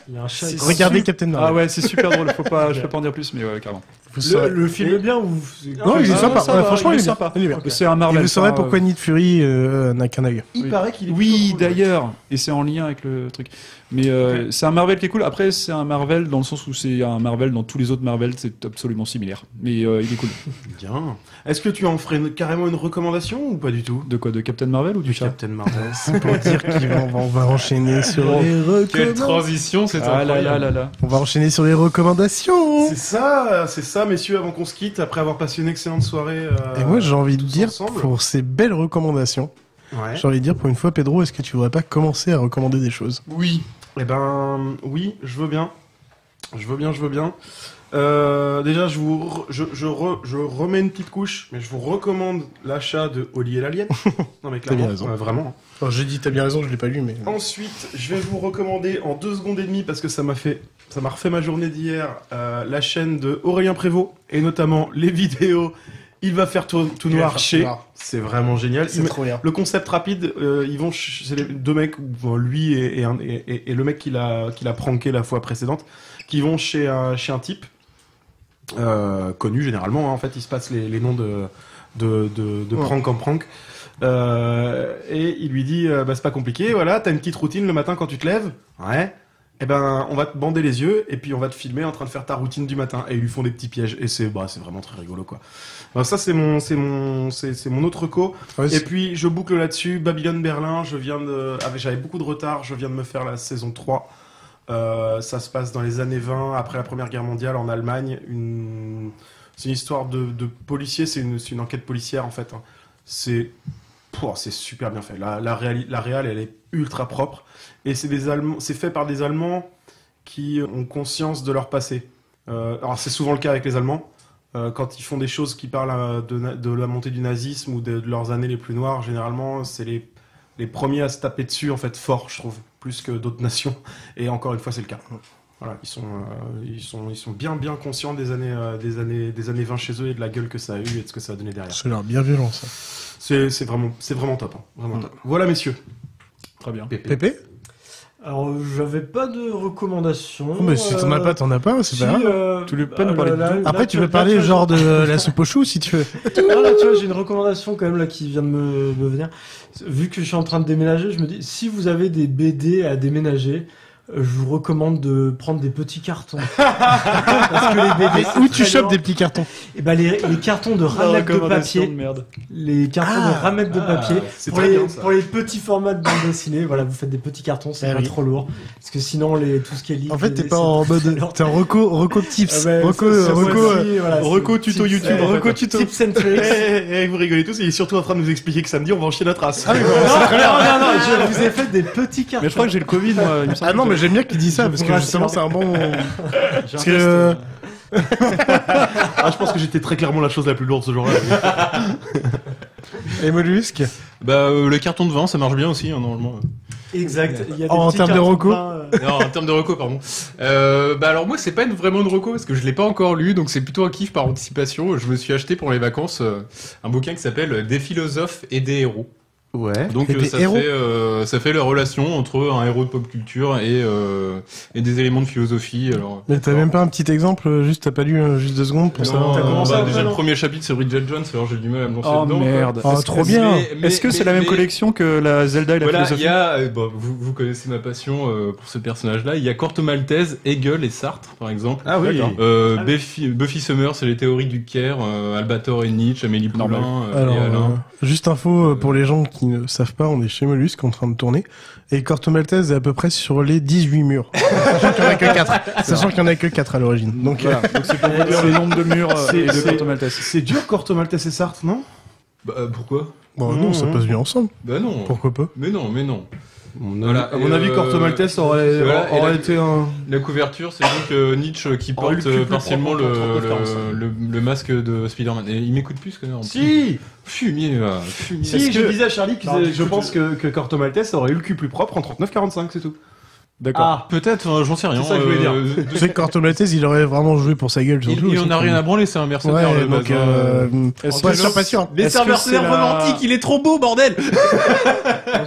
Il y a un chat. Regardez Captain Marvel. Ah ouais, c'est super drôle. Je peux pas en dire plus, mais ouais, carrément. Le film est bien ou Non, il est sympa. Franchement, il est sympa. Il est bien. C'est un Marvel. Et vous saurez pourquoi Nick Fury n'a qu'un œil. Il paraît qu'il est. Oui, d'ailleurs, et c'est en lien avec le truc. Mais c'est un Marvel qui est cool. Après, c'est un Marvel dans le sens où c'est un Marvel dans tous les autres Marvel, c'est absolument similaire. Mais il est cool. Bien. Est-ce que tu en ferais carrément une recommandation ou pas du tout? De quoi? De Captain Marvel ou du chat? Captain Marvel. C'est pour dire qu'on va enchaîner sur les recommandations. Quelle transition, c'est incroyable. On va enchaîner sur les recommandations. C'est ça, messieurs, avant qu'on se quitte, après avoir passé une excellente soirée. Et moi, j'ai envie de dire, ensemble. pour ces belles recommandations, j'ai envie de dire, pour une fois, Pedro, est-ce que tu voudrais pas commencer à recommander des choses? Oui. Eh ben, oui, je veux bien. Je veux bien. Déjà, je remets une petite couche, mais je vous recommande l'achat de Oli et l'Alien. Non, mais clairement, T'as bien raison. Vraiment. Alors, j'ai dit, t'as bien raison, je l'ai pas lu, mais. Ensuite, je vais vous recommander en 2 secondes et demie, parce que ça m'a refait ma journée d'hier, la chaîne de Aurélien Prévost, et notamment les vidéos. Il va faire tout noir chez. C'est vraiment génial. C'est trop bien. Le concept rapide, ils vont, c'est les 2 mecs, lui et le mec qui l'a pranké la fois précédente, qui vont chez un type connu généralement. Hein, en fait, il se passe les noms de prank en prank. Et il lui dit, c'est pas compliqué. Voilà, t'as une petite routine le matin quand tu te lèves. Ouais. Eh ben, on va te bander les yeux et puis on va te filmer en train de faire ta routine du matin. Et ils lui font des petits pièges et c'est vraiment très rigolo quoi. Alors ça c'est mon autre co. Ouais, et puis je boucle là-dessus. Babylone Berlin. J'avais beaucoup de retard. Je viens de me faire la saison 3. Ça se passe dans les années 20 après la Première Guerre mondiale en Allemagne. C'est une histoire de policier. C'est une enquête policière en fait. Hein. C'est super bien fait. La réal elle est ultra propre. Et c'est fait par des Allemands qui ont conscience de leur passé. Alors c'est souvent le cas avec les Allemands. Quand ils font des choses qui parlent de la montée du nazisme ou de leurs années les plus noires, généralement c'est les premiers à se taper dessus en fait fort, je trouve, plus que d'autres nations. Et encore une fois c'est le cas. Voilà, ils sont bien conscients des années 20 chez eux et de la gueule que ça a eu et de ce que ça a donné derrière. Ça a l'air bien violent ça. C'est vraiment top, hein, vraiment top. Voilà messieurs. Très bien. Pépé. Alors, j'avais pas de recommandation. Oh, mais si t'en as pas, c'est pas grave. Tu lui peux nous parler de tout. Après, tu peux parler genre de la soupe aux choux si tu veux. Là, tu vois, j'ai une recommandation quand même là qui vient de me venir. Vu que je suis en train de déménager, je me dis, si vous avez des BD à déménager, je vous recommande de prendre des petits cartons. Parce que les BD, où tu chopes des petits cartons? Et ben les cartons de ramettes de papier. Les cartons de ramettes de papier. Pour les petits formats de bande dessinée, voilà, vous faites des petits cartons, c'est pas trop lourd. Parce que sinon, tout ce qui est livre. En fait, t'es pas en mode. T'es en reco tips. Reco tuto YouTube. Reco tuto. Tips and tricks. Et vous rigolez tous, il est surtout en train de nous expliquer que samedi, on va enchaîner notre race. Non, je vous ai fait des petits cartons. Mais je crois que j'ai le Covid, moi. Ah non, mais j'aime bien qu'il dise ça, parce que justement, c'est un bon... Parce que... je pense que j'étais très clairement la chose la plus lourde ce jour-là. Et mollusque? Le carton de vin, ça marche bien aussi, hein, normalement. Exact. Il y a des en termes de reco Non, en termes de reco, pardon. Alors moi, c'est pas vraiment une reco, parce que je l'ai pas encore lu, donc c'est plutôt un kiff par anticipation. Je me suis acheté pour les vacances un bouquin qui s'appelle Des philosophes et des héros. Ouais. Donc ça fait la relation entre un héros de pop culture et des éléments de philosophie. Alors, mais t'as même pas un petit exemple, juste t'as pas lu juste 2 secondes pour savoir. Déjà le premier chapitre c'est Bridget Jones, alors j'ai du mal à me lancer dedans. Oh merde. Trop bien. Est-ce que c'est la même collection que la Zelda et la philosophie? Il y a, vous connaissez ma passion pour ce personnage-là. Il y a Corto Maltese, Hegel et Sartre par exemple. Ah oui. Buffy Summers, c'est les théories du Caire, Albator et Nietzsche, Amélie Poulain et Alain. Juste info pour les gens qui ne savent pas, on est chez Mollusque en train de tourner. Et Corto Maltese est à peu près sur les 18 murs. Sachant qu'il n'y en a que 4. Sachant qu'il n'y en a que 4 à l'origine. Donc, voilà. Donc c'est pour vous dire le nombre de murs et de Corto Maltese. C'est dur Corto Maltese et Sartre, non? Pourquoi? Non, ça passe bien ensemble. Non. Pourquoi pas? Mais non. Voilà. À mon avis, Corto Maltese aurait été un... La couverture, c'est donc Nietzsche qui porte partiellement le masque de Spider-Man. Et il m'écoute plus que non. Si Fumier, là. Si, je disais à Charlie que je pense que Corto Maltese aurait eu le cul plus propre en 39-45, c'est tout. D'accord. Ah, peut-être, j'en sais rien. C'est ça que je voulais dire. Tu sais que Corto Maltese, il aurait vraiment joué pour sa gueule. Il en a rien à branler, c'est un mercenaire. Ouais, donc, pas sûr. Mais c'est un mercenaire romantique, il est trop beau, bordel.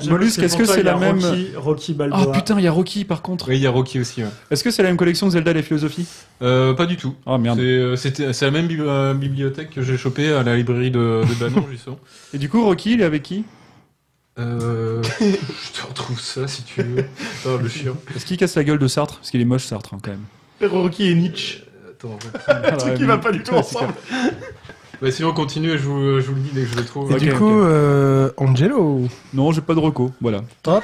Mollusque, est-ce que c'est la même... Rocky Balboa. Ah putain, il y a Rocky par contre. Oui, il y a Rocky aussi. Ouais. Est-ce que c'est la même collection Zelda les philosophies? Pas du tout. Oh merde. C'est la même bibliothèque que j'ai chopée à la librairie de Banon, justement. Et du coup, Rocky, il est avec qui? Je te retrouve ça si tu veux. Oh, le chien. Est-ce qu'il casse la gueule de Sartre? Parce qu'il est moche, Sartre, hein, quand même. Rocky et Nietzsche. Attends, un truc qui va pas du tout ensemble. Bah, sinon, on continue, je vous le dis dès que je le trouve. Et du coup, Angelo. Non, j'ai pas de reco, voilà. Hop.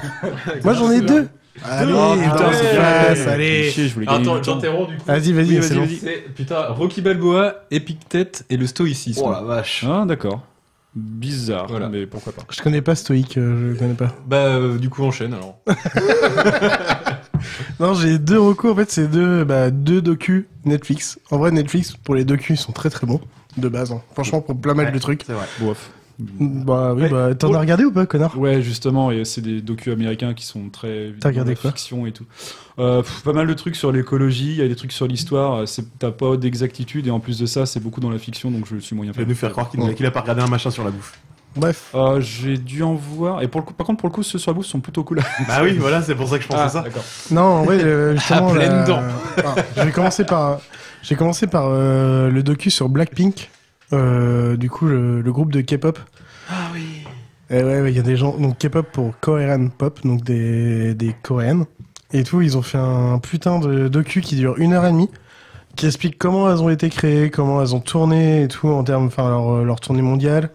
Moi, j'en ai deux. Allez, putain, c'est classe, allez. Attends, j'interromps du coup. Vas-y, c'est bon. Putain, Rocky Balboa, Épictète et le stoïcisme. Oh la vache. Ah, d'accord. Bizarre, voilà. Mais pourquoi pas. Je connais pas Stoïque, je connais pas. Bah, du coup, enchaîne alors. Non, j'ai deux recours, en fait, c'est deux docus Netflix. En vrai, Netflix, pour les docus, sont très très bons, de base. Hein. Franchement, pour plein mal de trucs. C'est vrai. Bof. Bah oui, t'en as regardé ou pas, connard? Ouais, justement, et c'est des docus américains qui sont très... T'as regardé quoi? Fiction et tout. Pas mal de trucs sur l'écologie, il y a des trucs sur l'histoire, t'as pas d'exactitude, et en plus de ça, c'est beaucoup dans la fiction, donc je suis moyen fait. Il va nous faire croire qu'il a pas regardé un machin sur la bouffe. Bref. J'ai dû en voir, et par contre, pour le coup, ceux sur la bouffe sont plutôt cool. Bah oui, voilà, c'est pour ça que je pensais ça. D'accord. Non, en vrai, justement... pleine dent. J'ai commencé par le docu sur Blackpink, du coup, le groupe de K-pop. Ah oui. Et ouais, il y a des gens, donc K-pop pour Korean Pop, donc des coréennes. Et tout, ils ont fait un putain de docu qui dure 1h30, qui explique comment elles ont été créées, comment elles ont tourné et tout, en termes, enfin, leur tournée mondiale.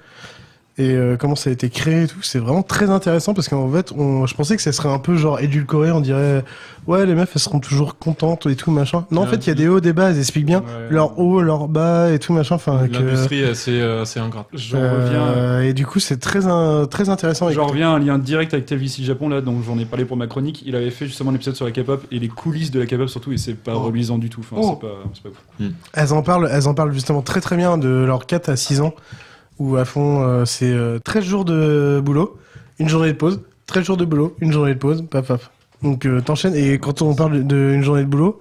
Et comment ça a été créé et tout, c'est vraiment très intéressant parce qu'en fait, je pensais que ça serait un peu genre édulcoré, on dirait ouais les meufs elles seront toujours contentes et tout machin. Non en fait il y a des hauts, des bas, elles expliquent bien leur haut, leur bas et tout machin. Enfin l'industrie est assez ingrate. J'en reviens. Et du coup c'est très intéressant. J'en reviens à un lien direct avec TLVC Japon là, donc j'en ai parlé pour ma chronique. Il avait fait justement un épisode sur la K-pop et les coulisses de la K-pop surtout et c'est pas reluisant du tout. Enfin c'est pas ouf. Elles en parlent justement très très bien de leurs 4 à 6 ans. Où à fond, c'est 13 jours de boulot, une journée de pause, 13 jours de boulot, une journée de pause, paf paf. Donc t'enchaînes, et quand on parle d'une journée de boulot,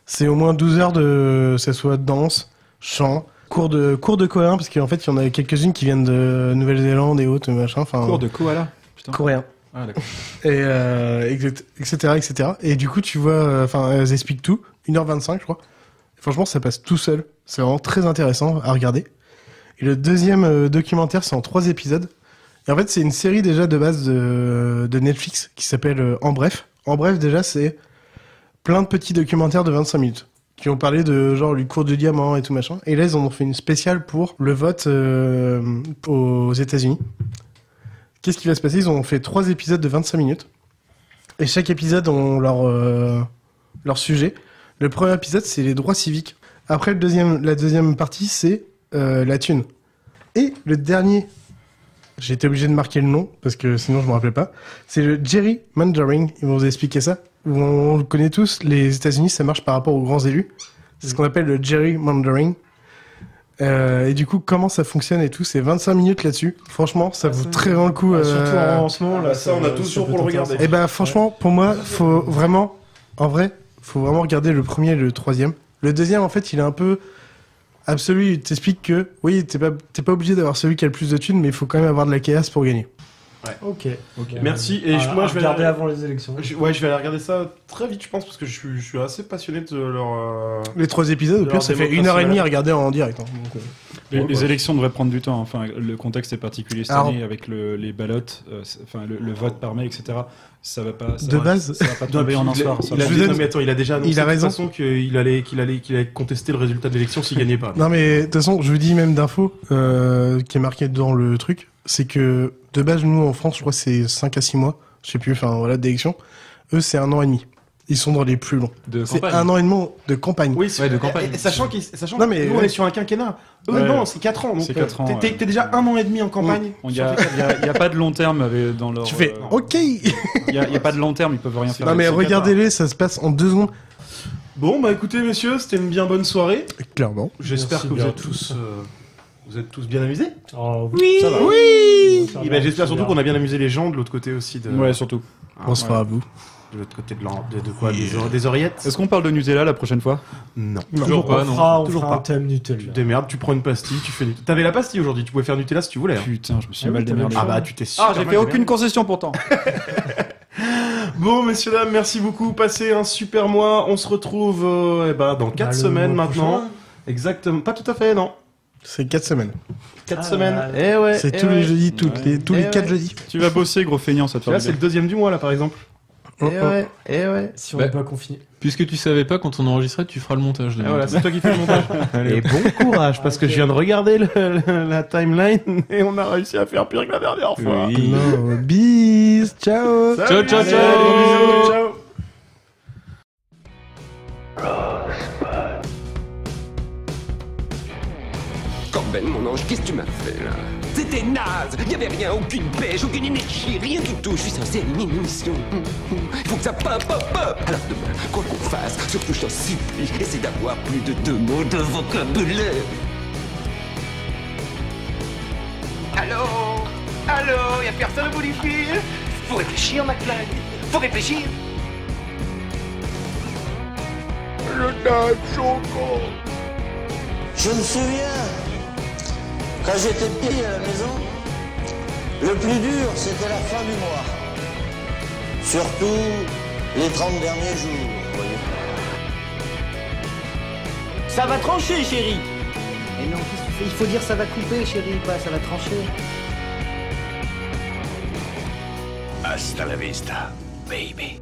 c'est au moins 12 heures de, ça soit danse, chant, cours de coréen, parce qu'en fait il y en a quelques-unes qui viennent de Nouvelle-Zélande et autres, machin. Enfin, cours de koala, putain. Coréen. Ah d'accord. Et etc. Et du coup tu vois, enfin elles expliquent tout, 1h25 je crois. Franchement ça passe tout seul, c'est vraiment très intéressant à regarder. Et le deuxième documentaire, c'est en 3 épisodes. Et en fait, c'est une série déjà de base de Netflix qui s'appelle En Bref. En Bref, déjà, c'est plein de petits documentaires de 25 minutes qui ont parlé de genre le cours du diamant et tout machin. Et là, ils en ont fait une spéciale pour le vote aux États-Unis. Qu'est-ce qui va se passer? Ils ont fait 3 épisodes de 25 minutes. Et chaque épisode ont leur sujet. Le premier épisode, c'est les droits civiques. Après, la deuxième partie, c'est la thune. Et le dernier, j'ai été obligé de marquer le nom parce que sinon je me rappelais pas, c'est le gerrymandering. Ils vont vous expliquer ça. On le connaît tous, les États-Unis ça marche par rapport aux grands élus. C'est ce qu'on appelle le gerrymandering. Et du coup, comment ça fonctionne et tout, c'est 25 minutes là-dessus. Franchement, ça vaut très vraiment le coup. Surtout en ce moment, là, ça on a tous jours pour le regarder. Et ben franchement, pour moi, faut vraiment regarder le premier et le troisième. Le deuxième, en fait, il est un peu absolu. Il t'explique que, oui, t'es pas obligé d'avoir celui qui a le plus de thunes, mais il faut quand même avoir de la chaos pour gagner. Ouais. Ok. Merci. Et moi, je vais regarder avant les élections. Je vais aller regarder ça très vite, je pense, parce que je suis assez passionné de leur. Les 3 épisodes, au pire, ça fait 1h30 à regarder en direct. Hein, donc, les élections devraient prendre du temps. Enfin, le contexte est particulier cette année avec les ballots, le vote par mail, etc. Ça va pas. Ça va pas tomber en un soir. Mais attends, il a déjà annoncé de toute façon qu'il allait contester le résultat de l'élection s'il gagnait pas. Non, mais de toute façon, je vous dis même d'info qui est marqué dans le truc, c'est que de base, nous en France, je crois que c'est 5 à 6 mois, je sais plus, enfin voilà, d'élection. Eux, c'est 1 an et demi. Ils sont dans les plus longs. C'est campagne. 1 an et demi de campagne. Oui, Ouais, de campagne. Sachant que Non, mais nous, on est sur un quinquennat. Eux, Ouais. non, c'est 4 ans. Donc, C'est 4 ans, T'es ouais. déjà 1 an et demi en campagne. Il n'y a pas de long terme dans leur. Tu fais OK. Il n'y a pas de long terme, ils peuvent rien faire. Non mais regardez-les, ça se passe en 2 secondes. Bon, bah écoutez, messieurs, c'était une bien bonne soirée. Clairement. J'espère Merci que bien vous à êtes tous. vous êtes tous bien amusés. Oh, Oui. ça va. Oui. Ça va, Et bah, j'espère c'est surtout bien. qu'on a bien amusé les gens de l'autre côté aussi. Ouais, surtout. Bonsoir à vous. De l'autre côté de quoi des oreillettes. Est-ce qu'on parle de Nutella la prochaine fois? Non. Toujours pas, non. On Toujours fera un pas. thème Nutella. Tu te démerdes, tu prends une pastille, tu fais. T'avais la pastille aujourd'hui, tu pouvais faire Nutella si tu voulais. Hein. Putain, je me suis Ah oui, mal t'avais démerdé. le Ah bah tu t'es super Ah, j'ai mal fait aucune démerdé. concession pourtant. Bon, messieurs, dames, merci beaucoup. Passez un super mois. On se retrouve dans 4 le semaines mois maintenant. prochain. Exactement. Pas tout à fait, non. C'est 4 semaines. 4 Ah, semaines. ouais. Eh ouais. C'est eh tous ouais. les jeudis, tous les 4 ouais. jeudis. Tu vas bosser, gros feignant, ça te Là, fait c'est le deuxième du mois, là, par exemple. Eh ouais. Eh ouais. Si on Bah, n'est pas confiné. Puisque tu savais pas, quand on enregistrait, tu feras le montage. Et voilà, c'est toi qui fais le montage. Et bon courage, parce que je viens de regarder la timeline et on a réussi à faire pire que la dernière fois. Oui. Non, bis, ciao. Salut, Ciao, ciao, ciao. Gros bisous, ciao. Corben, mon ange, qu'est-ce que tu m'as fait là? C'était naze! Y'avait rien, aucune pêche, aucune énergie, rien du tout. Je suis censé animer une émission. Il faut que ça pop. Alors demain, quoi qu'on fasse, surtout je t'en supplie, essaie d'avoir plus de 2 mots de vocabulaire. Allô? Y'a personne au bout du fil? Faut réfléchir, McFly. Faut réfléchir. Le nage choco. Je me souviens, quand j'étais petit à la maison, le plus dur, c'était la fin du mois. Surtout les 30 derniers jours, vous voyez. Ça va trancher, chérie. Et non, qu'est-ce que tu fais? Il faut dire ça va couper, chérie, pas ça va trancher. Hasta la vista, baby.